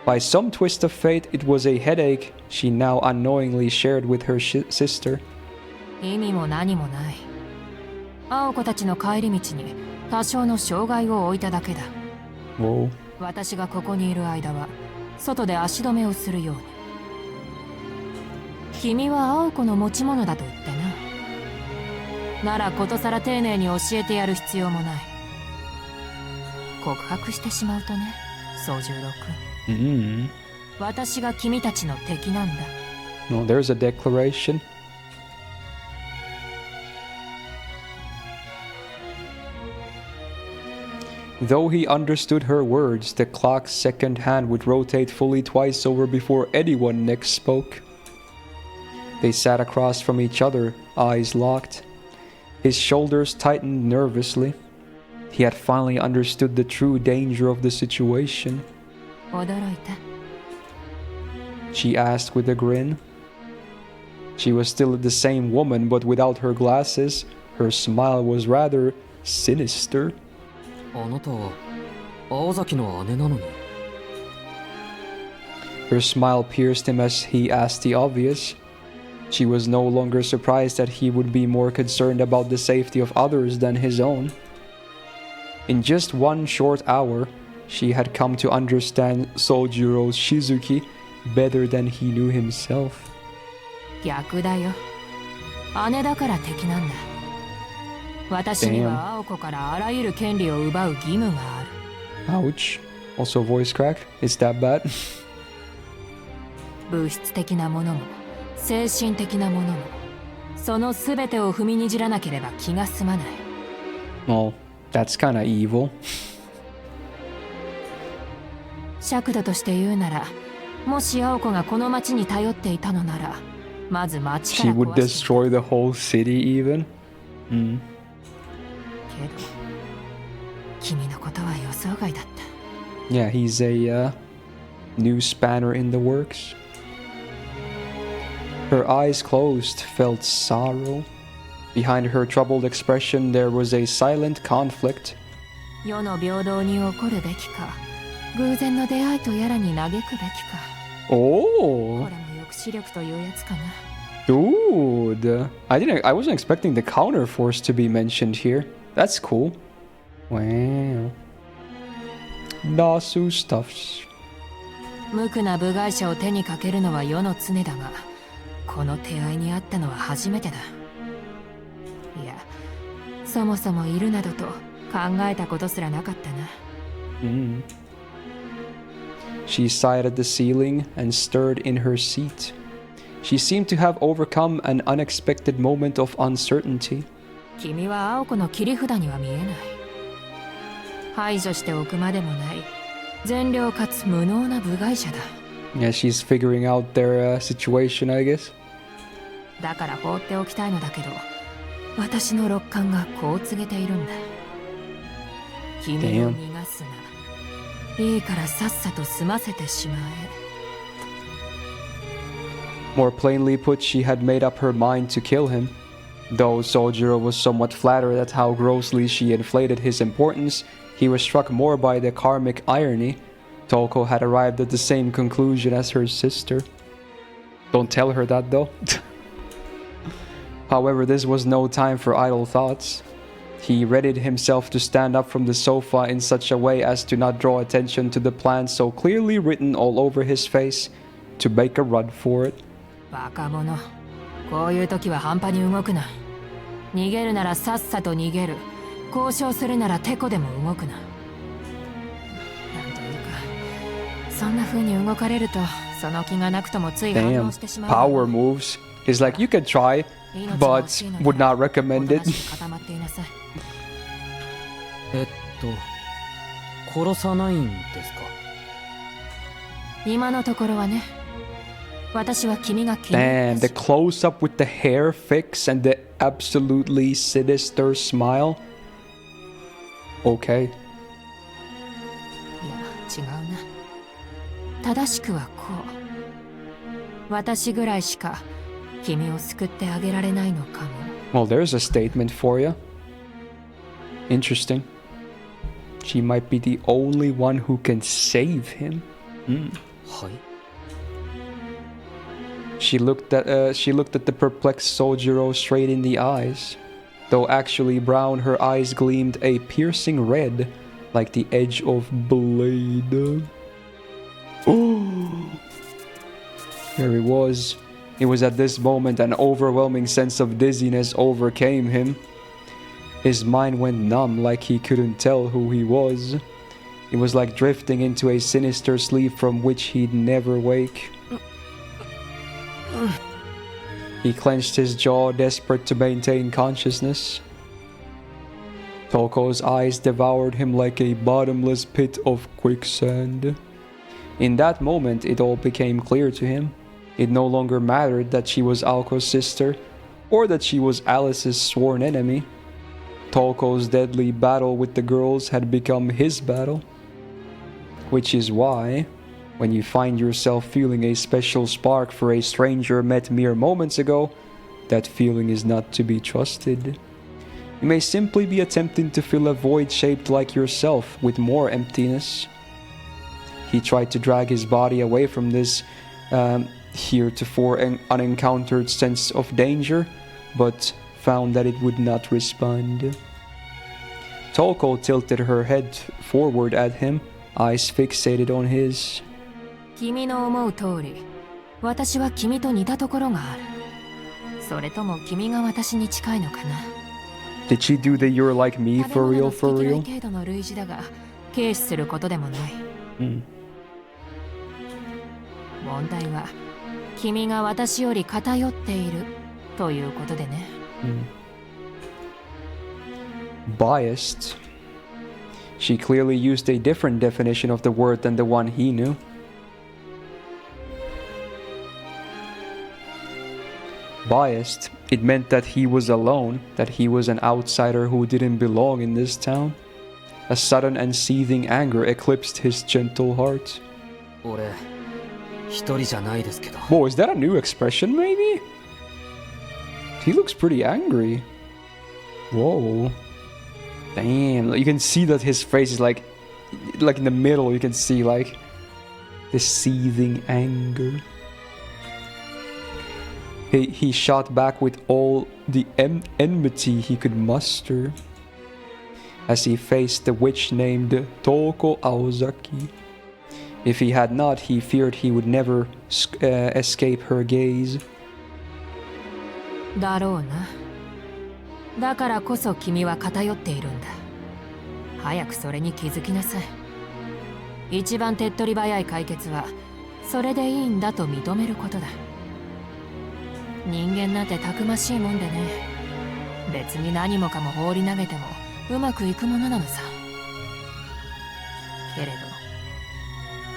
By some twist of fate, it was a headache she now unknowingly shared with her sister. 意味も何もない。青子たちの帰り道に多少の障害を置いただけだ。 Whoa. 私がここにいる間は外で足止めをするように。君は青子の持ち物だと言ってな。ならことさら丁寧に教えてやる必要もない。告白してしまうとね、宗十郎君。私が君たちの敵なんだ。 No, there's a declaration. Though he understood her words, the clock's second hand would rotate fully twice over before anyone next spoke. They sat across from each other, eyes locked. His shoulders tightened nervously. He had finally understood the true danger of the situation. 驚いた? She asked with a grin. She was still the same woman, but without her glasses, her smile was rather sinister. あなたは青崎の姉なのに。 Her smile pierced him as he asked the obvious. She was no longer surprised that he would be more concerned about the safety of others than his own. In just one short hour, she had come to understand Sojiro's Shizuki better than he knew himself. 逆だよ。姉だから敵なんだ。私には青子からあらゆる権利を奪う義務がある。 Ouch. Also voice crack? Is that bad? 物質的なものも精神的なものもその全てを踏みにじらなければ気が済まない。 Well, that's kinda evil. 尺度として言うなら、もし青子がこの町に頼っていたのなら、まず町か She ら would 壊して。 destroy the whole city even? けど、君のことは予想外だった。 Yeah, he's a new spanner in the works. Her eyes closed, felt sorrow. Behind her troubled expression, there was a silent conflict. 世の平等に起こるべきか、偶然の出会いとやらに嘆くべきか。 Oh, これも抑止力というやつかな。 dude! I wasn't expecting the counter force to be mentioned here. That's cool. Wow. Nasu stuffs. 無垢な部外者を手にかけるのは世の常だが、この手合いにあったのは初めてだ。いや、そもそもいるなどと考えたことすらなかったな。She sighed at the ceiling and stirred in her seat. She seemed to have overcome an unexpected moment of uncertainty. 君は青子の切り札には見えない。排除しておくまでもない善良かつ無能な部外者だ。 Yeah, she's figuring out their situation, I guess. だから放っておきたいのだけど、私の六感がこう告げているんだ。君を逃がすな。いいからさっさと済ませてしまえ。 More plainly put, she had made up her mind to kill him. Though Sojiro was somewhat flattered at how grossly she inflated his importance, he was struck more by the karmic irony. Toko had arrived at the same conclusion as her sister. Don't tell her that though. However, this was no time for idle thoughts. He readied himself to stand up from the sofa in such a way as to not draw attention to the plan so clearly written all over his face to make a run for it. バカ者。こういう時は半端に動くな。逃げるならさっさと逃げる。交渉するならテコでも動くな。なんというか、そんな風に動かれると、その気がなくともつい反 Damn, 応してしまう。 power moves is like you can try, but would not recommend it. 固まっていなさい。殺さないんですか？今のところはね。私は君が気に入 Damn, った the close up with the hair fix and the absolutely sinister smile. Okay. いや、違うな。正しくはこう。私ぐらいしか君を救ってあげられないのかも。Well, there's a statement for you. Interesting. She might be the only one who can save him. はい。She looked at the perplexed Sojiro straight in the eyes. Though actually brown, her eyes gleamed a piercing red, like the edge of blade. Oh! There he was. It was at this moment an overwhelming sense of dizziness overcame him. His mind went numb like he couldn't tell who he was. It was like drifting into a sinister sleep from which he'd never wake. He clenched his jaw, desperate to maintain consciousness. Toko's eyes devoured him like a bottomless pit of quicksand. In that moment, it all became clear to him. It no longer mattered that she was Aoko's sister, or that she was Alice's sworn enemy. Toko's deadly battle with the girls had become his battle. Which is why, when you find yourself feeling a special spark for a stranger met mere moments ago, that feeling is not to be trusted. You may simply be attempting to fill a void shaped like yourself with more emptiness. He tried to drag his body away from this heretofore unencountered sense of danger, but found that it would not respond. Toko tilted her head forward at him, eyes fixated on his. 君の思う通り、私は君と似たところがある。それとも君が私に近いのかな。Did she do the you're like me for real for 食べ物 real? の好き嫌い程度の類似だが、軽視することでもない。問題は、君が私より偏っているということでね。Biased. She clearly used a different definition of the word than the one he knew. Biased, it meant that he was alone, that he was an outsider who didn't belong in this town. A sudden and seething anger eclipsed his gentle heart. 俺、一人じゃないですけど。 Whoa, is that a new expression maybe? He looks pretty angry. Whoa. Damn, you can see that his face is like in the middle, you can see like the seething anger. He shot back with all the enmity he could muster as he faced the witch named Toko Aozaki. If he had not, he feared he would never escape her gaze. だろうな。だからこそ君は偏っているんだ。早くそれに気づきなさい。一番手っ取り早い解決は、それでいいんだと認めることだ。人間なんてたくましいもんでね。別に何もかも放り投げてもうまくいくものなのさ。けれど、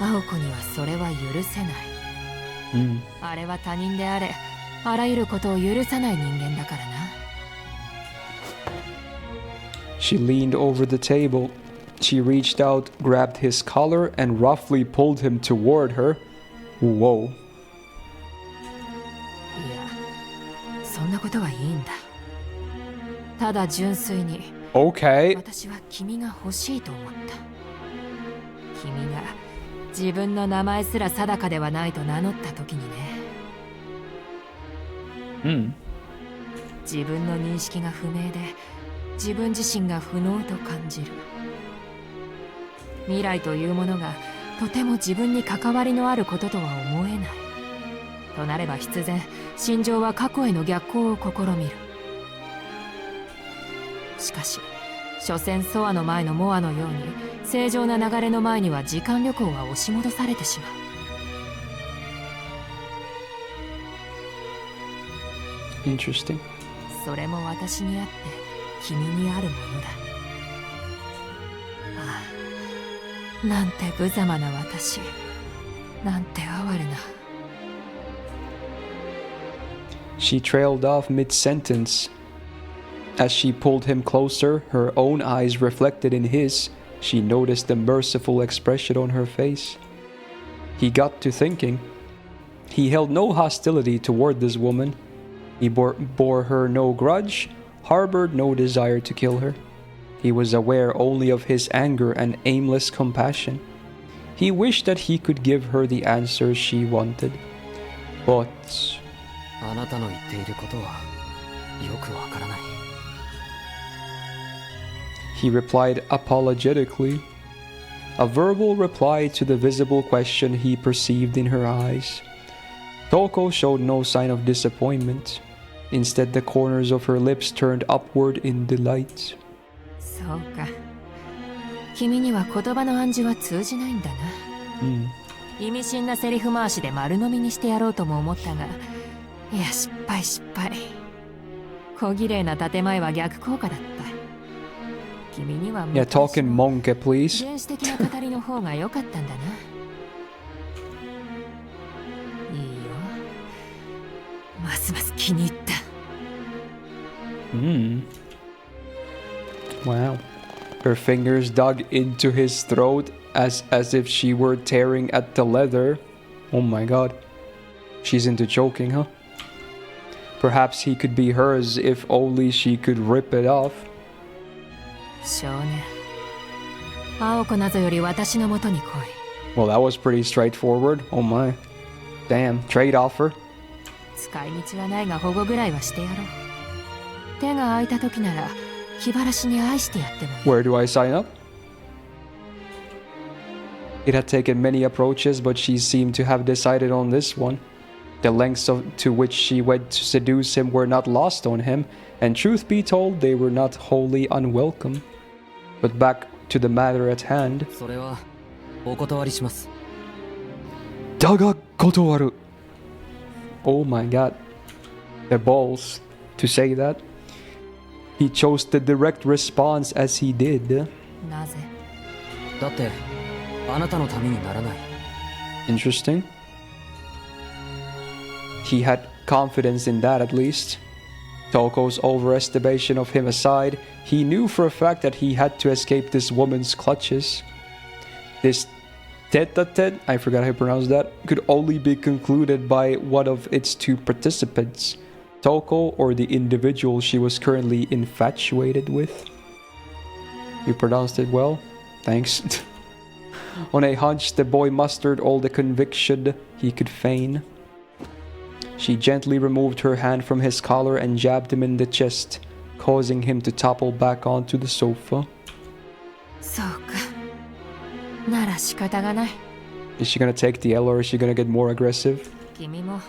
青子にはそれは許せない。あれは他人であれ、あらゆることを許さない人間だからな。She leaned over the table. She reached out, grabbed his collar, and roughly pulled him toward her. Whoa. いや、そんなことはいいんだ。ただ純粋に、 Okay. 私は君が欲しいと思った。君が自分の名前すら定かではないと名乗った時にね。自分の認識が不明で、自分自身が不能と感じる。未来というものがとても自分に関わりのあることとは思えない。となれば必然、心情は過去への逆行を試みる。しかし、所詮ソアの前のモアのように正常な流れの前には時間旅行は押し戻されてしまう。 Interesting. それも私にあって君にあるものだ。ああ、なんて無様な私、なんて哀れな。 She trailed off mid-sentence. As she pulled him closer, her own eyes reflected in his, she noticed the merciful expression on her face. He got to thinking. He held no hostility toward this woman. He bore her no grudge, harbored no desire to kill her. He was aware only of his anger and aimless compassion. He wished that he could give her the answers she wanted. But... あなたの言っていることはよくわからない。 He replied apologetically. A verbal reply to the visible question he perceived in her eyes. Toko showed no sign of disappointment. Instead, the corners of her lips turned upward in delight. そうか。君には言葉の暗示は通じないんだな。意味深なセリフ回しで丸飲みにしてやろうとも思ったが、いや失敗。小綺麗な建前は逆効果だった。君には Yeah, talking monkey, please. 原始的な語りの方が良かったんだな。いいよ。ますます気に入った。Wow. Her fingers dug into his throat as if she were tearing at the leather. Oh my god. She's into choking, huh? Perhaps he could be hers if only she could rip it off. 少年。青子なぞより私のもとに来い。 Well, that was pretty straightforward. Oh my. Damn, trade offer. 使い道はないが保護ぐらいはしてやろう。手が空いた時なら気晴らしに愛してやってもいい。 Where do I sign up? It had taken many approaches, but she seemed to have decided on this one. The lengths to which she went to seduce him were not lost on him, and truth be told, they were not wholly unwelcome. But back to the matter at hand. それはお断りします。だが断る. Oh my god. The balls to say that. He chose the direct response as he did. なぜ？だってあなたのためにならない。 Interesting. He had confidence in that at least. Toko's overestimation of him aside, he knew for a fact that he had to escape this woman's clutches. This tete-a-tete, I forgot how to pronounce that, could only be concluded by one of its two participants, Toko or the individual she was currently infatuated with. You pronounced it well. Thanks. On a hunch, the boy mustered all the conviction he could feign. She gently removed her hand from his collar and jabbed him in the chest, causing him to topple back onto the sofa. そうか。なら仕方がない。 Is she gonna take the L or is she gonna get more aggressive? 君も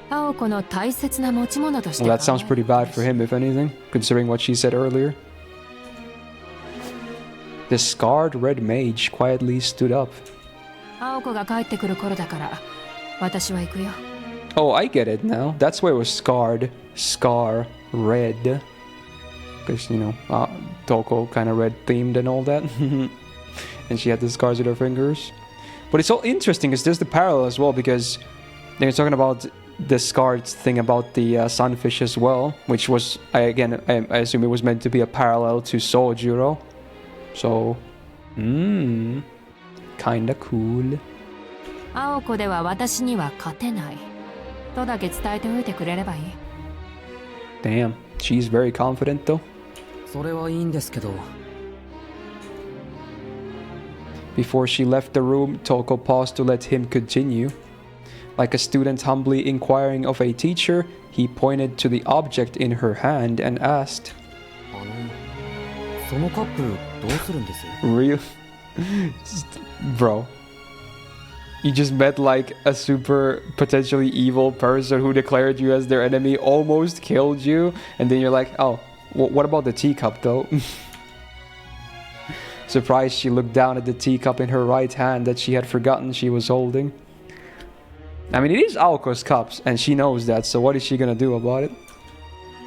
青子の大切な持ち物として。 Well, that sounds pretty bad for him, if anything, considering what she said earlier. The scarred red mage quietly stood up. 青子が帰ってくる頃だから、私は行くよ。 Oh, I get it now. That's why it was scarred. Scar, red. Because, you know, Toko kind of red themed and all that. And she had the scars with her fingers. But it's all interesting because there's the parallel as well, because they're talking about the scarred thing about the sunfish as well, which was, I assume it was meant to be a parallel to Sojuro. So, kinda cool. 青子では私には勝てない。とだけ伝えておいてくれればいい。 Damn, she's very confident though. それはいいんですけど。 Before she left the room, Toko paused to let him continue. Like a student humbly inquiring of a teacher, he pointed to the object in her hand and asked, そのカップルどうするんです？ Real? Bro. You just met like a super potentially evil person who declared you as their enemy, almost killed you, and then you're like, oh, what about the teacup though? Surprised, she looked down at the teacup in her right hand that she had forgotten she was holding. I mean, it is Aoko's cups, and she knows that, so what is she gonna do about it?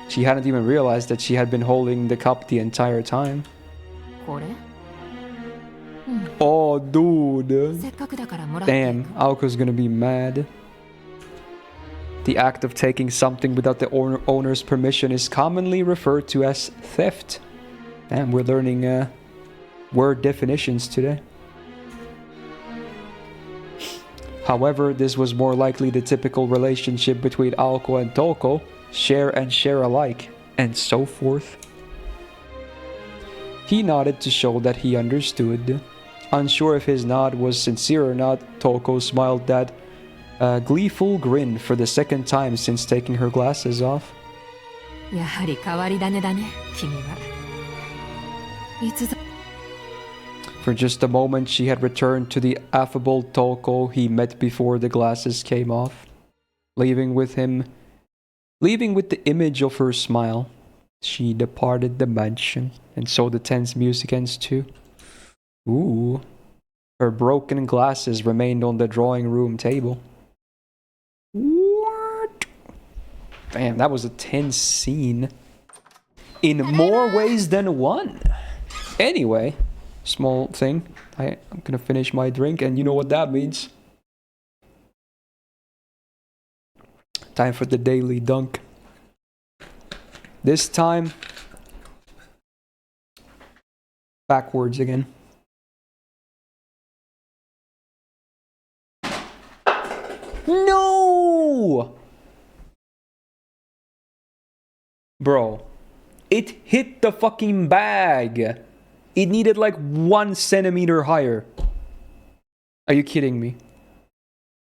She hadn't even realized that she had been holding the cup the entire time. これ Oh, dude. せっかくだからもらって。 Damn, Aoko's gonna be mad. The act of taking something without the owner's permission is commonly referred to as theft. Damn, we're learning word definitions today. However, this was more likely the typical relationship between Aoko and Toko, share and share alike, and so forth. He nodded to show that he understood. Unsure if his nod was sincere or not, Toko smiled that gleeful grin for the second time since taking her glasses off. やはり変わり種だね、君は。いつぞ For just a moment, she had returned to the affable Toko he met before the glasses came off, leaving with the image of her smile. She departed the mansion, and so the tense music ends too. Ooh. Her broken glasses remained on the drawing room table. What? Damn, that was a tense scene. In more ways than one. Anyway, small thing. I'm gonna finish my drink, and you know what that means. Time for the daily dunk. This time, backwards again. No! Bro, it hit the fucking bag. It needed like 1 centimeter higher. Are you kidding me?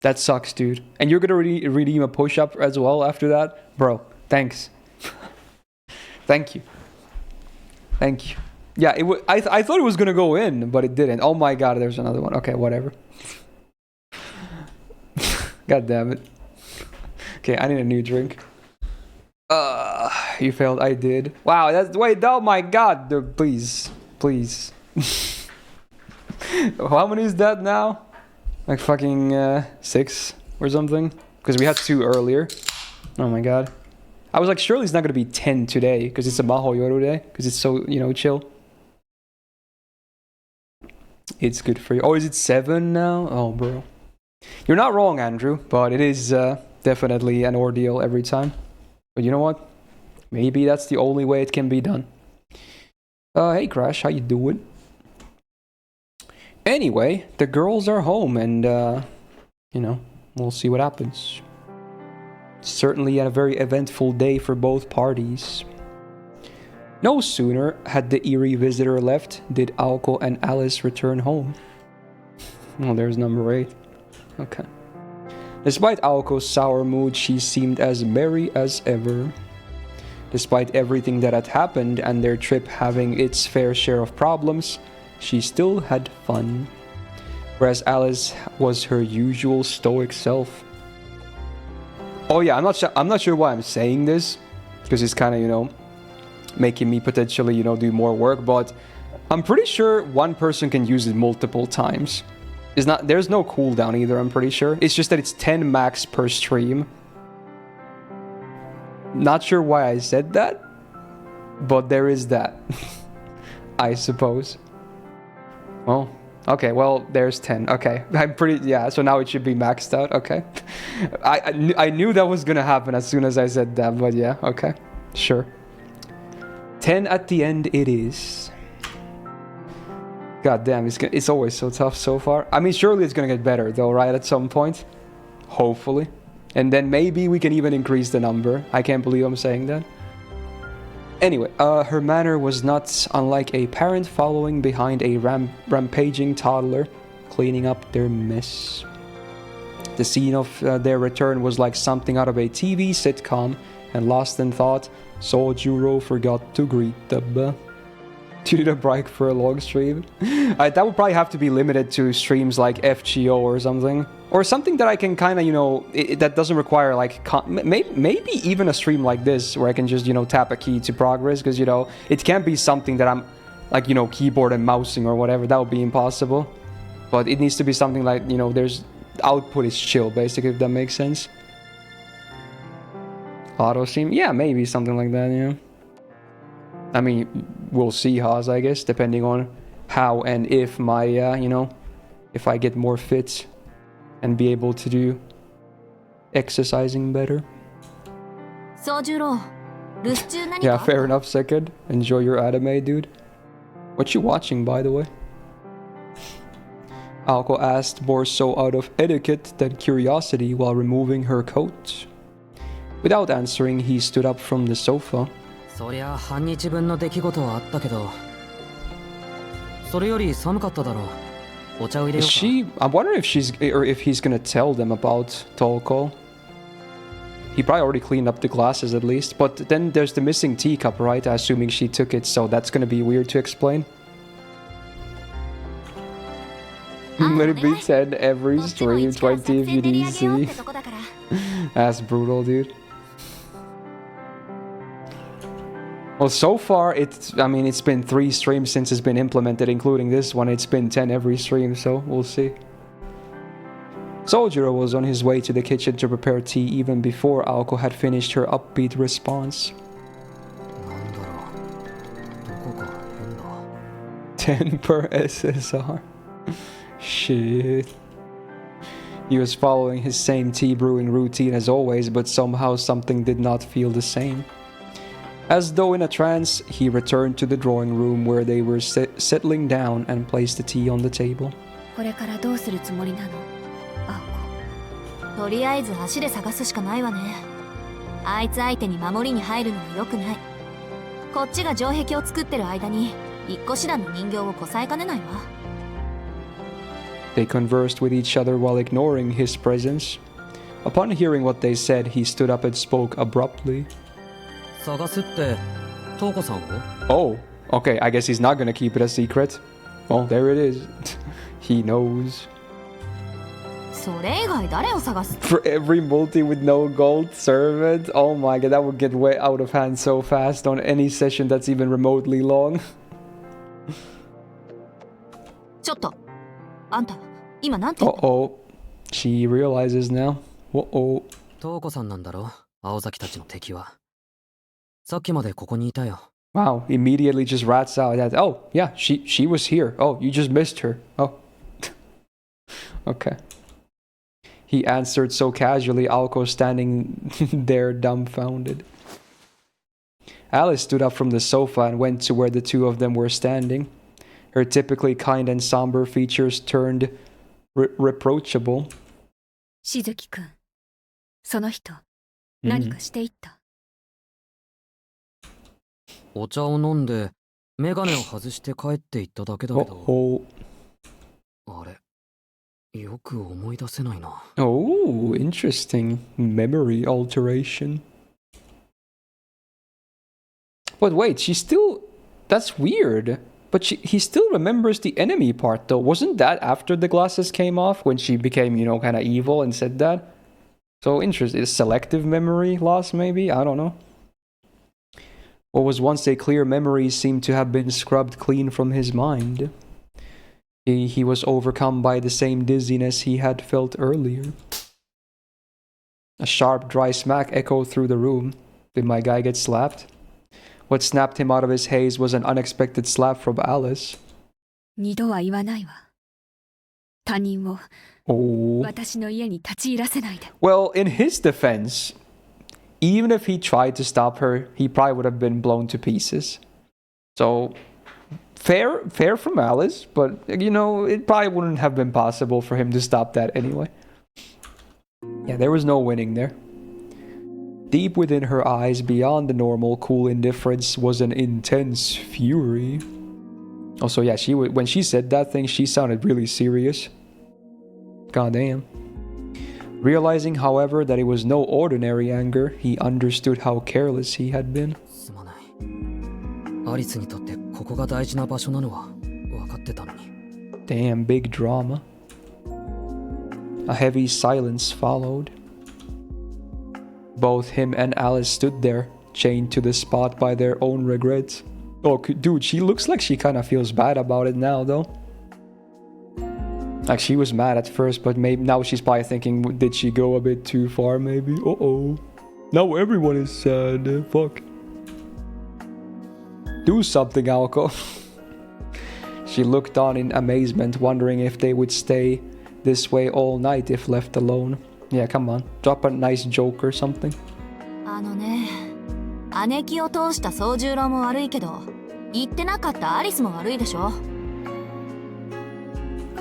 That sucks, dude. And you're gonna redeem a push-up as well after that? Bro, thanks. Thank you. Thank you. Yeah, I thought it was gonna go in, but it didn't. Oh my god, there's another one. Okay, whatever. God damn it. Okay, I need a new drink. You failed. I did. Wow, that's... Wait, oh my god. Please. Please. How many is that now? Like fucking 6 or something? Because we had 2 earlier. Oh my god. I was like, surely it's not going to be 10 today. Because it's a Maho Yoru day. Because it's so, you know, chill. It's good for you. Oh, is it 7 now? Oh, bro. You're not wrong, Andrew. But it is definitely an ordeal every time. But you know what? Maybe that's the only way it can be done. Hey Crash, how you doing? Anyway, the girls are home and, you know, we'll see what happens. Certainly a very eventful day for both parties. No sooner had the eerie visitor left did Aoko and Alice return home. Oh, there's number 8. Okay. Despite Aoko's sour mood, she seemed as merry as ever. Despite everything that had happened and their trip having its fair share of problems, she still had fun. Whereas Alice was her usual stoic self. Oh yeah, I'm not sure why I'm saying this, because it's kind of, you know, making me potentially, you know, do more work, but I'm pretty sure one person can use it multiple times. There's no cooldown either, I'm pretty sure. It's just that it's 10 max per stream. Not sure why I said that, but there is that. I suppose. Well, okay, well, there's 10. Okay, I'm pretty... Yeah, so now it should be maxed out. Okay. I knew that was gonna happen as soon as I said that, but yeah, okay. Sure. 10 at the end it is. God damn, it's always so tough so far. I mean, surely it's gonna get better though, right? At some point. Hopefully. And then maybe we can even increase the number. I can't believe I'm saying that. Anyway, her manner was not unlike a parent following behind a rampaging toddler, cleaning up their mess. The scene of their return was like something out of a TV sitcom, and lost in thought, Sojuro forgot to greet them. Do you need a break for a long stream? That would probably have to be limited to streams like FGO or something. Or something that I can kind of, you know, that doesn't require like... maybe even a stream like this where I can just, you know, tap a key to progress. Because, you know, it can't be something that I'm like, you know, keyboard and mousing or whatever. That would be impossible. But it needs to be something like, you know, there's... output is chill, basically, if that makes sense. Auto stream? Yeah, maybe something like that, yeah. I mean, we'll see, Haas, I guess, depending on how and if my, you know, if I get more fit and be able to do exercising better. Yeah, fair enough, second. Enjoy your anime, dude. What you watching, by the way? Aoko asked more so out of etiquette than curiosity while removing her coat. Without answering, he stood up from the sofa. そりゃ半日分の出来事はあったけど、それより寒かっただろう。お茶を入れようか。I'm wondering if she's or if he's gonna tell them about Tolko. He probably already cleaned up the glasses at least, but then there's the missing teacup, right? Assuming she took it, so that's gonna be weird to explain. Let it be 10 every stream, 20 if you DC. That's brutal, dude. Well, so far, I mean, it's been 3 streams since it's been implemented, including this one. It's been 10 every stream, so we'll see. Sojiro was on his way to the kitchen to prepare tea even before Aoko had finished her upbeat response. 10 per SSR. Shit. He was following his same tea brewing routine as always, but somehow something did not feel the same. As though in a trance, he returned to the drawing room where they were settling down and placed the tea on the table. これからどうするつもりなの？とりあえず足で探すしかないわね。あいつ相手に守りに入るのは良くない。こっちが城壁を作ってる間に一個師団の人形をこさえかねないわ。They conversed with each other while ignoring his presence. Upon hearing what they said, he stood up and spoke abruptly. 探すって、トウコさんを？ Oh, okay, I guess he's not gonna keep it a secret. Well, there it is. He knows. それ以外誰を探す？ For every multi with no gold servant? Oh my god, that would get way out of hand so fast on any session that's even remotely long. ちょっと、あんた、今なんて言った？ Uh-oh. She realizes now. Uh-oh. トウコさんなんだろ？青崎たちの敵は。さっきまでここにいたよ。Wow, immediately just rats out that, oh, yeah, she was here. Oh, you just missed her. Oh. Okay. He answered so casually, Aoko standing there dumbfounded. Alice stood up from the sofa and went to where the two of them were standing. Her typically kind and somber features turned reproachable. しずきくん、その人、何かしていった？お茶を飲んで、メガネを外して帰っていっただけだけど。あれ、よく思い出せないな。Oh, interesting. Memory alteration. But wait, she still... That's weird. But he still remembers the enemy part, though. Wasn't that after the glasses came off? When she became, you know, kind of evil and said that? So interesting. Selective memory loss, maybe? I don't know. What was once a clear memory seemed to have been scrubbed clean from his mind. He was overcome by the same dizziness he had felt earlier. A sharp, dry smack echoed through the room. Did my guy get slapped? What snapped him out of his haze was an unexpected slap from Alice. 二度は言わないわ。他人を、私の家に立ち入らせないで。Well, in his defense, even if he tried to stop her, he probably would have been blown to pieces. So, fair from Alice, but, you know, it probably wouldn't have been possible for him to stop that anyway. Yeah, there was no winning there. Deep within her eyes, beyond the normal cool indifference, was an intense fury. Also, yeah, when she said that thing, she sounded really serious. Goddamn. Realizing, however, that it was no ordinary anger, he understood how careless he had been. すまない。アリスにとってここが大事な場所なのは分かってたのに。 Damn, big drama. A heavy silence followed. Both him and Alice stood there, chained to the spot by their own regrets. Oh, dude, she looks like she kind of feels bad about it now, though. Like, she was mad at first, but maybe now she's probably thinking, did she go a bit too far, maybe? Uh-oh. Now everyone is sad. Fuck. Do something, Alco. She looked on in amazement, wondering if they would stay this way all night if left alone. Yeah, come on. Drop a nice joke or something. 姉貴を通した宗十郎も悪いけど、言ってなかったアリスも悪いでしょ。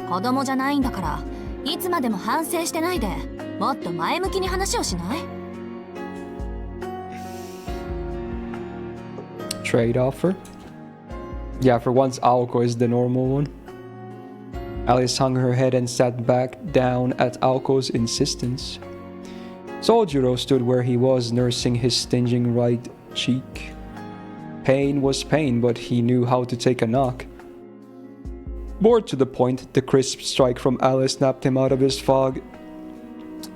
子供じゃないんだから、いつまでも反省してないで、もっと前向きに話をしない？ Trade offer? Yeah, for once Aoko is the normal one. Alice hung her head and sat back down at Aoko's insistence. Sojiro stood where he was, nursing his stinging right cheek. Pain was pain, but he knew how to take a knock. Bored to the point, the crisp strike from Alice snapped him out of his fog,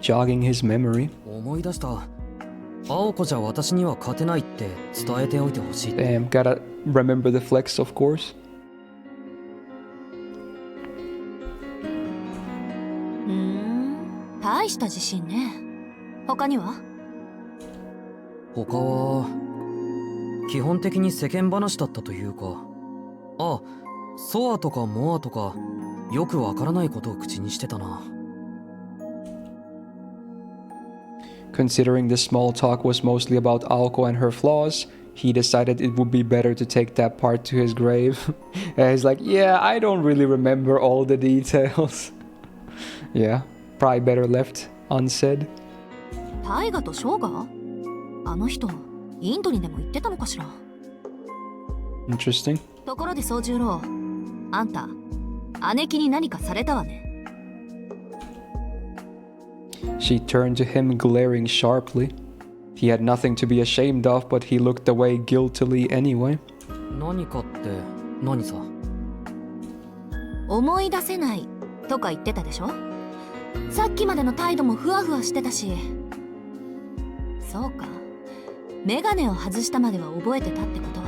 jogging his memory. 思い出した。青子じゃ私には勝てないって伝えておいてほしい。 Damn, gotta remember the flex, of course. 大した自信ね。他には？他は基本的に世間話だったというか、あ、ソアとかモアとかよくわからないことを口にしてたな。 Considering the small talk was mostly about Aoko and her flaws, he decided it would be better to take that part to his grave. And he's like, yeah, I don't really remember all the details. Yeah, probably better left unsaid. タイガとショウガ？あの人、インドにでも行ってたのかしら？ Interesting. ところで宗十郎、あんた、姉貴に何かされたわね。 She turned to him, glaring sharply. He had nothing to be ashamed of, but he looked away guiltily anyway. 何かって何さ？思い出せないとか言ってたでしょ？さっきまでの態度もふわふわしてたし。そうか。メガネを外したまでは覚えてたってことは、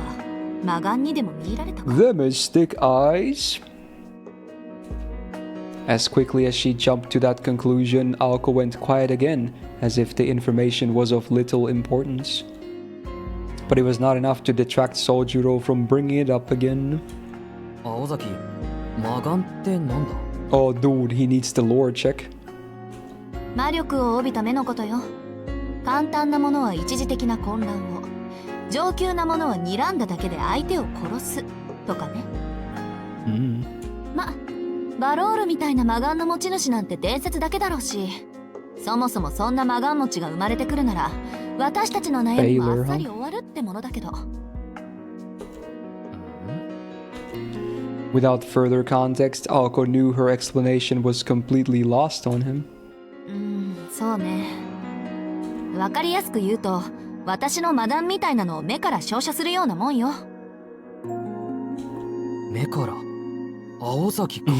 魔眼にでも見られたか。 The mystic eyes. As quickly as she jumped to that conclusion, Aoko went quiet again, as if the information was of little importance. But it was not enough to detract Sojiro from bringing it up again. 青崎、魔眼ってなんだ？ Oh, dude, he needs the lore check. 魔力を帯びた目のことよ。簡単なものは一時的な混乱を、上級なものは睨んだだけで相手を殺すとかね。バロールみたいな魔眼の持ち主なんて伝説だけだろうし、そもそもそんな魔眼持ちが生まれてくるなら、私たちの悩みもあっさり終わるってものだけど。Without further context, Aoko knew her explanation was completely lost on him. そうね。わかりやすく言うと、私の魔眼みたいなのを目から照射するようなもんよ。目から？青崎か。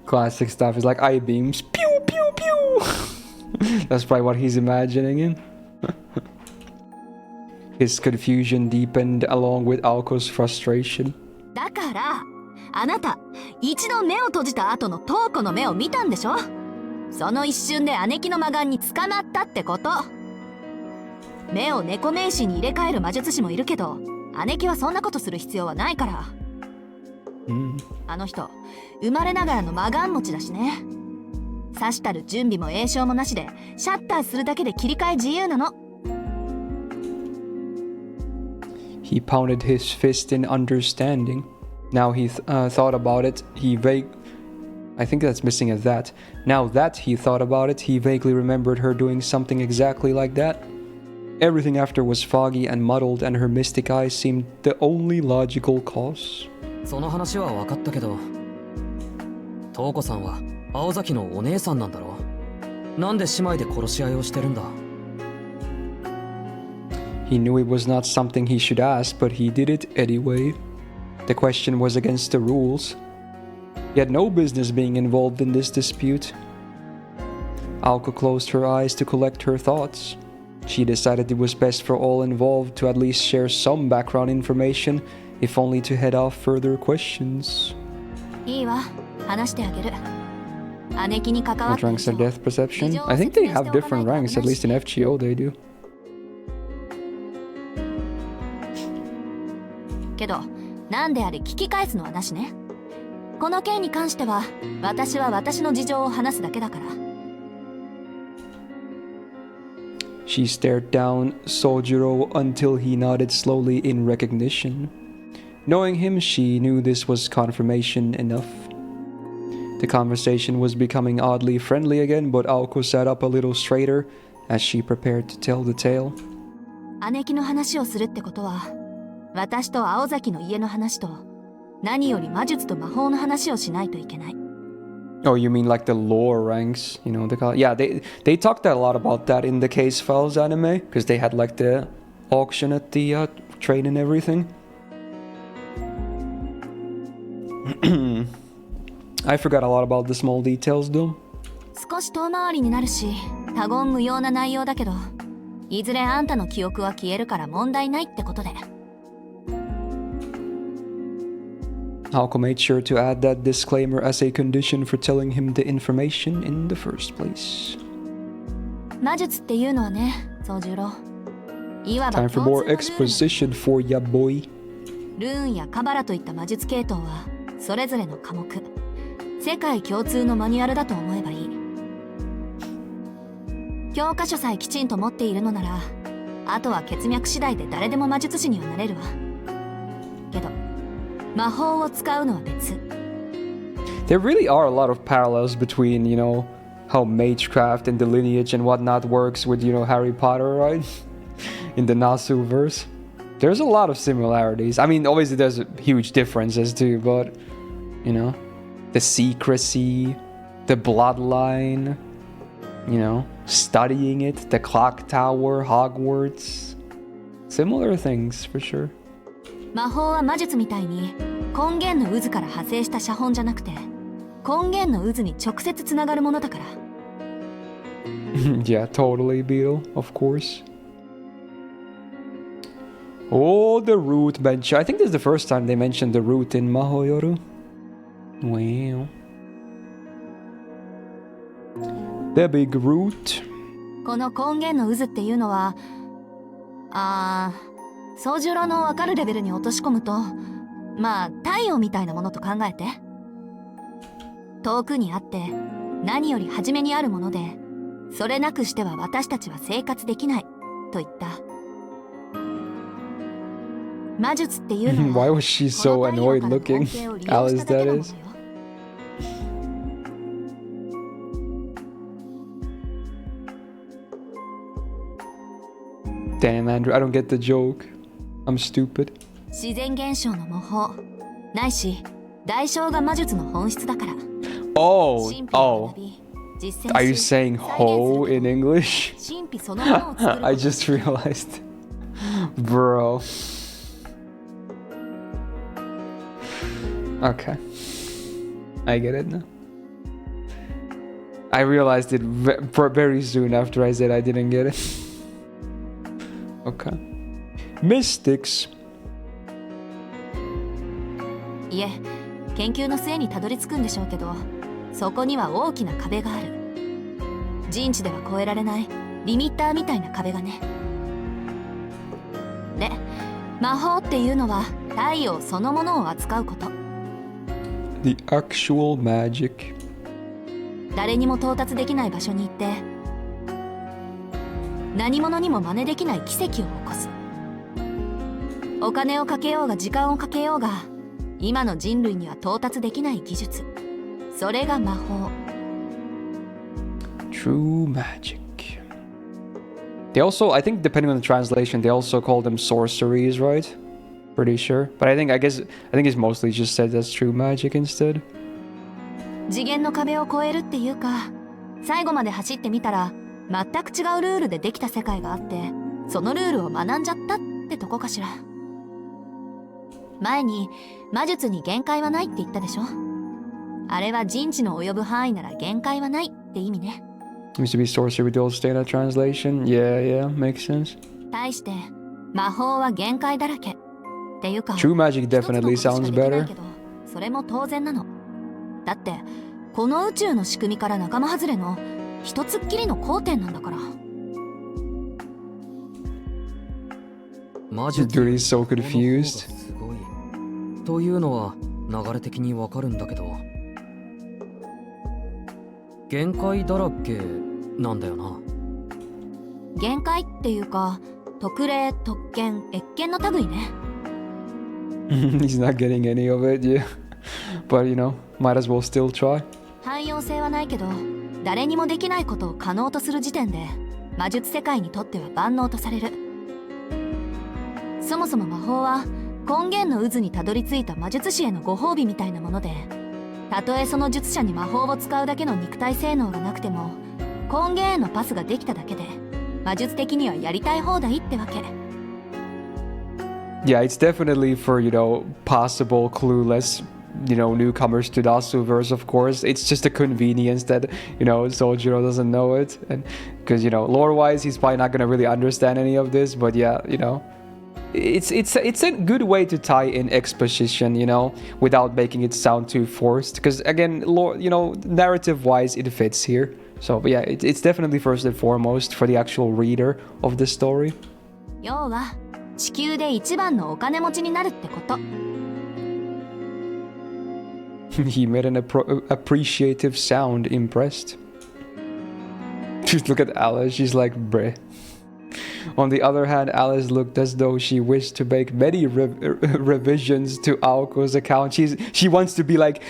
Classic stuff is like eye beams. Pew, pew, pew. That's probably what he's imagining in. His confusion deepened along with Aoko's frustration. だから、あなた、一度目を閉じた後の瞳子の目を見たんでしょ？その一瞬で姉貴の魔眼に捕まったってこと。目を猫名詞に入れ替える魔術師もいるけど、姉貴はそんなことする必要はないから。あの人、生まれながらの魔眼持ちだしね。さしたる準備も栄唱もなしで、シャッターするだけで切り替え自由なの。He pounded his fist in understanding. Now he thought about it, I think that's missing a that. Now that he thought about it, he vaguely remembered her doing something exactly like that. Everything after was foggy and muddled, and her mystic eyes seemed the only logical cause. その話は分かったけど、瞳子さんは青崎のお姉さんなんだろ？なんで姉妹で殺し合いをしてるんだ？ He knew it was not something he should ask, but he did it anyway. The question was against the rules. He had no business being involved in this dispute. Aoko closed her eyes to collect her thoughts. She decided it was best for all involved to at least share some background information, if only to head off further questions. いいわ、話してあげる。姉貴に関わ What った以 ranks 上 are death perception? I think they have different ranks, at least in FGO they do. けど、なんであれ聞き返すのはなしね。この件に関しては、私は私の事情を話すだけだから。She stared down Sojiro until he nodded slowly in recognition. Knowing him, she knew this was confirmation enough. The conversation was becoming oddly friendly again, but Aoko sat up a little straighter as she prepared to tell the tale. 姉貴の話をするってことは、私と青崎の家の話と、何より魔術と魔法の話をしないといけない。Oh, you mean like the lore ranks? You know, yeah, they talked a lot about that in the Case Files anime, because they had like the auction at the train and everything. I forgot a lot about the small details though. 少し遠回りになるし、他言無用な内容だけど、いずれあんたの記憶は消えるから問題ないってことで。Aoko made sure to add that disclaimer as a condition for telling him the information in the first place. 魔術っていうのはね、宗十郎。いわば Time for 共 more 通のルールなの。 exposition for ya boy. ルーンやカバラといった魔術系統はそれぞれの科目、世界共通のマニュアルだと思えばいい。教科書さえきちんと持っているのなら、あとは血脈次第で誰でも魔術師にはなれるわ。けど魔法を使うのは別。 There really are a lot of parallels between, you know, how magecraft and the lineage and whatnot works with, you know, Harry Potter, right? In the Nasu verse. There's a lot of similarities. I mean, obviously there's huge differences too, but, you know, the secrecy, the bloodline, you know, studying it, the clock tower, Hogwarts. Similar things, for sure. 魔法は魔術みたいに根源の渦から派生した写本じゃなくて、根源の渦に直接つながるものだから。Yeah, totally, Beetle, of course. Oh, the root mention. I think this is the first time they mentioned the root in Mahoyoru. Wow. The big root. この根源の渦っていうのは、宗十郎の分かるレベルに落とし込むと、まあ太陽みたいなものと考えて。遠くにあって何より初めにあるもので、それなくしては私たちは生活できないと言った。魔術っていうのは Why was she so annoyed looking? Alice, that is. Damn, Andrew, I don't get the joke. I'm stupid. 自然現象の模倣ないし代償が魔術の本質だから。 Oh, 神秘を学び、実践し Are you saying ho in English? 神秘そのものを作ること。 I just realized. Bro. Okay. I get it now. I realized it very soon after I said I didn't get it. Okay. Mystics. いえ、研究の末にたどり着くんでしょうけど、そこには大きな壁がある。人知では越えられないリミッターみたいな壁がね。で、魔法っていうのは太陽そのものを扱うこと。The actual magic. 誰にも到達できない場所に行って、何者にも真似できない奇跡を起こす。お金をかけようが時間をかけようが、今の人類には到達できない技術。それが魔法。True magic. They also, I think, depending on the translation, they also call them sorceries, right? Pretty sure. But I think it's mostly just said that's true magic instead. 次元の壁を越えるっていうか、最後まで走ってみたら全く違うルールでできた世界があって、そのルールを学んじゃったってとこかしら。前に魔術に限界はないって言ったでしょ。あれは人知の及ぶ範囲なら限界はないって意味ね。Used to be sorcery with old standard translation. Yeah, makes sense. 対して魔法は限界だらけっていうか、 True magic 一つのこと definitely しか sounds できない better. けど、それも当然なの。だってこの宇宙の仕組みから仲間外れの一つっきりの交点なんだから。魔術 Dude, he's so の方が confused. すごいというのは流れ的にわかるんだけど、限界だらけなんだよな。限界っていうか、特例、特権、越権の類ね。He's not getting any of it, yeah. But you know, might as well still try. 汎用性はないけど、誰にもできないことを可能とする時点で魔術世界にとっては万能とされる。そもそも魔法は根源の渦にたどり着いた魔術師へのご褒美みたいなもので、たとえその術者に魔法を使うだけの肉体性能がなくても、根源へのパスができただけで魔術的にはやりたい放題ってわけ。Yeah, it's definitely for, you know, possible clueless, you know, newcomers to the Asuverse, of course. It's just a convenience that, you know, Sojiro doesn't know it. And because, you know, lore-wise, he's probably not going to really understand any of this. But yeah, you know, it's a good way to tie in exposition, you know, without making it sound too forced. Because again, lore, you know, narrative-wise, it fits here. So but yeah, it's definitely first and foremost for the actual reader of the story. 要は地球で一番のお金持ちになるってこと。He made an appreciative sound, impressed. Just look at Alice, she's like, bruh. On the other hand, Alice looked as though she wished to make many revisions to Aoko's account. She wants to be like,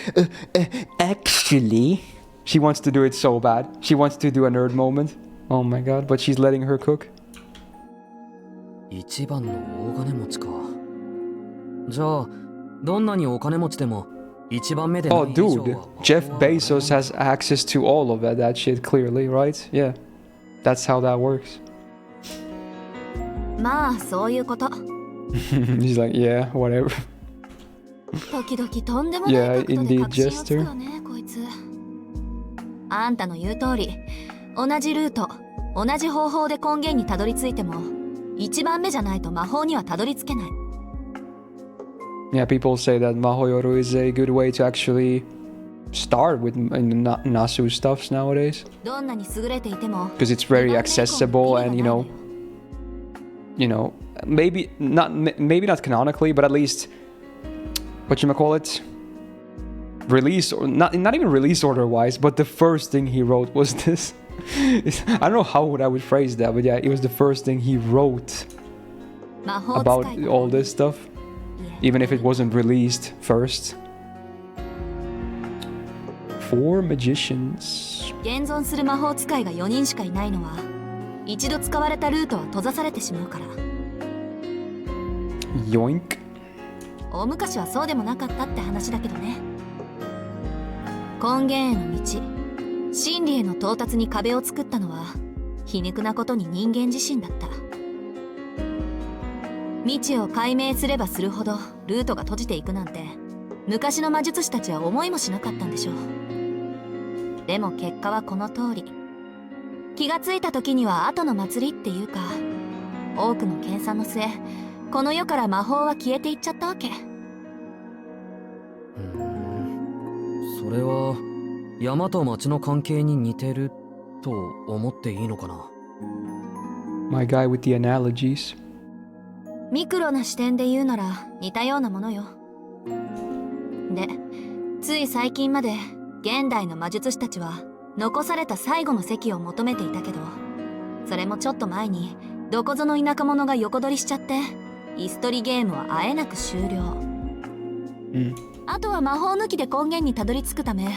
actually. She wants to do it so bad. She wants to do a nerd moment. Oh my god, but she's letting her cook. 一番の大金持ちか。じゃあどんなにお金持ちでも一番目でない Oh 以上は dude, Jeff Bezos has access to all of that shit clearly, right? Yeah. That's how that works. まあそういうこと。 He's like, yeah, whatever. 時々とんでもない角度 Yeah, で indeed, 確信をつくよね、こいつ。あんたの言う通り、同じルート、同じ方法で根源にたどり着いても、一番目じゃないと魔法にはたどり着けない。Yeah, people say that Mahoyoru is a good way to actually start with Nasu stuffs nowadays. どんなに優れていても、 Because it's very accessible and, you know, maybe not canonically, but at least, whatchamacallit, release, or not even release order wise, but the first thing he wrote was this. I don't know how I would phrase that, but yeah, it was the first thing he wrote 魔法使 about い all this stuff, even if it wasn't released first. 4 magicians. 現存する魔法使いが4人しかいないのは、一度使われたルートは閉ざされてしまうから。 Yoink. 大昔はそうでもなかったって話だけどね。根源への道、真理への到達に壁を作ったのは皮肉なことに人間自身だった。未知を解明すればするほどルートが閉じていくなんて昔の魔術師たちは思いもしなかったんでしょう。でも結果はこの通り。気がついた時には後の祭りっていうか、多くの研鑽の末、この世から魔法は消えていっちゃったわけ。それは山と町の関係に似てると思っていいのかな。 My guy with the analogies. ミクロな視点で言うなら似たようなものよ。で、つい最近まで現代の魔術師たちは残された最後の席を求めていたけど、それもちょっと前にどこぞの田舎者が横取りしちゃって、イス取りゲームはあえなく終了。あとは魔法抜きで根源にたどり着くため、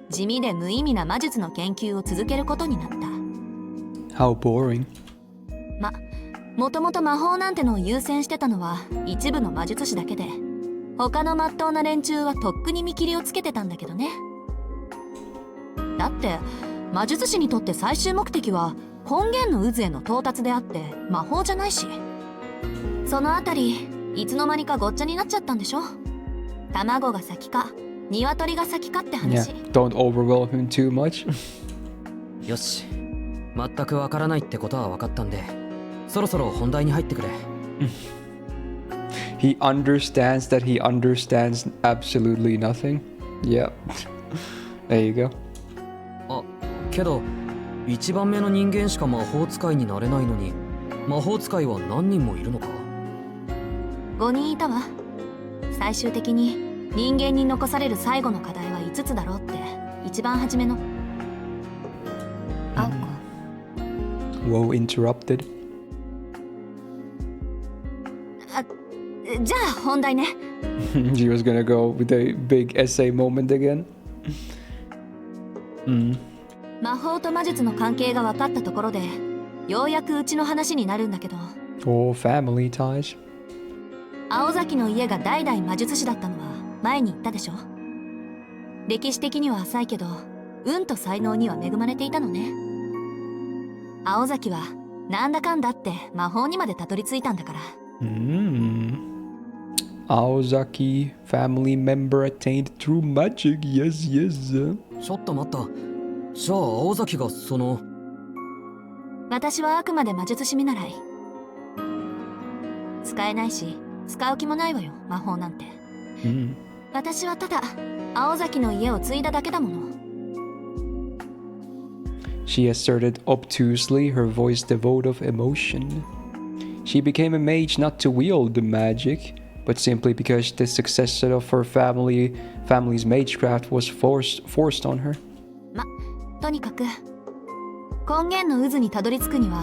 地味で無意味な魔術の研究を続けることになった。 How boring. もともと魔法なんてのを優先してたのは一部の魔術師だけで、他の真っ当な連中はとっくに見切りをつけてたんだけどね。だって魔術師にとって最終目的は根源の渦への到達であって魔法じゃないし。そのあたりいつの間にかごっちゃになっちゃったんでしょ。卵が先か鶏が先かって Yeah, 話。 don't overwhelm him too much. よし、全くわからないってことは分かったんで、そろそろ本題に入ってくれ。He understands that he understands absolutely nothing. Yeah. There you go. あ、けど1番目の人間しか魔法使いになれないのに、魔法使いは何人もいるのか。5人いたわ。最終的に人間に残される最後の課題は5つだろうって一番初めの。青子、 Whoa, interrupted. じゃあ本題ね。She was gonna go with a big essay moment again. 魔法と魔術の関係が分かったところでようやくうちの話になるんだけど、 Oh, family ties. 青崎の家が代々魔術師だったのは前に言ったでしょ。歴史的には浅いけど運と才能には恵まれていたのね。青崎はなんだかんだって魔法にまでたどり着いたんだから。Aozaki, family member attained through magic. Yes, yes. ちょっと待った。じゃあ青崎がその。私はあくまで魔術師見習い。使えないし使う気もないわよ、魔法なんて。私はただ青崎の家を継いだだけだもの。 She asserted obtusely, her voice devoid of emotion. She became a mage not to wield the magic, but simply because the successor of her family's magecraft was forced on her. とにかく根源の渦にたどり着くには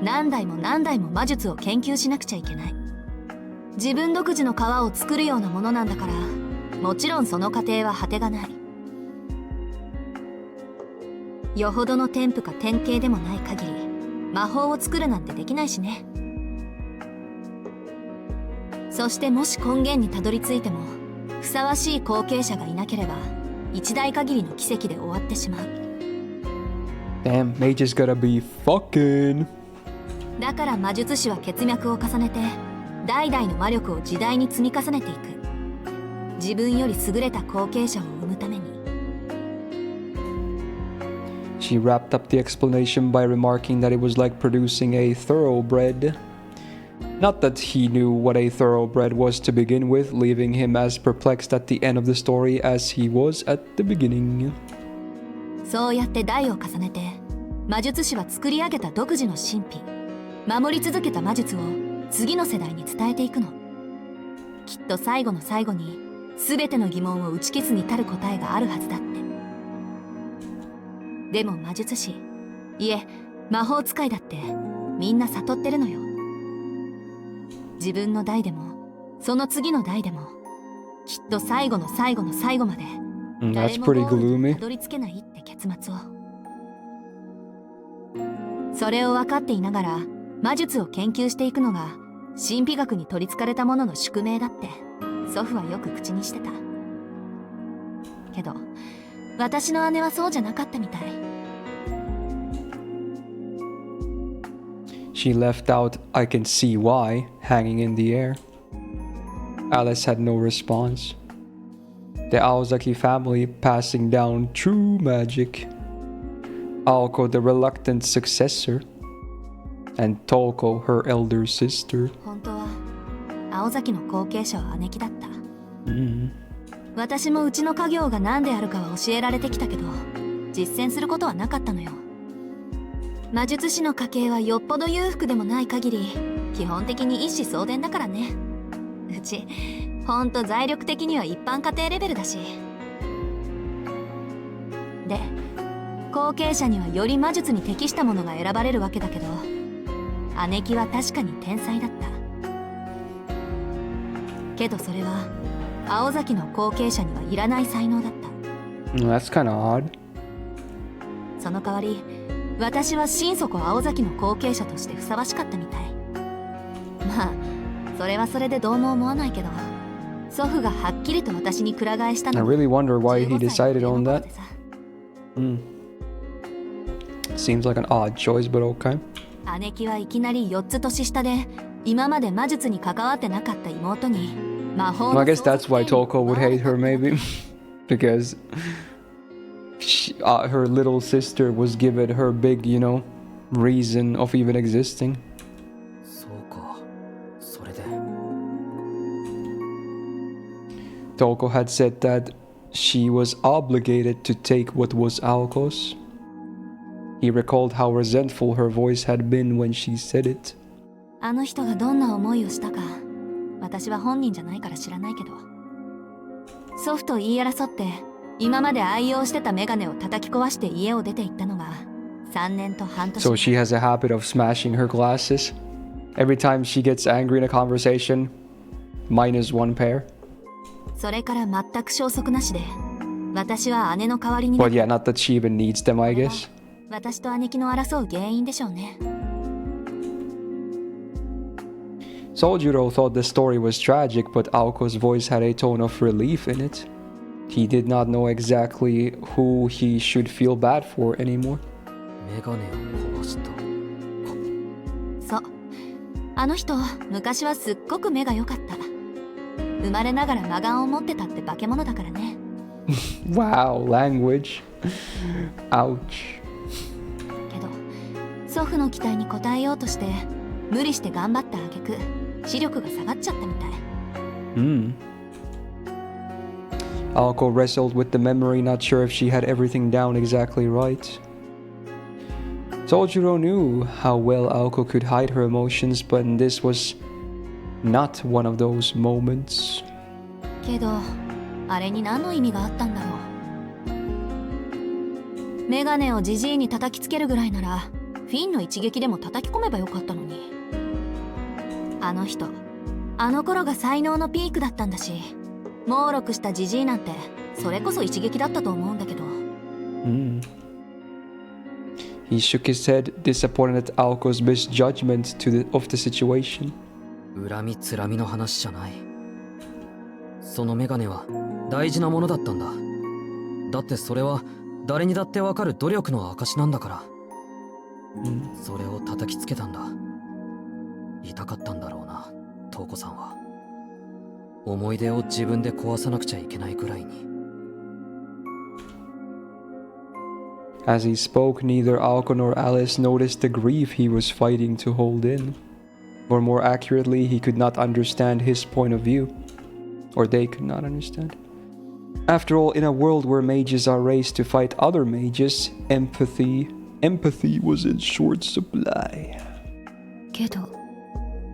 何代も何代も魔術を研究しなくちゃいけない。自分独自の皮を作るようなものなんだから、もちろんその過程は果てがない。よほどの天賦か典型でもない限り魔法を作るなんてできないしね。そしてもし根源にたどり着いてもふさわしい後継者がいなければ一代限りの奇跡で終わってしまう。 Damn, mages gotta be fucking. だから魔術師は血脈を重ねて代々の魔力を時代に積み重ねていく。自分より優れた後継者を生むために。 She wrapped up the explanation by remarking that it was like producing a thoroughbred. Not that he knew what a thoroughbred was to begin with, leaving him as perplexed at the end of the story as he was at the beginning. そうやって代を重ねて魔術師は作り上げた独自の神秘、守り続けた魔術を次の世代に伝えていくの。きっと最後の最後に全ての疑問を打ち消すに足る答えがあるはずだって。でも魔術師、いえ魔法使いだってみんな悟ってるのよ。自分の代でもその次の代でもきっと最後の最後の最後まで That's 誰も pretty ゴールに gloomy. たどり着けないって結末を。それを分かっていながら魔術を研究していくのが神秘学に取り憑かれた者の宿命だって祖父はよく口にしてた。けど私の姉はそうじゃなかったみたい。 She left out "I can see why" hanging in the air. Alice had no response. The Aozaki family passing down true magic. Aoko the reluctant successor, and Toko her elder sister. 本当は青崎の後継者は姉貴だった。私もうちの家業が何であるかは教えられてきたけど実践することはなかったのよ。魔術師の家系はよっぽど裕福でもない限り基本的に一子相伝だからね。うちほんと財力的には一般家庭レベルだし。で後継者にはより魔術に適したものが選ばれるわけだけど姉貴は確かに天才だった。けどそれは青崎の後継者にはいらない才能だった。 That's kind of odd. その代わり私は心底青崎の後継者としてふさわしかったみたい。まあそれはそれでどうも思わないけど祖父がはっきりと私にくら替えした I のは really wonder why he 15歳 decided の on 頃 that. でさ。Seems like an odd choice, but okay. 姉貴はいきなり4つ年下で今まで魔術に関わってなかった妹に魔法 Well, の I guess that's why 相続 Toko would 権を hate her, maybe. Because her little sister was given her big, you know, reason of even existing. そうか。それで。Toko had said that she was obligated to take what was Aoko's. He recalled how resentful her voice had been when she said it. あの人がどんな思いをしたか私は本人じゃないから知らないけど祖父と言い争って今まで愛用してたメガネを叩き壊して家を出て行ったのが3年と半年 So she has a habit of smashing her glasses. Every time she gets angry in a conversation, minus one pair. それから全く消息なしで私は姉の代わりにな But yeah, not that she even needs them, I guess. 私と姉貴の争う原因でしょうね Sojiro thought the story was tragic, but Aoko's voice had a tone of relief in it. He did not know exactly who he should feel bad for anymore. メガネを壊した。そうあの人昔はすっごく目が良かった生まれながら魔眼を持ってたって化け物だからね Wow, language. Ouch. けど祖父の期待に応えようとして無理して頑張った挙句視力が下がっちゃったみたい Aoko wrestled with the memory, not sure if she had everything down exactly right. Sojiro knew how well Aoko could hide her emotions, but this was not one of those moments. けどあれに何の意味があったんだろうメガネをジジイに叩きつけるぐらいならフィンの一撃でも叩き込めばよかったのにあの人あの頃が才能のピークだったんだし猛録したジジイなんてそれこそ一撃だったと思うんだけど He shook his head, disappointed at Aoko's misjudgment of the situation. 恨みつらみの話じゃない。そのメガネは大事なものだったんだ。だってそれは誰にだってわかる努力の証なんだから。それを叩きつけたんだ。痛かったんだろうな、トウコさんは。思い出を自分で壊さなくちゃいけないくらいに。As he spoke, neither Aoko nor Alice noticed the grief he was fighting to hold in. Or more accurately, he could not understand his point of view. Or they could not understand. After all, in a world where mages are raised to fight other mages, empathy was in short supply. けど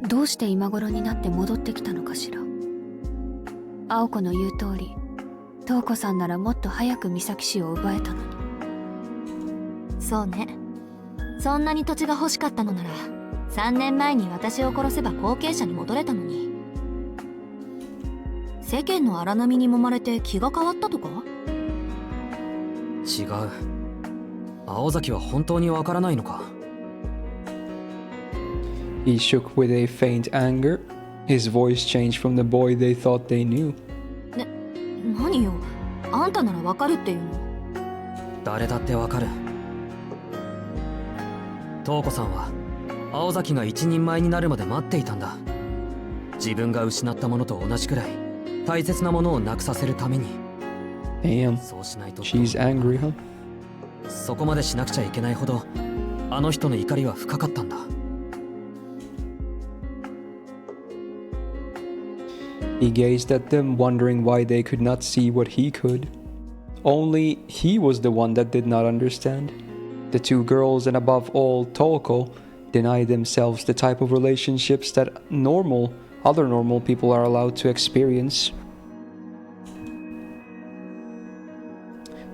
どうして今頃になって戻ってきたのかしら。青子の言う通り、瞳子さんならもっと早く美咲氏を奪えたのに。そうねそんなに土地が欲しかったのなら3年前に私を殺せば後継者に戻れたのに世間の荒波に揉まれて気が変わったとか違う。青崎は本当にわからないのか。He shook with a faint anger. His voice changed from the boy they thought they knew. 何よあんたならわかるっていうの誰だってわかる。瞳子さんは青崎が一人前になるまで待っていたんだ。自分が失ったものと同じくらい大切なものをなくさせるために。Damn. そうしないと She's angry, huh? そこまでしなくちゃいけないほどあの人の怒りは深かったんだ。He gazed at them, wondering why they could not see what he could. Only he was the one that did not understand. The two girls, and above all, Toko, denied themselves the type of relationships that other normal people are allowed to experience.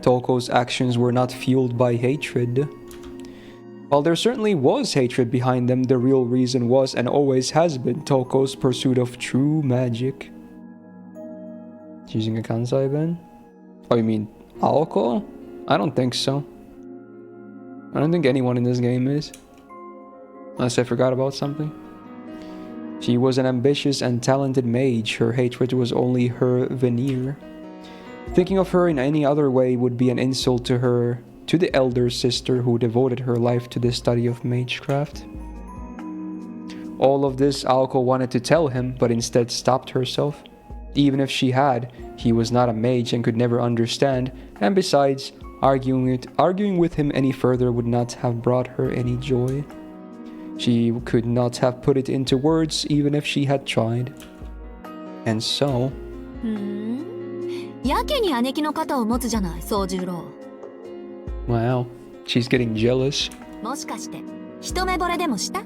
Toko's actions were not fueled by hatred. While there certainly was hatred behind them, the real reason was and always has been Toko's pursuit of true magic. Using a Kansai Ben? Oh, you mean Aoko? I don't think so. I don't think anyone in this game is. Unless I forgot about something. She was an ambitious and talented mage. Her hatred was only her veneer. Thinking of her in any other way would be an insult to her to the elder sister who devoted her life to the study of magecraft. All of this Aoko wanted to tell him, but instead stopped herself. Even if she had, he was not a mage and could never understand, and besides, arguing with him any further would not have brought her any joy. She could not have put it into words even if she had tried. And so... やけに姉貴の肩を持つじゃない、宗十郎。Wow, she's getting jealous. もしかして一目惚れでもした？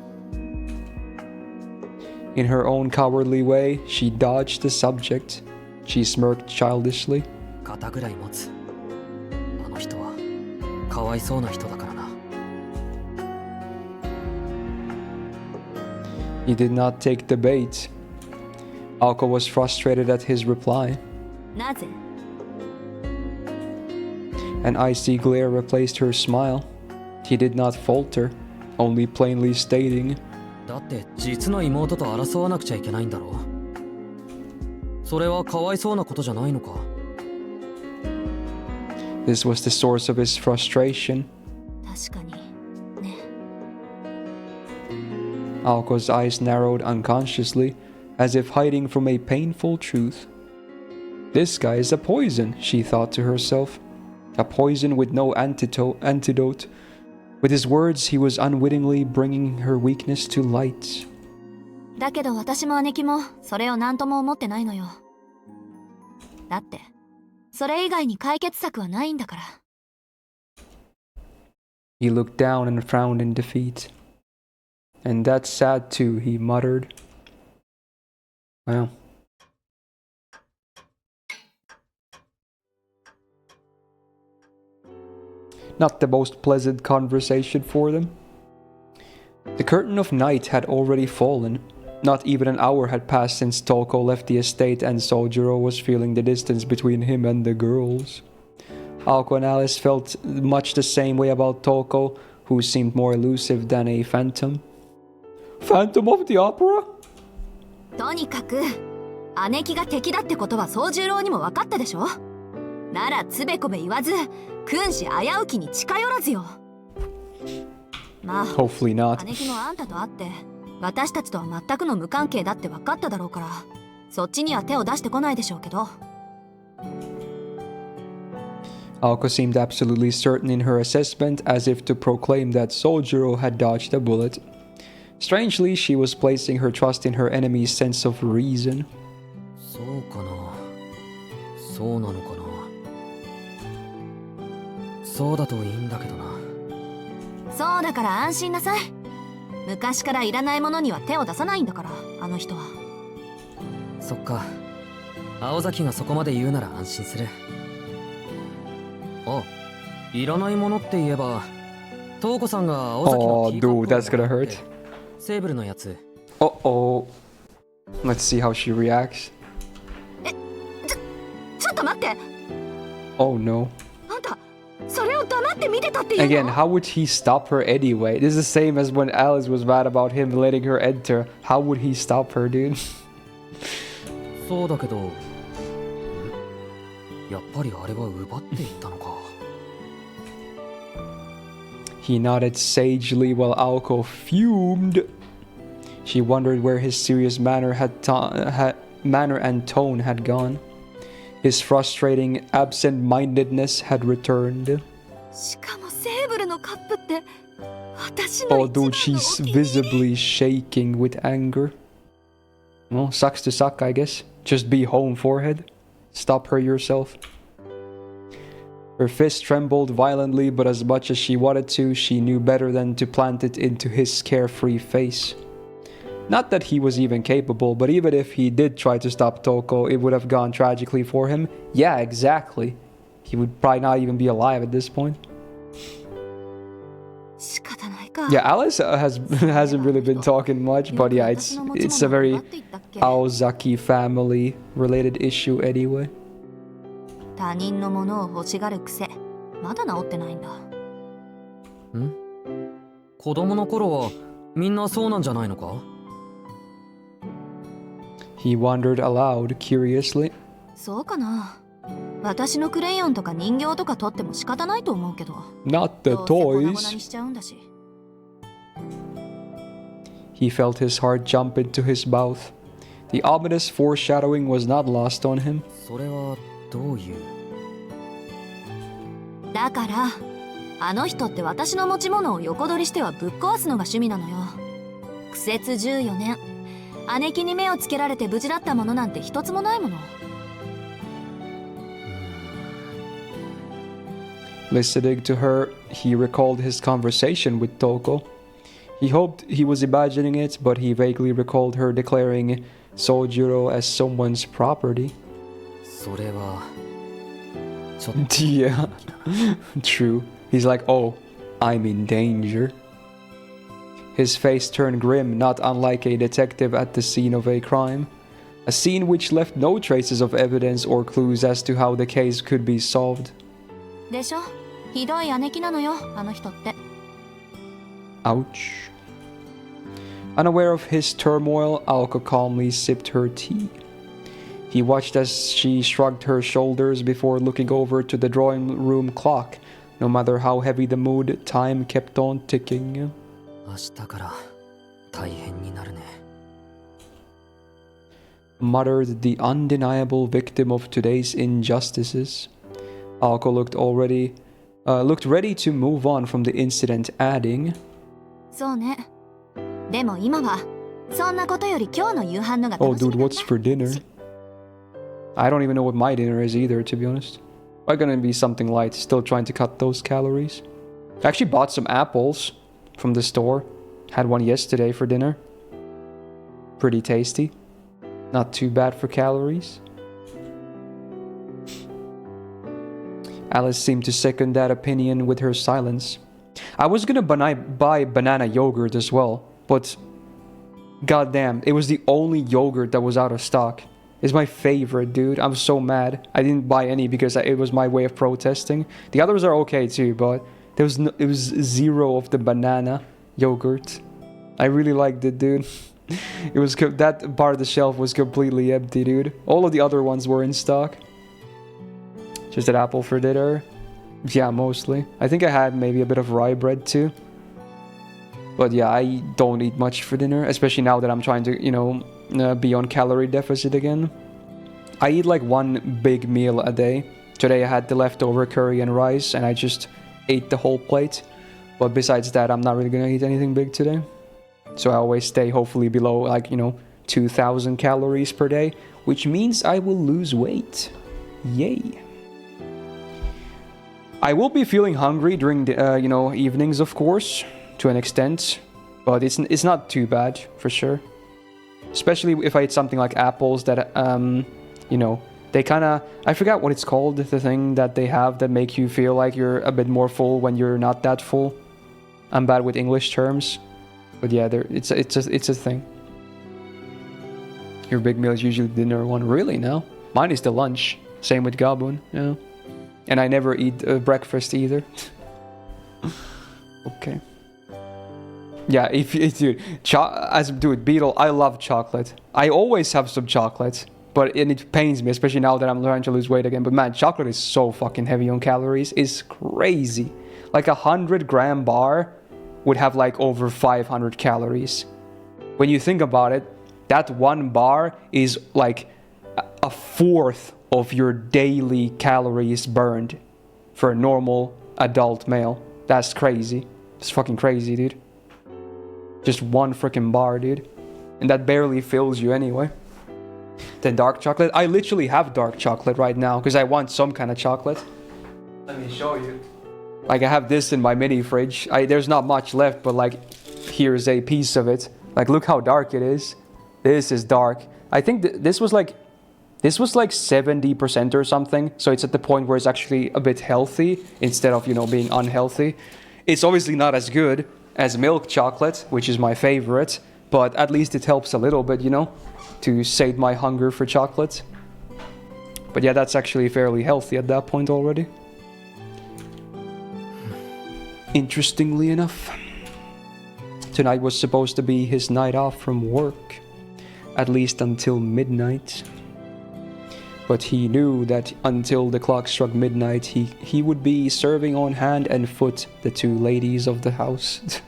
In her own cowardly way, she dodged the subject. She smirked childishly. 肩ぐらい持つ。あの人はかわいそうな人だからな。He did not take the bait. Aoko was frustrated at his reply. なぜ？ An icy glare replaced her smile. He did not falter, only plainly stating, だって実の妹と争わなくちゃいけないんだろう。それはかわいそうなことじゃないのか。This was the source of his frustration. 確かにね。 Aoko's eyes narrowed unconsciously, as if hiding from a painful truth. This guy is a poison, she thought to herself. A poison with no antidote. With his words, he was unwittingly bringing her weakness to light. だけど私も姉貴もそれを何とも思ってないのよ。だってそれ以外に解決策はないんだから。 He looked down and frowned in defeat. And that's sad too, he muttered. Wow. Not the most pleasant conversation for them. The curtain of night had already fallen. Not even an hour had passed since Toko left the estate and Sojiro was feeling the distance between him and the girls. Aoko and Alice felt much the same way about Toko, who seemed more elusive than a phantom. Phantom of the Opera? とにかく姉貴が敵だってことは宗十郎にも分かったでしょ。ならつべこべ言わず君子危うきに近寄らずよ。まあ Hopefully not. 姉貴もあんたと会って私たちとは全くの無関係だって分かっただろうから、そっちには手を出してこないでしょうけど。 Aoko seemed absolutely certain in her assessment, as if to proclaim that Sojiro had dodged a bullet. Strangely, she was placing her trust in her enemy's sense of reason. そうかな。そうなのかな。そうだといいんだけどな。そうだから安心なさい。昔からいらないものには手を出さないんだから、あの人は。そっか。青崎がそこまで言うなら安心する。あ、いらないものって言えば、東子さんが青崎のティーカップを持って dude, that's gonna hurt. セーブルのやつ。Uh-oh. Let's see how she reacts. ちょっと待って。 Oh no. あんたそれを黙って見てたっていうの？ Again, how would he stop her anyway? This is the same as when Alice was mad about him letting her enter. How would he stop her, dude? そうだけど、やっぱりあれは奪っていったのか。He nodded sagely while Aoko fumed. She wondered where his serious manner and tone had gone. His frustrating absent-mindedness had returned. しかもセーブルのカップって私の Oh, 一番の dude, お気に she's 入り。 visibly shaking with anger. Well, sucks to suck, I guess. Just be home, forehead. Stop her yourself. Her fist trembled violently, but as much as she wanted to, she knew better than to plant it into his carefree face. Not that he was even capable, but even if he did try to stop Toko, it would have gone tragically for him. Yeah, exactly. He would probably not even be alive at this point. 仕方ないか。 Yeah, Alice hasn't really been talking much, but yeah, it's a very Aozaki family related issue anyway. 他人のものを欲しがる癖、まだ治ってないんだ。ん？子供の頃はみんなそうなんじゃないのか？ He wondered aloud, curiously. そうかな。私のクレヨンとか人形とか取っても仕方ないと思うけど。 Not the どうせ粉々 toys. にしちゃうんだし。 He felt his heart jump into his mouth. The ominous foreshadowing was not lost on him. それはどういう。だからあの人って私の持ち物を横取りしてはぶっ壊すのが趣味なのよ。苦節14年、姉貴に目をつけられて無事だったものなんて一つもないもの。 Listening to her, he recalled his conversation with Toko. He hoped he was imagining it, but he vaguely recalled her declaring Sojiro as someone's property. それはちょっと Yeah, true. He's like, oh, I'm in danger. His face turned grim, not unlike a detective at the scene of a crime. A scene which left no traces of evidence or clues as to how the case could be solved. でしょ、ひどい姉貴なのよ、あの人って。 Ouch. Unaware of his turmoil, Aoko calmly sipped her tea. He watched as she shrugged her shoulders before looking over to the drawing room clock. No matter how heavy the mood, time kept on ticking. 明日から大変になるね。 Muttered the undeniable victim of today's injustices. Aoko looked ready to move on from the incident, adding, そうね。でも今はそんなことより今日の夕飯のが Oh 楽しみ dude, だね。 what's for dinner? I don't even know what my dinner is either, to be honest. I'm gonna be something light, still trying to cut those calories. I actually bought some apples from the store. Had one yesterday for dinner. Pretty tasty. Not too bad for calories. Alice seemed to second that opinion with her silence. I was gonna buy banana yogurt as well, but goddamn, it was the only yogurt that was out of stock. It's my favorite, dude. I'm so mad. I didn't buy any because it was my way of protesting. The others are okay too, but it was zero of the banana yogurt. I really liked it, dude. It was that part of the shelf was completely empty, dude. All of the other ones were in stock. Just an apple for dinner. Yeah, mostly. I think I had maybe a bit of rye bread too. But yeah, I don't eat much for dinner, especially now that I'm trying to, you know, be on calorie deficit again. I eat like one big meal a day. Today I had the leftover curry and rice and I just ate the whole plate. But besides that, I'm not really gonna eat anything big today. So I always stay hopefully below like, you know, 2,000 calories per day, which means I will lose weight. Yay. I will be feeling hungry during the, you know, evenings, of course, to an extent. But it's not too bad, for sure. Especially if I eat something like apples that, you know, they kind of... I forgot what it's called, the thing that they have that make you feel like you're a bit more full when you're not that full. I'm bad with English terms. But yeah, it's a thing. Your big meal is usually dinner one. Really, now? Mine is the lunch. Same with Gabun, yeah. And I never eat breakfast either. Okay. Yeah, dude, Beetle, I love chocolate. I always have some chocolate, but it pains me, especially now that I'm trying to lose weight again. But man, chocolate is so fucking heavy on calories. It's crazy. Like a 100-gram bar would have like over 500 calories. When you think about it, that one bar is like a fourth of your daily calories burned for a normal adult male. That's crazy. It's fucking crazy, dude. Just one freaking bar, dude. And that barely fills you anyway. Then dark chocolate. I literally have dark chocolate right now because I want some kind of chocolate. Let me show you. Like I have this in my mini fridge. There's not much left, but like here's a piece of it. Like look how dark it is. This is dark. I think this was like 70% or something. So it's at the point where it's actually a bit healthy instead of, you know, being unhealthy. It's obviously not as good as milk chocolate, which is my favorite, but at least it helps a little bit, you know, to sate my hunger for chocolate. But yeah, that's actually fairly healthy at that point already. Interestingly enough, tonight was supposed to be his night off from work, at least until midnight. But he knew that until the clock struck midnight, he would be serving on hand and foot the two ladies of the house.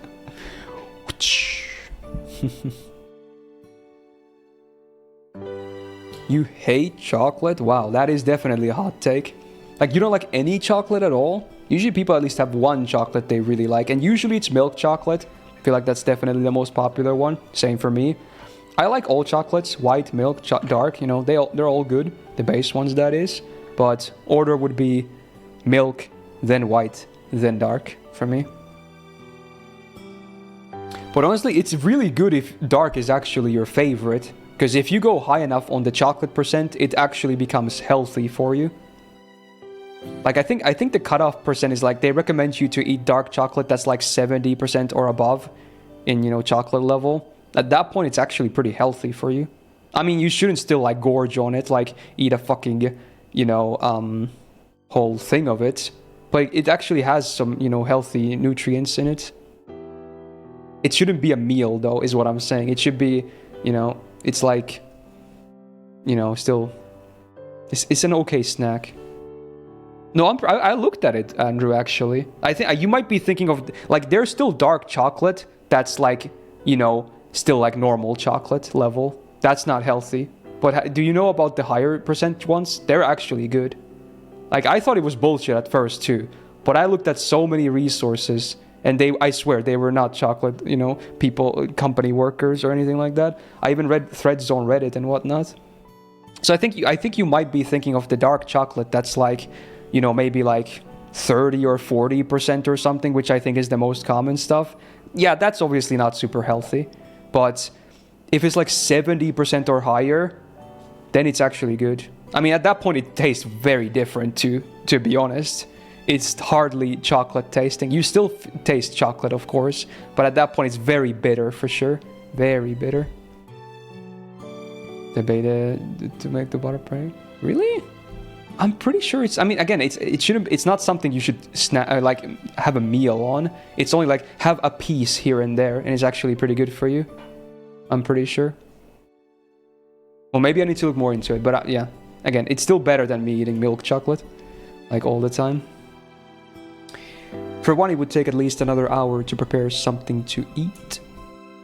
You hate chocolate? Wow, that is definitely a hot take. Like, you don't like any chocolate at all? Usually people at least have one chocolate they really like, and usually it's milk chocolate. I feel like that's definitely the most popular one. Same for me. I like all chocolates, white, milk, dark, you know, they're all good. The base ones, that is. But order would be milk, then white, then dark for me. But honestly, it's really good if dark is actually your favorite. Because if you go high enough on the chocolate percent, it actually becomes healthy for you. Like, I think the cutoff percent is like, they recommend you to eat dark chocolate that's like 70% or above in, you know, chocolate level. At that point, it's actually pretty healthy for you. I mean, you shouldn't still like gorge on it, like eat a fucking, you know, whole thing of it. But it actually has some, you know, healthy nutrients in it. It shouldn't be a meal, though, is what I'm saying. It should be, you know, it's like, you know, still, it's an okay snack. No, I looked at it, Andrew, actually. I think you might be thinking of, like, there's still dark chocolate that's like, you know, still like normal chocolate level. That's not healthy. But do you know about the higher percent ones? They're actually good. Like, I thought it was bullshit at first, too. But I looked at so many resources, and I swear, they were not chocolate, you know, people, company workers or anything like that. I even read threads on Reddit and whatnot. So I think you might be thinking of the dark chocolate that's like, you know, maybe like 30 or 40% or something, which I think is the most common stuff. Yeah, that's obviously not super healthy. But if it's like 70% or higher, then it's actually good. I mean, at that point, it tastes very different too, to be honest. It's hardly chocolate tasting. You still taste chocolate, of course, but at that point, it's very bitter for sure. Very bitter. The beta to make the butter pray. Really? I'm pretty sure it's. I mean, again, it shouldn't. It's not something you should like have a meal on. It's only like have a piece here and there, and it's actually pretty good for you. I'm pretty sure. Well, maybe I need to look more into it, but yeah. Again, it's still better than me eating milk chocolate, like all the time. For one, it would take at least another hour to prepare something to eat,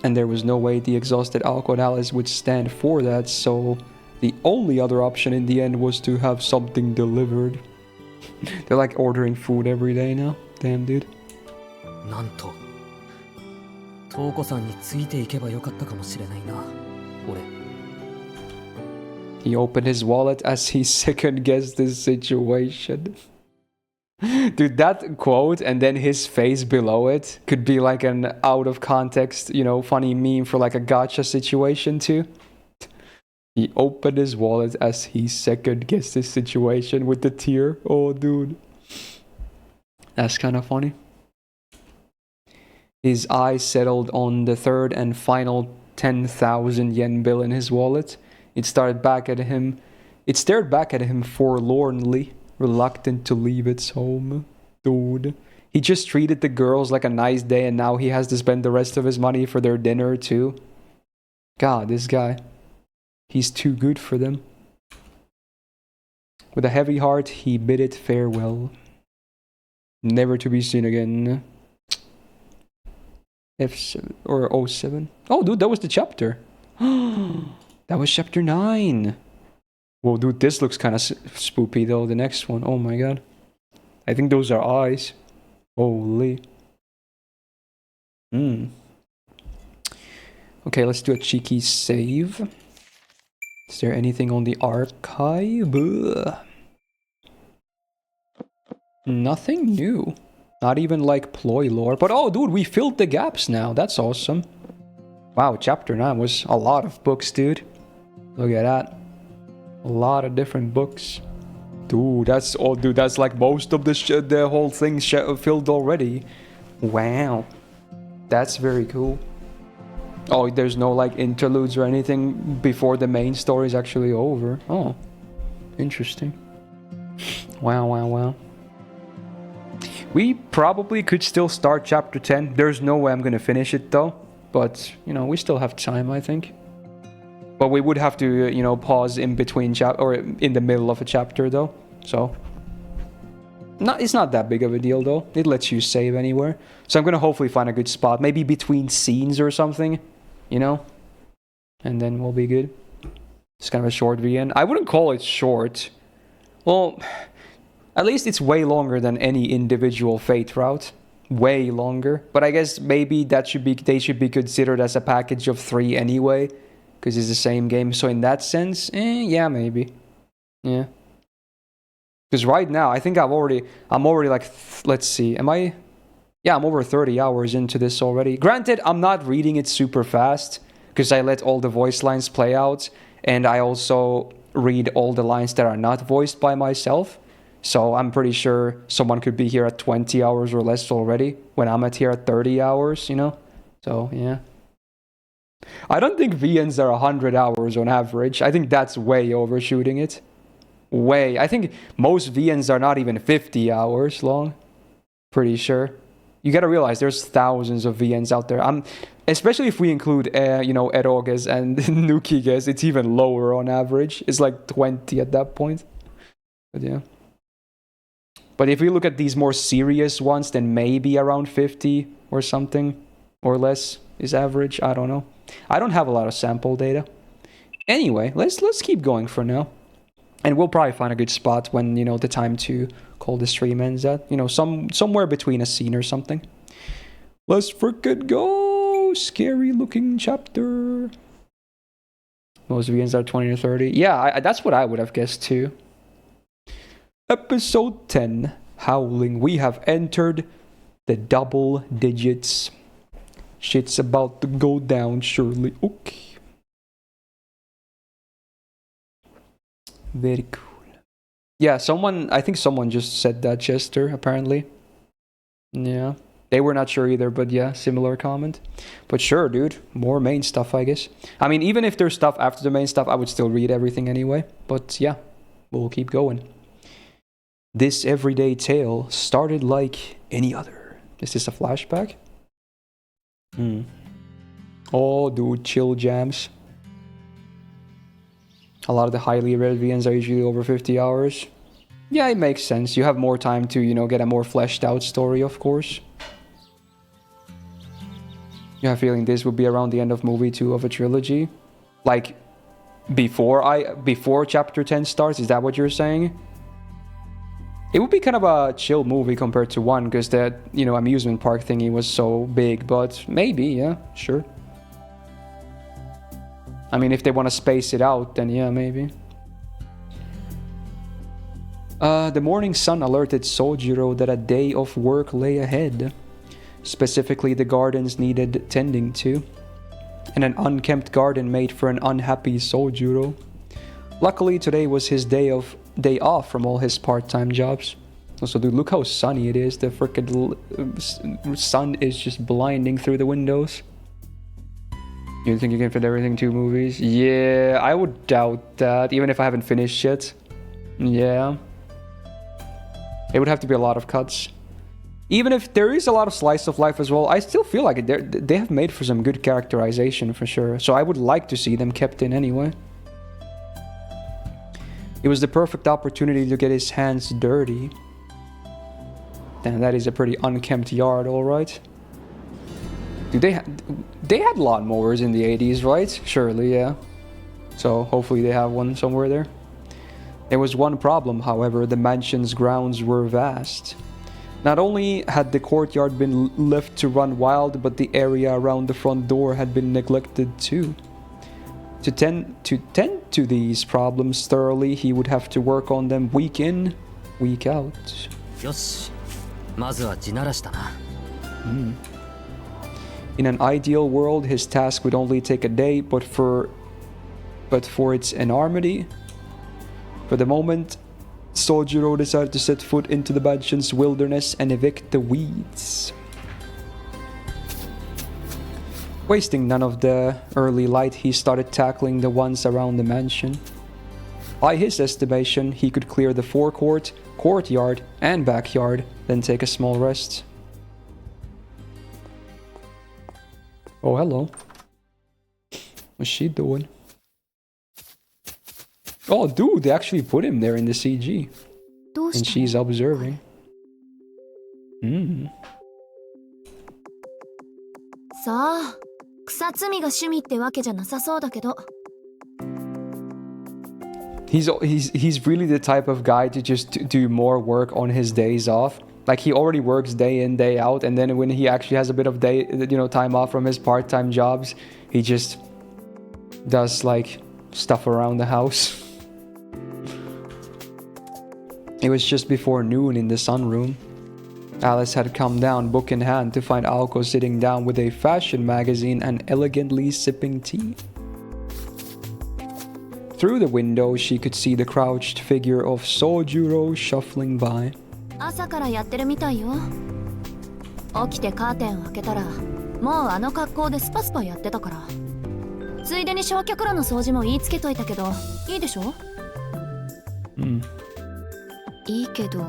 and there was no way the exhausted Alcodalis would stand for that, so the only other option in the end was to have something delivered. They're like ordering food every day now. Damn, dude. なんと、トウコさんについていけばよかったかもしれないな、俺。He opened his wallet as he second-guessed the situation. Dude, that quote and then his face below it could be like an out-of-context, you know, funny meme for like a gacha situation too. He opened his wallet as he second-guessed his situation with the tear. Oh, dude. That's kind of funny. His eyes settled on the third and final 10,000 yen bill in his wallet. It stared back at him forlornly, reluctant to leave its home. Dude. He just treated the girls like a nice day and now he has to spend the rest of his money for their dinner too. God, this guy. He's too good for them. With a heavy heart, he bid it farewell. Never to be seen again. F7 or 07. Oh, dude, that was the chapter. That was chapter 9. Whoa, dude, this looks kind of spoopy though, the next one. Oh my god. I think those are eyes. Holy. Okay, let's do a cheeky save. Is there anything on the archive? Nothing new. Not even like ploy lore. But oh, dude, we filled the gaps now. That's awesome. Wow, chapter 9 was a lot of books, dude. Look at that. A lot of different books. Dude, that's like most of the whole thing filled already. Wow. That's very cool. Oh, there's no like interludes or anything before the main story is actually over. Oh, interesting. Wow. We probably could still start chapter 10. There's no way I'm gonna finish it though. But, you know, we still have time, I think. But we would have to, you know, pause in between or in the middle of a chapter though. So it's not that big of a deal though. It lets you save anywhere. So I'm gonna hopefully find a good spot, maybe between scenes or something, you know, and then we'll be good. It's kind of a short VN. I wouldn't call it short. Well, at least it's way longer than any individual Fate route. Way longer. But I guess maybe they should be considered as a package of 3 anyway, because it's the same game. So in that sense, yeah, maybe. Yeah. Because right now, I think I'm already like, let's see, am I? Yeah, I'm over 30 hours into this already. Granted, I'm not reading it super fast, because I let all the voice lines play out, and I also read all the lines that are not voiced by myself. So I'm pretty sure someone could be here at 20 hours or less already, when I'm here at 30 hours, you know? So, yeah. I don't think VNs are 100 hours on average. I think that's way overshooting it. Way. I think most VNs are not even 50 hours long. Pretty sure. You gotta realize there's thousands of VNs out there. Especially if we include, you know, eroges and nukiges, it's even lower on average. It's like 20 at that point. But yeah. But if we look at these more serious ones, then maybe around 50 or something or less is average. I don't know. I don't have a lot of sample data. Anyway, let's keep going for now. And we'll probably find a good spot when, you know, the time to call the stream ends at. You know, somewhere between a scene or something. Let's frickin' go! Scary looking chapter. Most VNs are 20 or 30. Yeah, that's what I would have guessed too. Episode 10, Howling. We have entered the double digits. Shit's about to go down, surely. Okay. Very cool. Yeah, I think someone just said that, Chester, apparently. Yeah. They were not sure either, but yeah, similar comment. But sure, dude, more main stuff, I guess. I mean, even if there's stuff after the main stuff, I would still read everything anyway. But yeah, we'll keep going. This everyday tale started like any other. Is this a flashback? Oh, dude, chill jams. A lot of the highly read VNs are usually over 50 hours. Yeah, it makes sense. You have more time to, you know, get a more fleshed out story, of course. You have a feeling this would be around the end of movie 2 of a trilogy? Like, before chapter 10 starts? Is that what you're saying? It would be kind of a chill movie compared to 1, because that, you know, amusement park thingy was so big, but maybe, yeah, sure. I mean, if they want to space it out, then yeah, maybe. The morning sun alerted Sojiro that a day of work lay ahead. Specifically, the gardens needed tending to. And an unkempt garden made for an unhappy Sojiro. Luckily, today was his day off from all his part-time jobs. Also, dude, look how sunny it is. The frickin' sun is just blinding through the windows. You think you can fit everything in 2 movies? Yeah, I would doubt that, even if I haven't finished yet. Yeah. It would have to be a lot of cuts. Even if there is a lot of slice of life as well, I still feel like they have made for some good characterization for sure. So I would like to see them kept in anyway. It was the perfect opportunity to get his hands dirty. Damn, that is a pretty unkempt yard, alright. Dude, they had lawnmowers in the 80s, right? Surely, yeah. So hopefully they have one somewhere there. There was one problem, however. The mansion's grounds were vast. Not only had the courtyard been left to run wild, but the area around the front door had been neglected too. To tend to these problems thoroughly, he would have to work on them week in, week out. よし、まずは地ならしたな。In an ideal world, his task would only take a day, but for its enormity, for the moment, Sojiro decided to set foot into the mansion's wilderness and evict the weeds. Wasting none of the early light, he started tackling the ones around the mansion. By his estimation, he could clear the forecourt, courtyard, and backyard, then take a small rest. Oh, hello. What's she doing? Oh, dude, they actually put him there in the CG. どう And したの she's observing. Hmm. さあ、草摘みが趣味ってわけじゃなさそうだけど。He's really the type of guy to just do more work on his days off. Like he already works day in, day out, and then when he actually has a bit of time off from his part-time jobs, he just does like stuff around the house. It was just before noon in the sunroom. Alice had come down, book in hand, to find Aoko sitting down with a fashion magazine and elegantly sipping tea. Through the window, she could see the crouched figure of Sojuro shuffling by. 朝からやってるみたいよ。起きてカーテンを開けたら、もうあの格好でスパスパやってたから。ついでに焼却炉の掃除も言いつけといたけど、いいでしょ？いいけど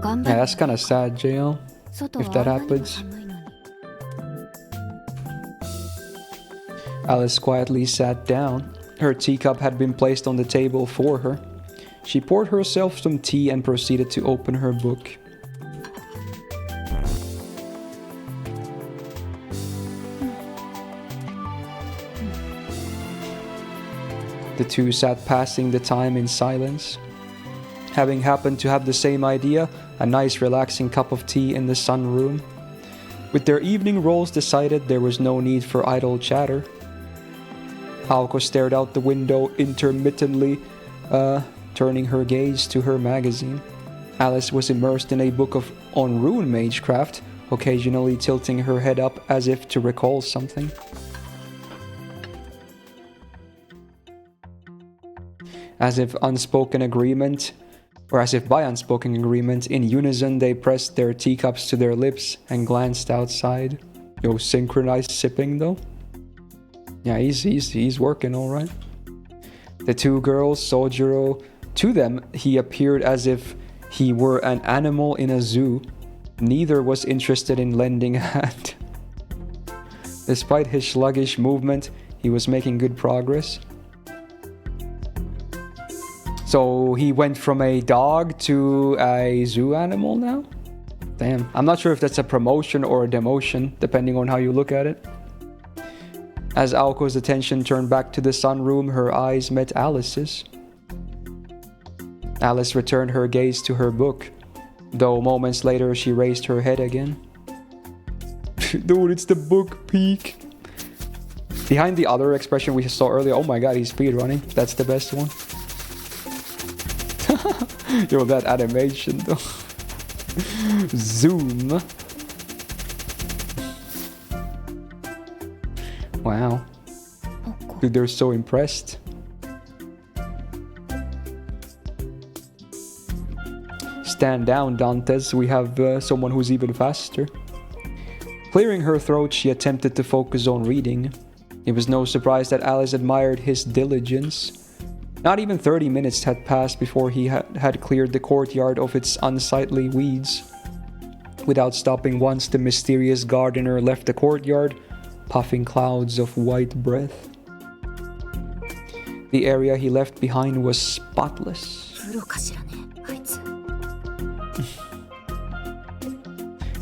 頑張 Yeah, る that's kind of sad, JL. 外は if that あんなにも happens. 寒いのに Alice quietly sat down. Her teacup had been placed on the table for her. She poured herself some tea and proceeded to open her book. The two sat passing the time in silence. Having happened to have the same idea, a nice relaxing cup of tea in the sunroom. With their evening roles decided, there was no need for idle chatter. Aoko stared out the window intermittently, turning her gaze to her magazine. Alice was immersed in a book on rune magecraft, occasionally tilting her head up as if to recall something. As if by unspoken agreement, in unison they pressed their teacups to their lips and glanced outside. Yo, synchronized sipping though? Yeah, he's working all right. The two girls, Sojuro, to them he appeared as if he were an animal in a zoo. Neither was interested in lending a hand. Despite his sluggish movement, he was making good progress. So he went from a dog to a zoo animal now? Damn, I'm not sure if that's a promotion or a demotion, depending on how you look at it. As Aoko's attention turned back to the sunroom, her eyes met Alice's. Alice returned her gaze to her book, though moments later she raised her head again. Dude, it's the book peak. Behind the other expression we saw earlier, oh my god, he's speedrunning. That's the best one. Yo, that animation though. Zoom. Wow. Dude, they're so impressed. Stand down, Dantes. We have someone who's even faster. Clearing her throat, she attempted to focus on reading. It was no surprise that Alice admired his diligence. Not even 30 minutes had passed before he had cleared the courtyard of its unsightly weeds. Without stopping once, the mysterious gardener left the courtyard, puffing clouds of white breath. The area he left behind was spotless. プロかしらね、あいつ。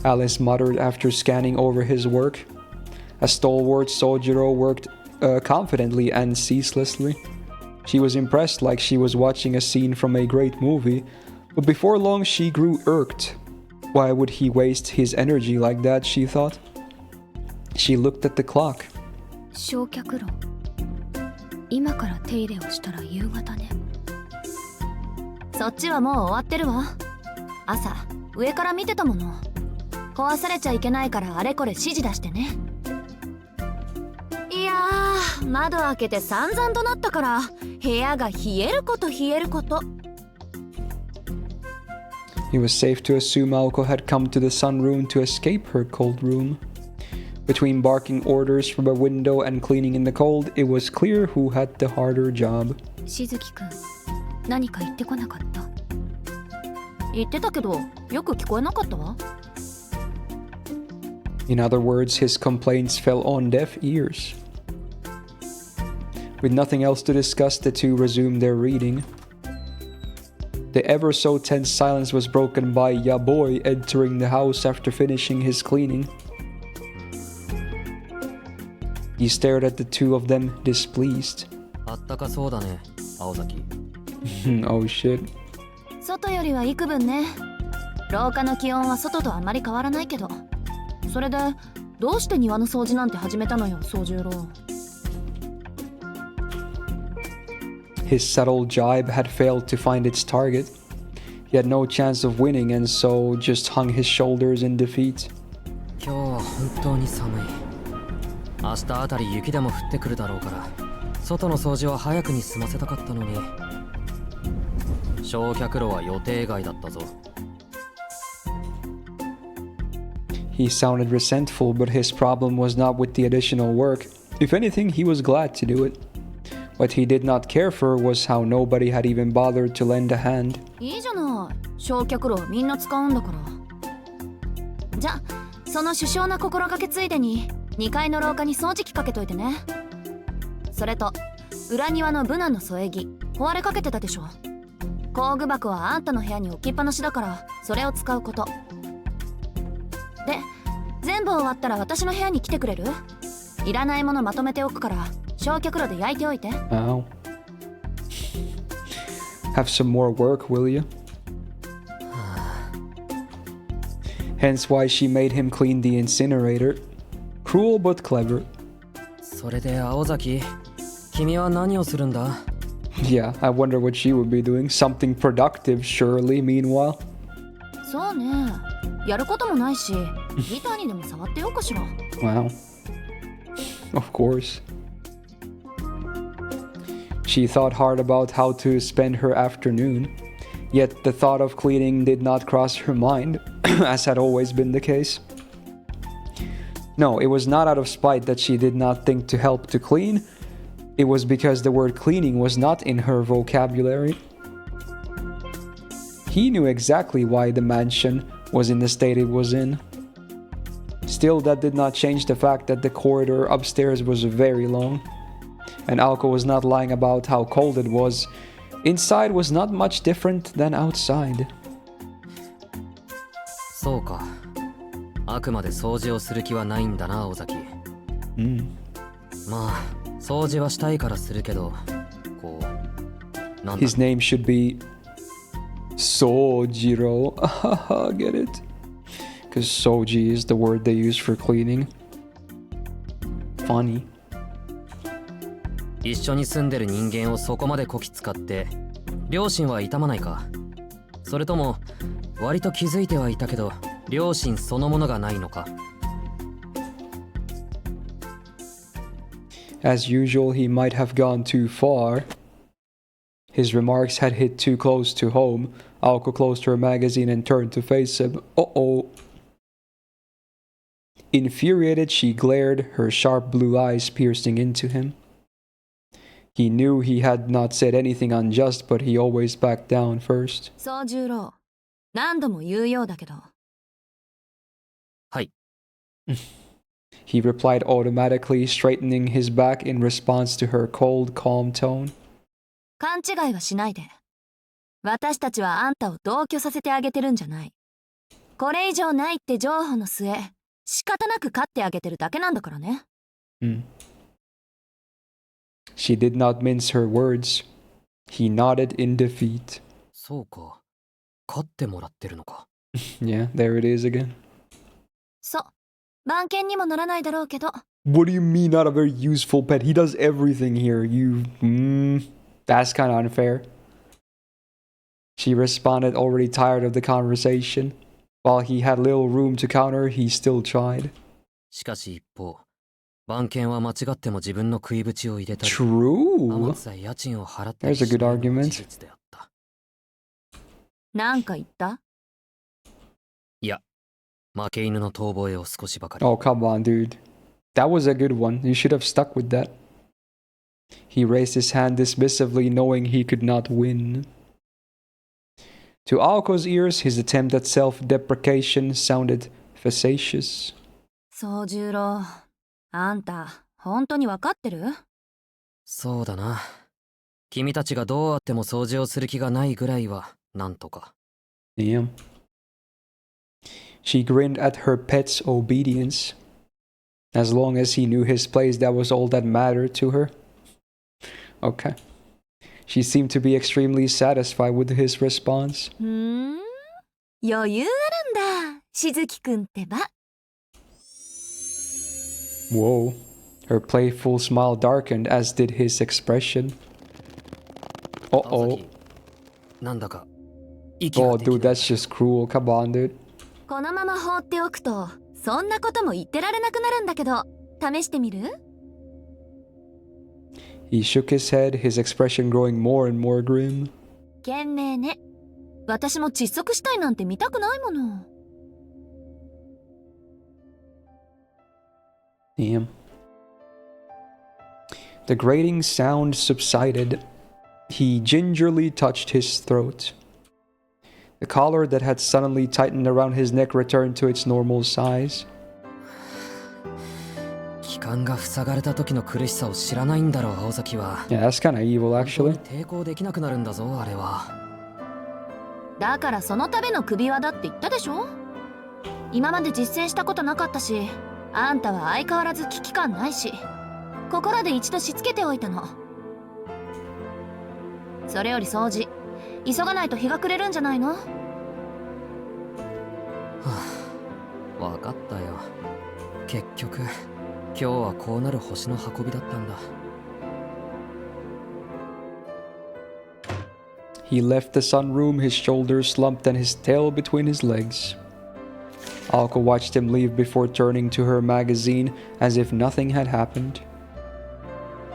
Alice muttered after scanning over his work. A stalwart Sojuro worked confidently and ceaselessly. She was impressed like she was watching a scene from a great movie, but before long she grew irked. Why would he waste his energy like that, she thought. She looked at the clock. 焼却炉今から手入れをしたら夕方ねそっちはもう終わってるわ。朝、上から見てたもの。壊されちゃいけないからあれこれ指示出してね。いやー、窓開けて散々となったから、部屋が冷えること冷えること。It was safe to assume Aoko had come to the sunroom to escape her cold room. Between barking orders from a window and cleaning in the cold, it was clear who had the harder job. しずきくん何か言ってこなかった？言ってたけど、よく聞こえなかったわ。In other words, his complaints fell on deaf ears. With nothing else to discuss, the two resumed their reading. The ever so tense silence was broken by Ya Boy entering the house after finishing his cleaning. He stared at the two of them, displeased. あったかそうだね、青崎。Oh shit. 外よりは幾分ね。廊下の気温は外とあまり変わらないけど。それでどうして庭の掃除なんて始めたのよ、宗十郎。His subtle jibe had failed to find its target. He had no chance of winning and so just hung his shoulders in defeat. 今日は本当に寒い。明日あたり雪でも降ってくるだろうから、外の掃除は早くに済ませたかったのに。焼却炉は予定外だったぞ。He sounded resentful, but his problem was not with the additional work. If anything, he was glad to do it. What he did not care for was how nobody had even bothered to lend a hand. いいじゃない。焼却炉みんな使うんだから。じゃ、その首相な心がけついでに2階の廊下に掃除機かけといてね。それと裏庭のブナの添え木壊れかけてたでしょ。工具箱はあんたの部屋に置きっぱなしだからそれを使うこと。で、全部終わったら私の部屋に来てくれる？いらないものまとめておくから焼却炉で焼いておいて。Oh. Have some more work, will you? Hence why she made him clean the incinerator. Cruel but clever. それで青崎、君は何をするんだ？ Yeah, I wonder what she would be doing. Something productive, surely, meanwhile. そうね。やることもないし、ギターにでも触ってようかしら。Wow. Of course. She thought hard about how to spend her afternoon, yet the thought of cleaning did not cross her mind, as had always been the case. No, it was not out of spite that she did not think to help to clean. It was because the word cleaning was not in her vocabulary. He knew exactly why the mansion was in the state it was in. Still, that did not change the fact that the corridor upstairs was very long. And Alko was not lying about how cold it was. Inside was not much different than outside. そうか。あくまで掃除をする気はないんだな、青崎。まあ、掃除はしたいからするけど、こう、なんだ。His name should be Sojiro. Get it? Because Soji is the word they use for cleaning. Funny. 一緒に住んでる人間をそこまでこき使って両親は痛まないか？それとも割と気づいてはいたけど良心そのものがないのか？ As usual, he might have gone too far. His remarks had hit too close to home. Aoko closed her magazine and turned to face him. Uh-oh. Infuriated, she glared, her sharp blue eyes piercing into him. He knew he had not said anything unjust, but he always backed down first. 宗十郎、何度も言うようだけど。はい。He replied automatically, straightening his back in response to her cold, calm tone. 勘違いはしないで。私たちはあんたを同居させてあげてるんじゃない。これ以上ないって譲歩の末、仕方なく飼ってあげてるだけなんだからね。She did not mince her words. He nodded in defeat. そうか。飼ってもらってるのか。Yeah, there it is again. そう。番犬にもならないだろうけど。What do you mean not a very useful pet? He does everything here. That's kind of unfair. She responded, already tired of the conversation. While he had little room to counter, he still tried. しかし一方、番犬は間違っても自分の食いぶちを入れたり、 True. 天津家賃を払ったり There's a good しないのも argument. 事実であった。なんか言った？いや、負け犬の遠吠えを少しばかり。 Oh, come on, dude. That was a good one. You should have stuck with that. He raised his hand dismissively, knowing he could not win. To Aoko's ears, his attempt at self-deprecation sounded facetious. 宗十郎、あんた、本当にわかってる？そうだな。君たちがどうあっても掃除をする気がないぐらいは、なんとか。Damn. She grinned at her pet's obedience. As long as he knew his place, that was all that mattered to her. Okay. She seemed to be extremely satisfied with his response. 余裕あるんだ、しずきくんってば。Whoa. Her playful smile darkened, as did his expression. Uh-oh. なんだか、息が Oh, できない dude, that's just cruel. Come on, dude. このまま放っておくと、そんなことも言ってられなくなるんだけど、試してみる？ He shook his head, his expression growing more and more grim. 懸命ね。私も窒息したいなんて見たくないもの。Damn. The grating sound subsided. He gingerly touched his throat. The collar that had suddenly tightened around his neck returned to its normal size. 気管が塞がれた時の苦しさを知らないんだろう、青崎は。 Yeah, that's kind of evil, 本 actually. 当に抵抗できなくなるんだぞ、あれは。だからそのための首輪だって言ったでしょ？今まで実践したことなかったし、あんたは相変わらず危機感ないし、心で一度しつけておいたの。それより掃除、急がないと日が暮れるんじゃないの？はあ、わかったよ。結局、今日はこうなる星の運びだったんだ。He left the sunroom, his shoulders slumped and his tail between his legs. Alko watched him leave before turning to her magazine as if nothing had happened.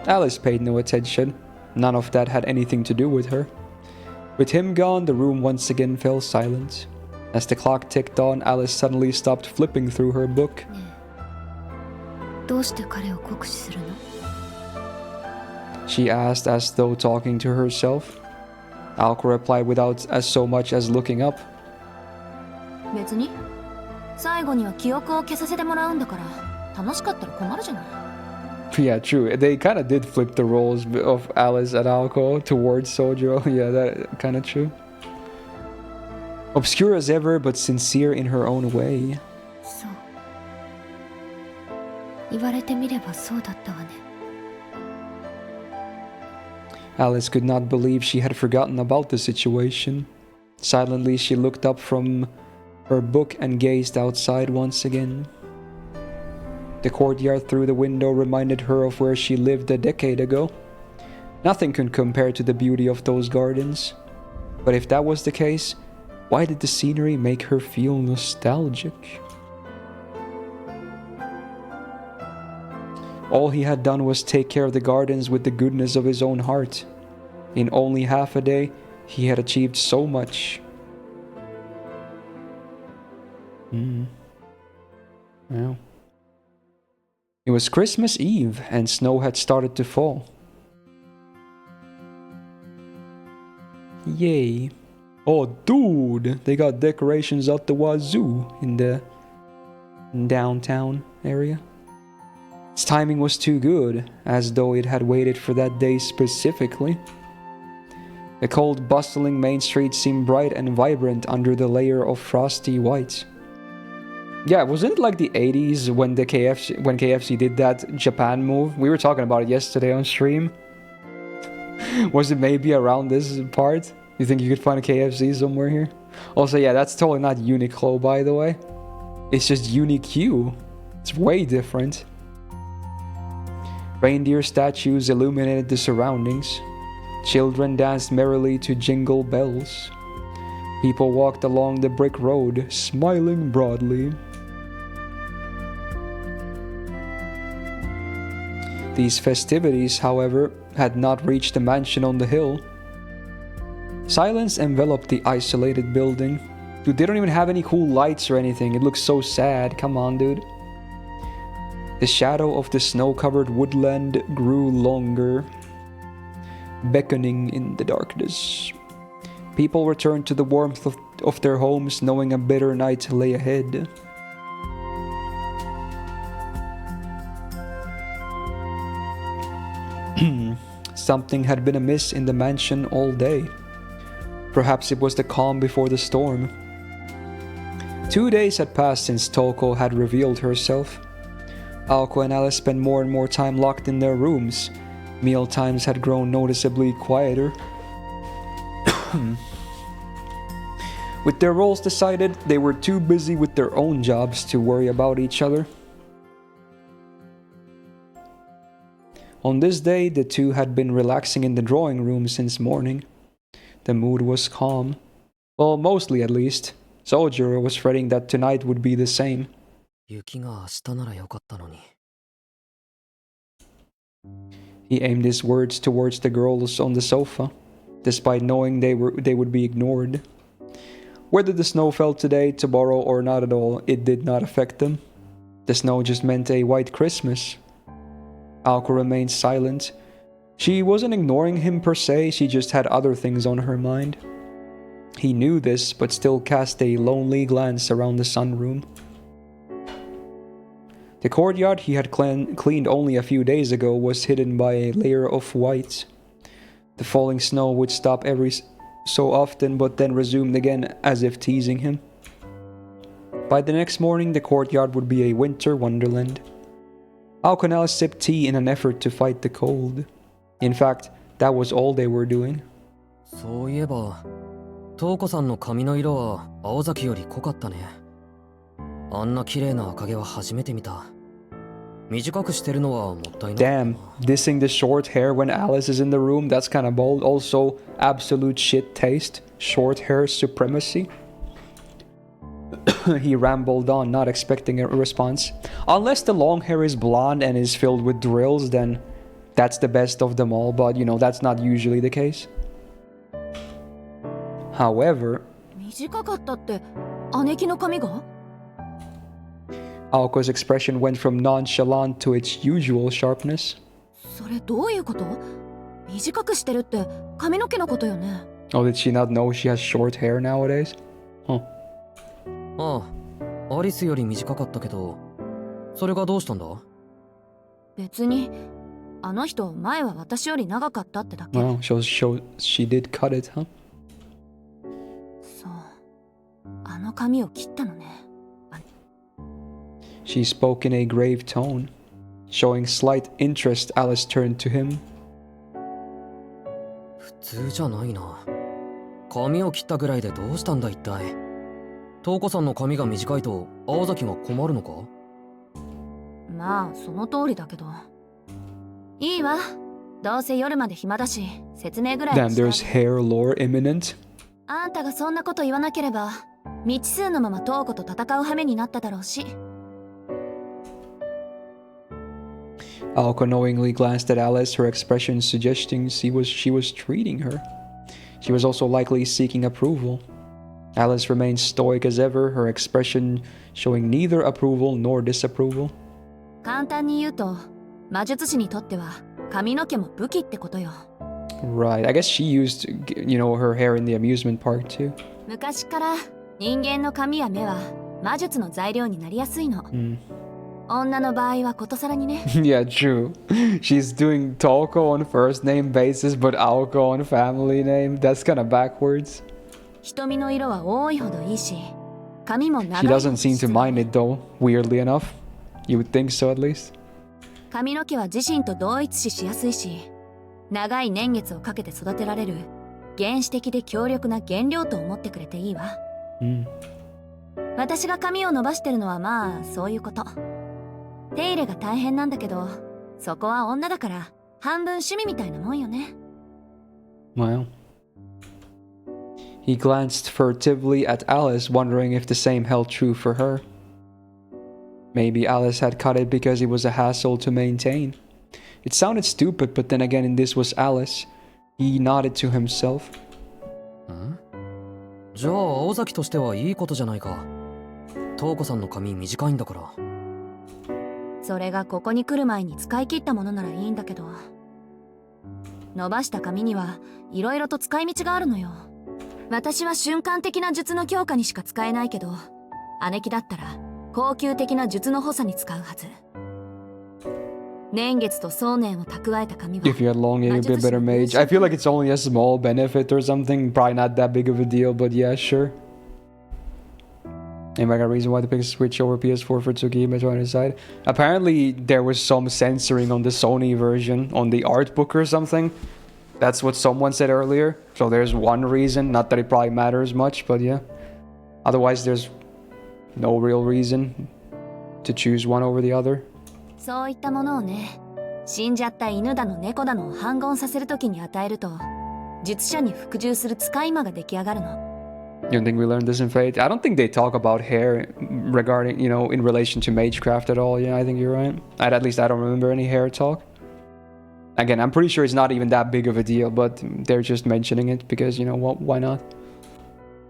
Alice paid no attention. None of that had anything to do with her. With him gone, the room once again fell silent. As the clock ticked on, Alice suddenly stopped flipping through her book. どうして彼を酷使するの？ She asked as though talking to herself. Alko replied without as so much as looking up. 別に。最後には記憶を消させてもらうんだから、楽しかったら困るじゃない。Yeah, true. They kind of did flip the roles of Alice and Alko towards Sojiro. Yeah, that kind of true. Obscure as ever, but sincere in her own way. そう。言われてみればそうだったわね。Alice could not believe she had forgotten about the situation. Silently, she looked up from her book and gazed outside once again. The courtyard through the window reminded her of where she lived a decade ago. Nothing could compare to the beauty of those gardens. But if that was the case, why did the scenery make her feel nostalgic? All he had done was take care of the gardens with the goodness of his own heart. In only half a day, he had achieved so much. Well. It was Christmas Eve, and snow had started to fall. Yay. Oh, dude! They got decorations out the wazoo in the downtown area. Its timing was too good, as though it had waited for that day specifically. The cold, bustling main street seemed bright and vibrant under the layer of frosty white. Yeah, wasn't it like the 80s when KFC did that Japan move? We were talking about it yesterday on stream. Was it maybe around this part? You think you could find a KFC somewhere here? Also, yeah, that's totally not Uniqlo, by the way. It's just UniQ. It's way different. Reindeer statues illuminated the surroundings. Children danced merrily to jingle bells. People walked along the brick road, smiling broadly. These festivities, however, had not reached the mansion on the hill. Silence enveloped the isolated building. Dude, they don't even have any cool lights or anything. It looks so sad. Come on, dude. The shadow of the snow-covered woodland grew longer, beckoning in the darkness. People returned to the warmth of their homes, knowing a bitter night lay ahead. something had been amiss in the mansion all day. Perhaps it was the calm before the storm. 2 days had passed since Toko had revealed herself. Aoko and Alice spent more and more time locked in their rooms. Meal times had grown noticeably quieter. With their roles decided, they were too busy with their own jobs to worry about each other. On this day, the two had been relaxing in the drawing room since morning. The mood was calm. Well, mostly at least. Sojiro was fretting that tonight would be the same. 雪が明日ならよかったのに。 He aimed his words towards the girls on the sofa, despite knowing they would be ignored. Whether the snow fell today, tomorrow, or not at all, it did not affect them. The snow just meant a white Christmas. Aoko remained silent. She wasn't ignoring him per se, she just had other things on her mind. He knew this, but still cast a lonely glance around the sunroom. The courtyard he had cleaned only a few days ago was hidden by a layer of white. The falling snow would stop every so often, but then resumed again as if teasing him. By the next morning, the courtyard would be a winter wonderland. Aoko and Alice sipped tea in an effort to fight the cold. In fact, that was all they were doing. そういえば、トウコさんの髪の色は青崎より濃かったね。あんな綺麗な赤毛は初めて見た。短くしてるのはもったいない。 Damn, dissing the short hair when Alice is in the room, that's kinda bold. Also, absolute shit taste. Short hair supremacy. He rambled on, not expecting a response. Unless the long hair is blonde and is filled with drills, then that's the best of them all, but you know, that's not usually the case. However, 短かったって姉貴の髪が？ Aoko's expression went from nonchalant to its usual sharpness. それどういうこと？短くしてるって髪の毛のことよね。 Oh, did she not know she has short hair nowadays? Huh. ああ、アリスより短かったけど、それがどうしたんだ？別にあの人前は私より長かったってだけ。 Wow, she did cut it, huh? そう、あの髪を切ったのね。 She spoke in a grave tone. Showing slight interest, Alice turned to him. 普通じゃないな。髪を切ったぐらいでどうしたんだ一体。トウコさんの髪が短いと青崎が困るのか？まあその通りだけど。いいわ。どうせ夜まで暇だし、説明ぐらい Damn, してあ there's げる。 hair lore imminent. あんたがそんなこと言わなければ、未知数のままトウコと戦う羽目になっただろうし。 Aoko knowingly glanced at Alice, her expression suggesting she was treating her. She was also likely seeking approval. Alice remained stoic as ever, her expression showing neither approval nor disapproval. 簡単に言うと、魔術師にとっては髪の毛も武器ってことよ。 Right, I guess she used, you know, her hair in the amusement park too. 昔から人間の髪や目は魔術の材料になりやすいの。女の場合はことさらにね。 Yeah, true. She's doing Toko on first name basis, but Aoko on family name. That's kind of backwards. 瞳の色は多いほどいいし、髪も長い She ほど doesn't seem to mind it though, weirdly enough. You would think so at least. 髪の毛は自身と同一視しやすいし、長い年月をかけて育てられる原始的で強力な原料と思ってくれていいわ。私が髪を伸ばしてるのはまあそういうこと。手入れが大変なんだけど、そこは女だから半分趣味みたいなもんよね。 Wow. He glanced furtively at Alice, wondering if the same held true for her. Maybe Alice had cut it because it was a hassle to maintain. It sounded stupid, but then again, this was Alice. He nodded to himself. じゃあ青崎としてはいいことじゃないか。トウコさんの髪短いんだから。それがここに来る前に使い切ったものならいいんだけど、伸ばした髪にはいろいろと使い道があるのよ。私は瞬間的な術の強化にしか使えないけど、姉貴だったら高級的な術の補佐に使うはず。年月と想念を蓄えた髪は If you had long hair, you'd be a better mage. I feel like it's only a small benefit or something. Probably not that big of a deal, but yeah, sure. Anybody got a reason why the pick switch over PS4 for Tsukihime to decide? Apparently, there was some censoring on the Sony version, on the art book or something. That's what someone said earlier. So there's one reason. Not that it probably matters much, but yeah. Otherwise, there's no real reason to choose one over the other. そういったものをね、死んじゃった犬だの猫だのを反言させるときに与えると、術者に服従する使い魔が出来上がるの。You don't think we learned this in Fate? I don't think they talk about hair regarding, you know, in relation to magecraft at all. Yeah, I think you're right. At least I don't remember any hair talk. Again, I'm pretty sure it's not even that big of a deal, but they're just mentioning it because, you know what, why not?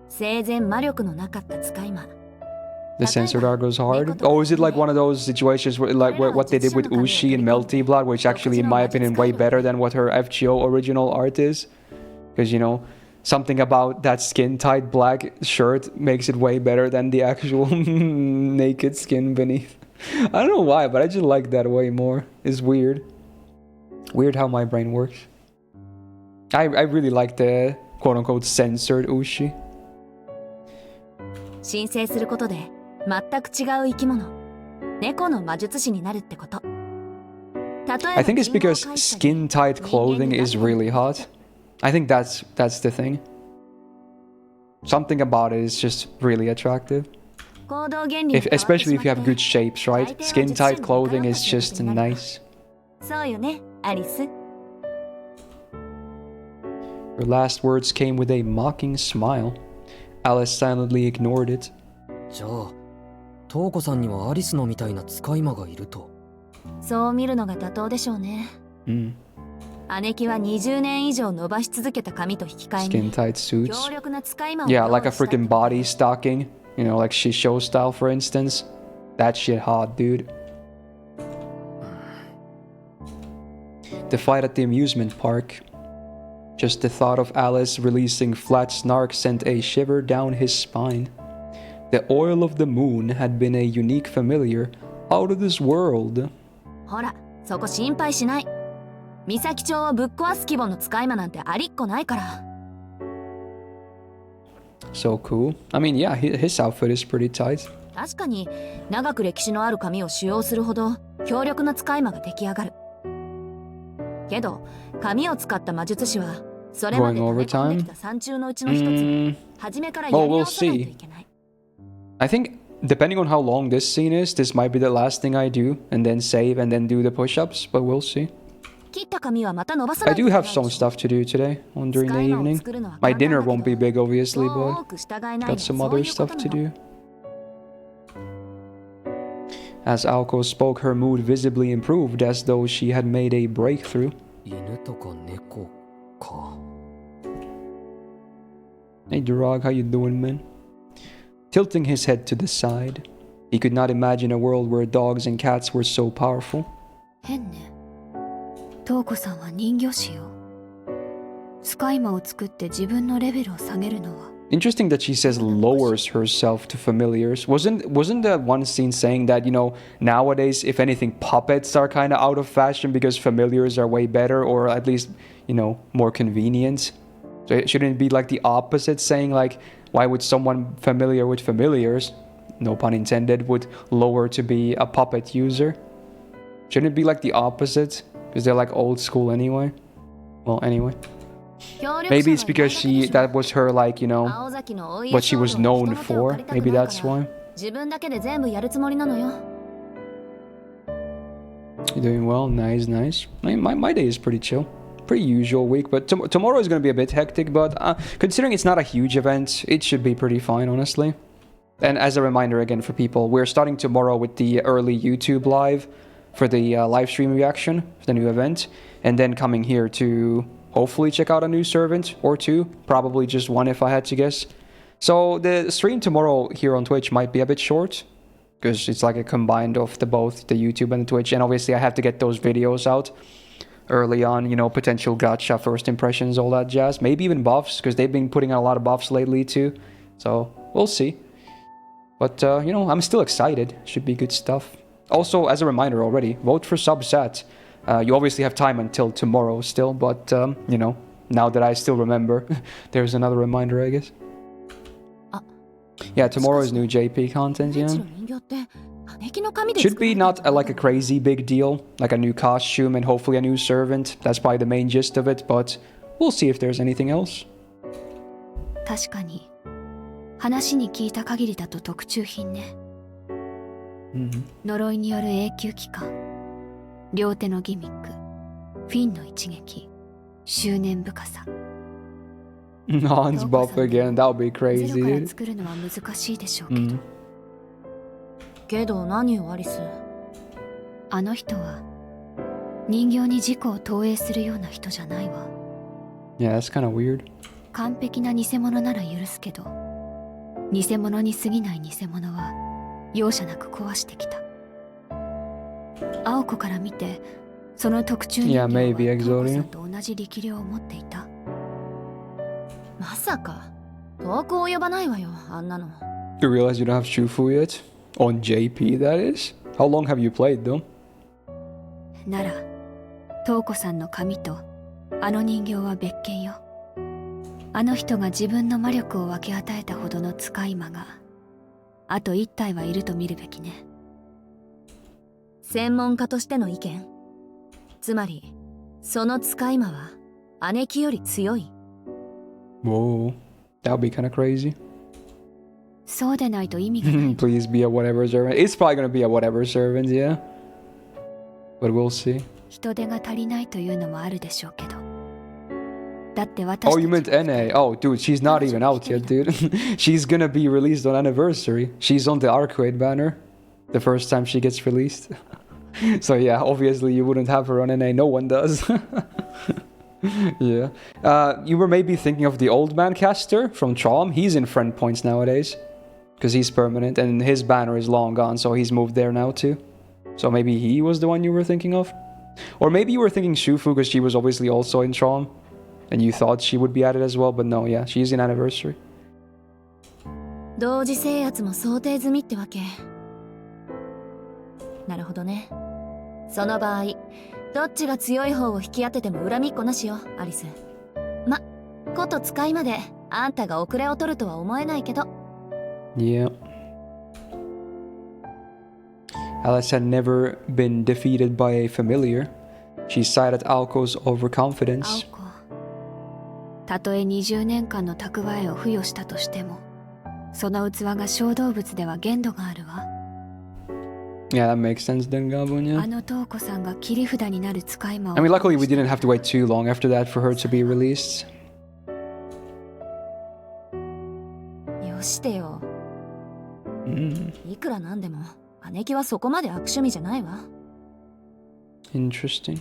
生前魔力のなかった使い魔。 The censored art goes hard. Oh, is it like one of those situations where, like what they did with Ushi and Melty Blood, which actually, in my opinion, way better than what her FGO original art is? Because, you know, something about that skin-tight black shirt makes it way better than the actual naked skin beneath. I don't know why, but I just like that way more. It's weird. Weird how my brain works. I really like the quote-unquote censored Ushi. 申請することで全く違う生き物、猫の魔術師になるってこと。 I think it's because skin-tight clothing is really hot. I think that's the thing. Something about it is just really attractive. Especially if you have good shapes, right? Skin-tight clothing is just nice. そうよね、アリス。 Her last words came with a mocking smile. Alice silently ignored it. じゃあトウコさんにはアリスのみたいな使い魔がいると。そう見るのが妥当でしょうね。姉貴は20年以上伸ばし続けた髪と引き換えに Skin-tight suits. 強力な使い魔を Yeah, like a 用意した freaking body stocking. You know, like Shisho style, for instance. That shit hot, dude. The fight at the amusement park. Just the thought of Alice releasing flat snark sent a shiver down his spine. The oil of the moon had been a unique familiar out of this world. ほら、そこ心配しない。三崎町をぶっ壊す規模の使い魔なんてありっこないから。 So cool. I mean, yeah, his outfit is pretty tight. 確かに長く歴史のある髪を使用するほど強力な使い魔が出来上がる。けど髪を使った魔術師はそれまで溜め込んできた山中のうちの一つを初めからやり直さないといけない。 I think depending on how long this scene is, this might be the last thing I do, and then save and then do the push-ups, but we'll see. 切った髪はまた伸ばさな I いとい do けない have some stuff to do today during the evening. My dinner won't be big, obviously, but got some other stuff to do. As Aoko spoke, her mood visibly improved as though she had made a breakthrough. 犬とか猫か。 Hey Durag, how you doing, man? Tilting his head to the side, he could not imagine a world where dogs and cats were so powerful. 変ね。トウコさんは人魚師よ。使い魔を作って自分のレベルを下げるのは。 Interesting that she says lowers herself to familiars. Wasn't that one scene saying that, you know, nowadays, if anything, puppets are kind of out of fashion because familiars are way better, or at least, you know, more convenient? So shouldn't it be like the opposite, saying like, why would someone familiar with familiars, no pun intended, would lower to be a puppet user? Shouldn't it be like the opposite? Because they're like old school anyway. Well, anyway. Maybe it's because that was her, like, you know, what she was known for. Maybe that's why. 自分だけで全部やるつもりなのよ。 You're doing well. Nice, nice. My day is pretty chill. Pretty usual week, but tomorrow is going to be a bit hectic, but considering it's not a huge event, it should be pretty fine, honestly. And as a reminder again for people, we're starting tomorrow with the early YouTube live for the live stream reaction for the new event, and then coming here to hopefully check out a new servant or two, probably just one if I had to guess. So the stream tomorrow here on Twitch might be a bit short, because it's like a combined of both the YouTube and the Twitch, and obviously I have to get those videos out early on, you know, potential gacha, first impressions, all that jazz. Maybe even buffs, because they've been putting out a lot of buffs lately too. So we'll see. But, you know, I'm still excited. Should be good stuff. Also, as a reminder already, vote for Subsat. You obviously have time until tomorrow still, but, you know, now that I still remember, there's another reminder, I guess. Yeah, tomorrow is new JP content, yeah. Should be not like a crazy big deal, like a new costume and hopefully a new servant. That's probably the main gist of it, but we'll see if there's anything else. 確かに話に聞いた限りだと特注品ね。呪いによる永久期間、両手のギミック、フィンの一撃、執念深さ。Hans buff again, that would be crazy, ゼロから dude. 作るのは難しいでしょうけど、けど何よアリス。あの人は人形に自己を投影するような人じゃないわ。 Yeah, that's kind of weird. 完璧な偽物なら許すけど、偽物に過ぎない偽物は容赦なく壊してきた。青子から見て、その特注人形は Yeah, maybe トウコさ Exodia. んと同じ力量を持っていた。まさか遠く及ばないわよ、あんなの。 You realize you don't have Shufu yet? On JP, that is? How long have you played, though? なら、トウコさんの髪とあの人形は別件よ。あの人が自分の魔力を分け与えたほどの使い魔が、あと一体はいると見るべきね。専門家としての意見。つまりその使い魔は姉貴より強い。 Whoa, that would be kind of crazy. そうでないと意味がない。 Please be a whatever servant. It's probably gonna be a whatever servant, yeah. But we'll see. 人手が足りないというのもあるでしょうけど。だって私 Oh, you meant NA. Oh, dude, she's not even out yet, dude. She's gonna be released on anniversary. She's on the Arcade banner the first time she gets released. So yeah, obviously you wouldn't have her on NA. No one does. Yeah. You were maybe thinking of the old man caster from Charm. He's in friend points nowadays. Because he's permanent and his banner is long gone, so he's moved there now too. So maybe he was the one you were thinking of? Or maybe you were thinking Shufu because she was obviously also in Charm. And you thought she would be added as well, but no, yeah, she's in anniversary. 同時制圧も想定済みってわけ。なるほどね。その場合、どっちが強い方を引き当てても恨みっこなしよ、アリス。ま、こと使いまであんたが遅れを取るとは思えないけど。 Yeah. Alice had never been defeated by a familiar. She cited Alco's overconfidence. 青子、たとえ20年間の蓄えを付与したとしても、その器が小動物では限度があるわ。 Yeah, that makes sense then, Gabon, あ yeah. のトウコさんが切り札になる使い魔を I mean, luckily we didn't have to wait too long after that for her to be released. よしてよ。いくらなんでも姉貴はそこまで悪趣味じゃないわ。 Interesting.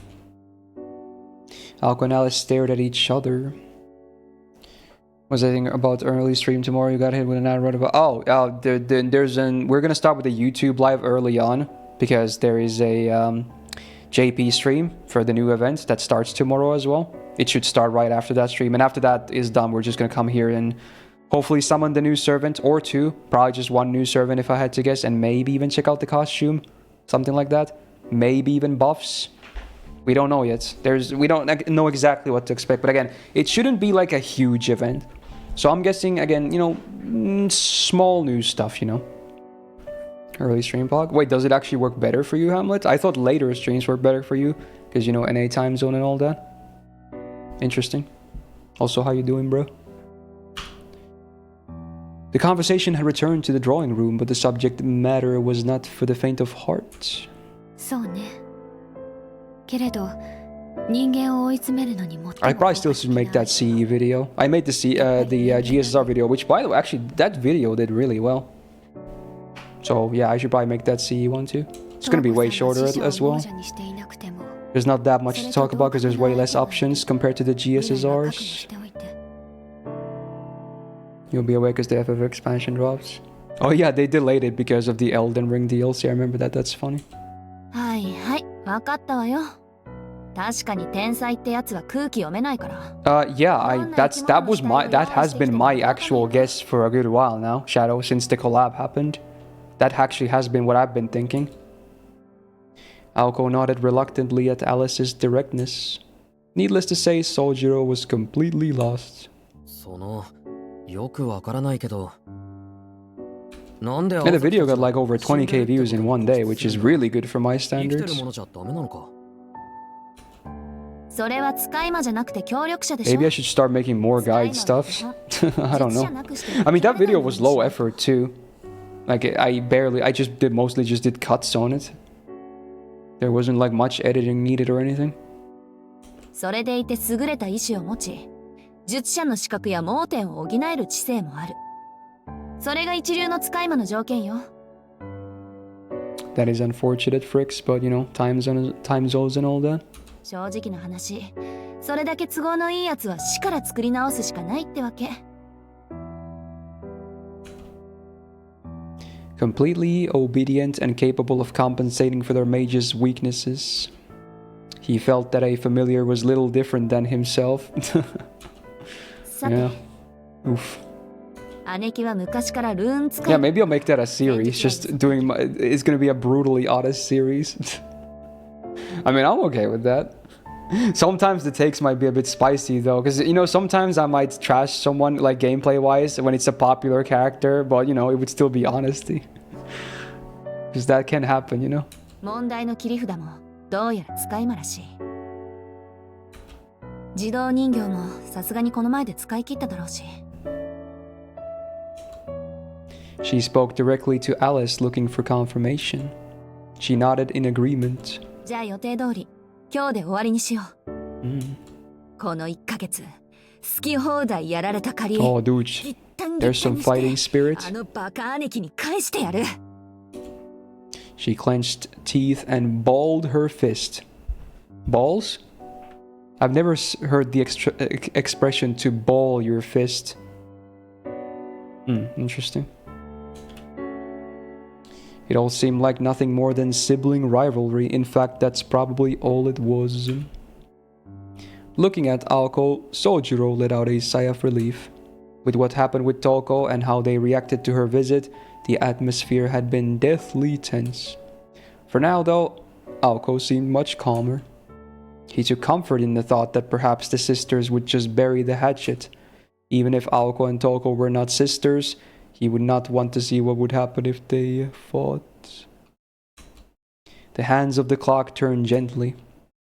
Alco and Alice stared at each other. Was anything about early stream tomorrow? You got hit with an ad right about... Oh, there's an... We're gonna start with a YouTube live early on because there is a JP stream for the new event that starts tomorrow as well. It should start right after that stream, and after that is done, we're just gonna come here and hopefully summon the new servant or two, probably just one new servant if I had to guess, and maybe even check out the costume, something like that. Maybe even buffs. We don't know yet. We don't know exactly what to expect, but again, it shouldn't be like a huge event. So I'm guessing, again, you know, small new stuff, you know. Early stream pog. Wait, does it actually work better for you, Hamlet? I thought later streams work better for you, because, you know, NA time zone and all that. Interesting. Also, how you doing, bro? The conversation had returned to the drawing room, but the subject matter was not for the faint of heart. そうね。けれど、人間を追い詰めるのにも。 I probably still should make that CE video. I made the GSSR video, which, by the way, actually, that video did really well. So, yeah, I should probably make that CE one too. It's gonna be way shorter as well. There's not that much to talk about because there's way less options compared to the GSSRs. You'll be away because the FF expansion drops. Oh yeah, they delayed it because of the Elden Ring DLC. I remember that. That's funny. はいはい、わかったわよ。確かに天才ってやつは空気読めないから。Yeah, that has been my actual guess for a good while now, Shadow, since the collab happened. That actually has been what I've been thinking. Aoko nodded reluctantly at Alice's directness. Needless to say, Sojiro was completely lost. そのよくわからないけどなんで And the video got like over 20k views in one day, which is really good for my 生きてる standards. ものじゃダメなのかそれは使い魔じゃなくて協力者でしょ。 Maybe I should start making more guide stuff. I don't know. I mean, that video was low effort too. Like, I mostly just did cuts on it. There wasn't like much editing needed or anything. それでいて優れた意志を持ち、術者の資格や盲点を補える知性もある。それが一流の使い魔の条件よ。That is unfortunate, Fricks, but you know, time zones and all that. 正直な話、それだけ都合のいいやつは死から作り直すしかないってわけ。Completely obedient and capable of compensating for their mage's weaknesses. He felt that a familiar was little different than himself. さて、 Yeah. Oof. 姉貴は昔からルーン使い。 Yeah, maybe I'll make that a series. Just doing it's gonna be a brutally honest series. I mean, I'm okay with that. Sometimes the takes might be a bit spicy though, because you know, sometimes I might trash someone like gameplay wise when it's a popular character, but you know, it would still be honesty. Because that can happen, you know. 問題の切り札もどうやら使い魔らしい。自動人形もさすがにこの前で使い切っただろうし。She spoke directly to Alice, looking for confirmation. She nodded in agreement. じゃあ予定通り今日で終わりにしよう。Mm. この1ヶ月好き放題やられた借り。 Oh, dude, 一旦 there's some fighting spirit. あのバカ姉貴に返してやる。 She clenched teeth and balled her fist. Balls? I've never heard the expression to ball your fist. Interesting. It all seemed like nothing more than sibling rivalry. In fact, that's probably all it was. Looking at Aoko, Sojiro let out a sigh of relief. With what happened with Toko and how they reacted to her visit, the atmosphere had been deathly tense. For now, though, Aoko seemed much calmer. He took comfort in the thought that perhaps the sisters would just bury the hatchet. Even if Aoko and Toko were not sisters, he would not want to see what would happen if they fought. The hands of the clock turned gently.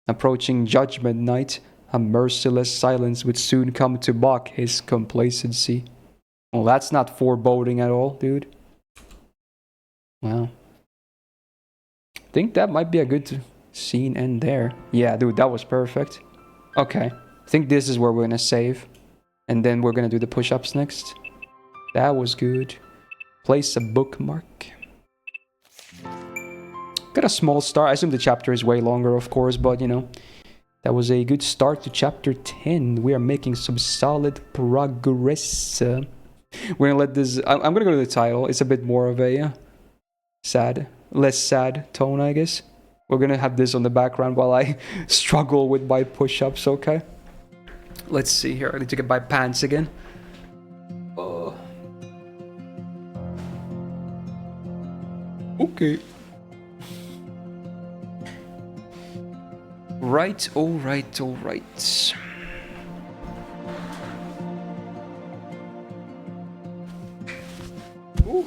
Approaching Judgment Night, a merciless silence would soon come to mock his complacency. Well, that's not foreboding at all, dude. Wow. I think that might be a good scene end there. Yeah, dude, that was perfect. Okay. I think this is where we're gonna save. And then we're gonna do the push-ups next. That was good. Place a bookmark. Got a small start. I assume the chapter is way longer, of course, but you know, that was a good start to chapter 10. We are making some solid progress. We're gonna let this. I'm gonna go to the title. It's a bit more of a less sad tone, I guess. We're gonna have this on the background while I struggle with my push-ups. Okay. Let's see here. I need to get my pants again. Okay. Right, alright. Ooh.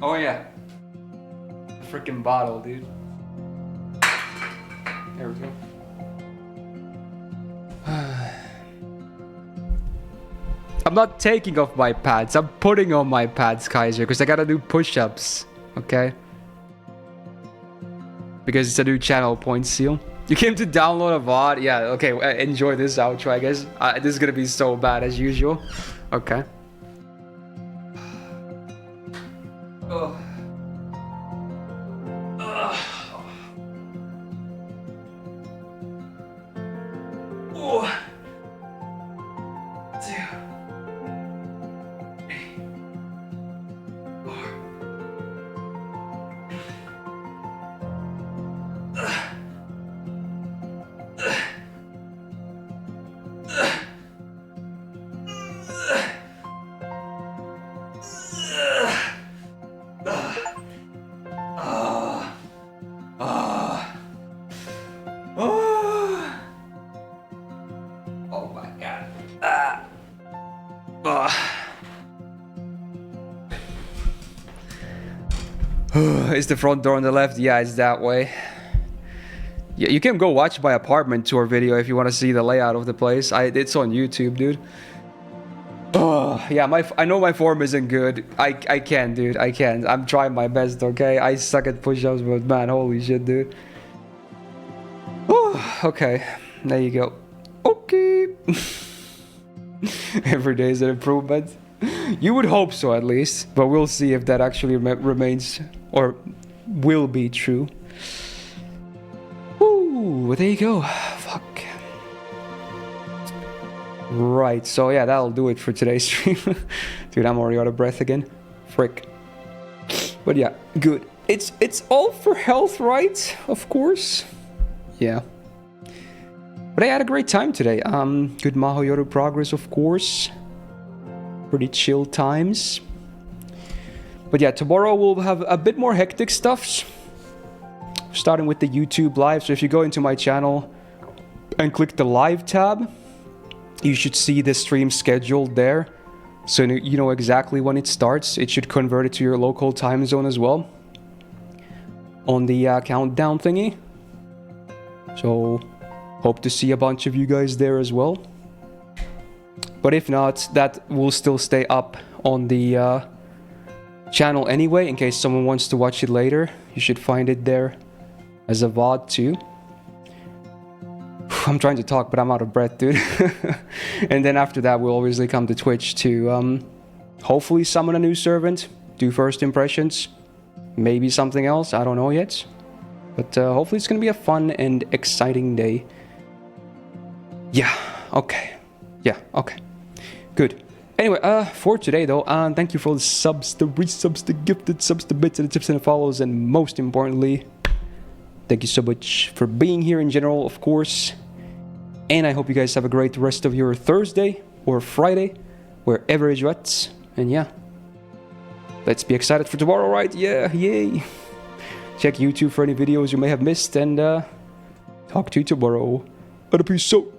Oh yeah. The freaking bottle, dude. There we go. I'm not taking off my pads. I'm putting on my pads, Kaiser, because I gotta do push-ups. Okay? Because it's a new channel point seal. You came to download a VOD? Yeah, okay. Enjoy this outro, I guess. This is gonna be so bad as usual. Okay. Oh. Is the front door on the left? Yeah, it's that way. Yeah, you can go watch my apartment tour video if you want to see the layout of the place. It's on YouTube, dude. Oh, yeah, I know my form isn't good. I can, dude. I can. I'm trying my best, okay? I suck at push-ups, but man, holy shit, dude. Oh, okay. There you go. Okay. Every day is an improvement. You would hope so, at least. But we'll see if that actually remains or will be true. Ooh, there you go. Fuck. Right, so yeah, that'll do it for today's stream. Dude, I'm already out of breath again. Frick. But yeah, good. It's all for health, right? Of course. Yeah. But I had a great time today. Good Mahoyoru progress, of course. Pretty chill times. But yeah, tomorrow we'll have a bit more hectic stuff. Starting with the YouTube live. So if you go into my channel and click the live tab, you should see the stream scheduled there. So you know exactly when it starts. It should convert it to your local time zone as well. On the countdown thingy. So hope to see a bunch of you guys there as well. But if not, that will still stay up on the channel anyway, in case someone wants to watch it later. You should find it there as a VOD too. I'm trying to talk, but I'm out of breath, dude. And then after that, we'll obviously come to Twitch to hopefully summon a new servant, do first impressions, maybe something else, I don't know yet. But hopefully it's gonna be a fun and exciting day. Yeah, okay. Yeah, okay. Good. Anyway, for today though, thank you for the subs, the resubs, the gifted subs, the bits, and the tips and the follows, and most importantly, thank you so much for being here in general, of course. And I hope you guys have a great rest of your Thursday or Friday, wherever you're at. And yeah, let's be excited for tomorrow, right? Yeah, yay. Check YouTube for any videos you may have missed, and talk to you tomorrow. Peace out.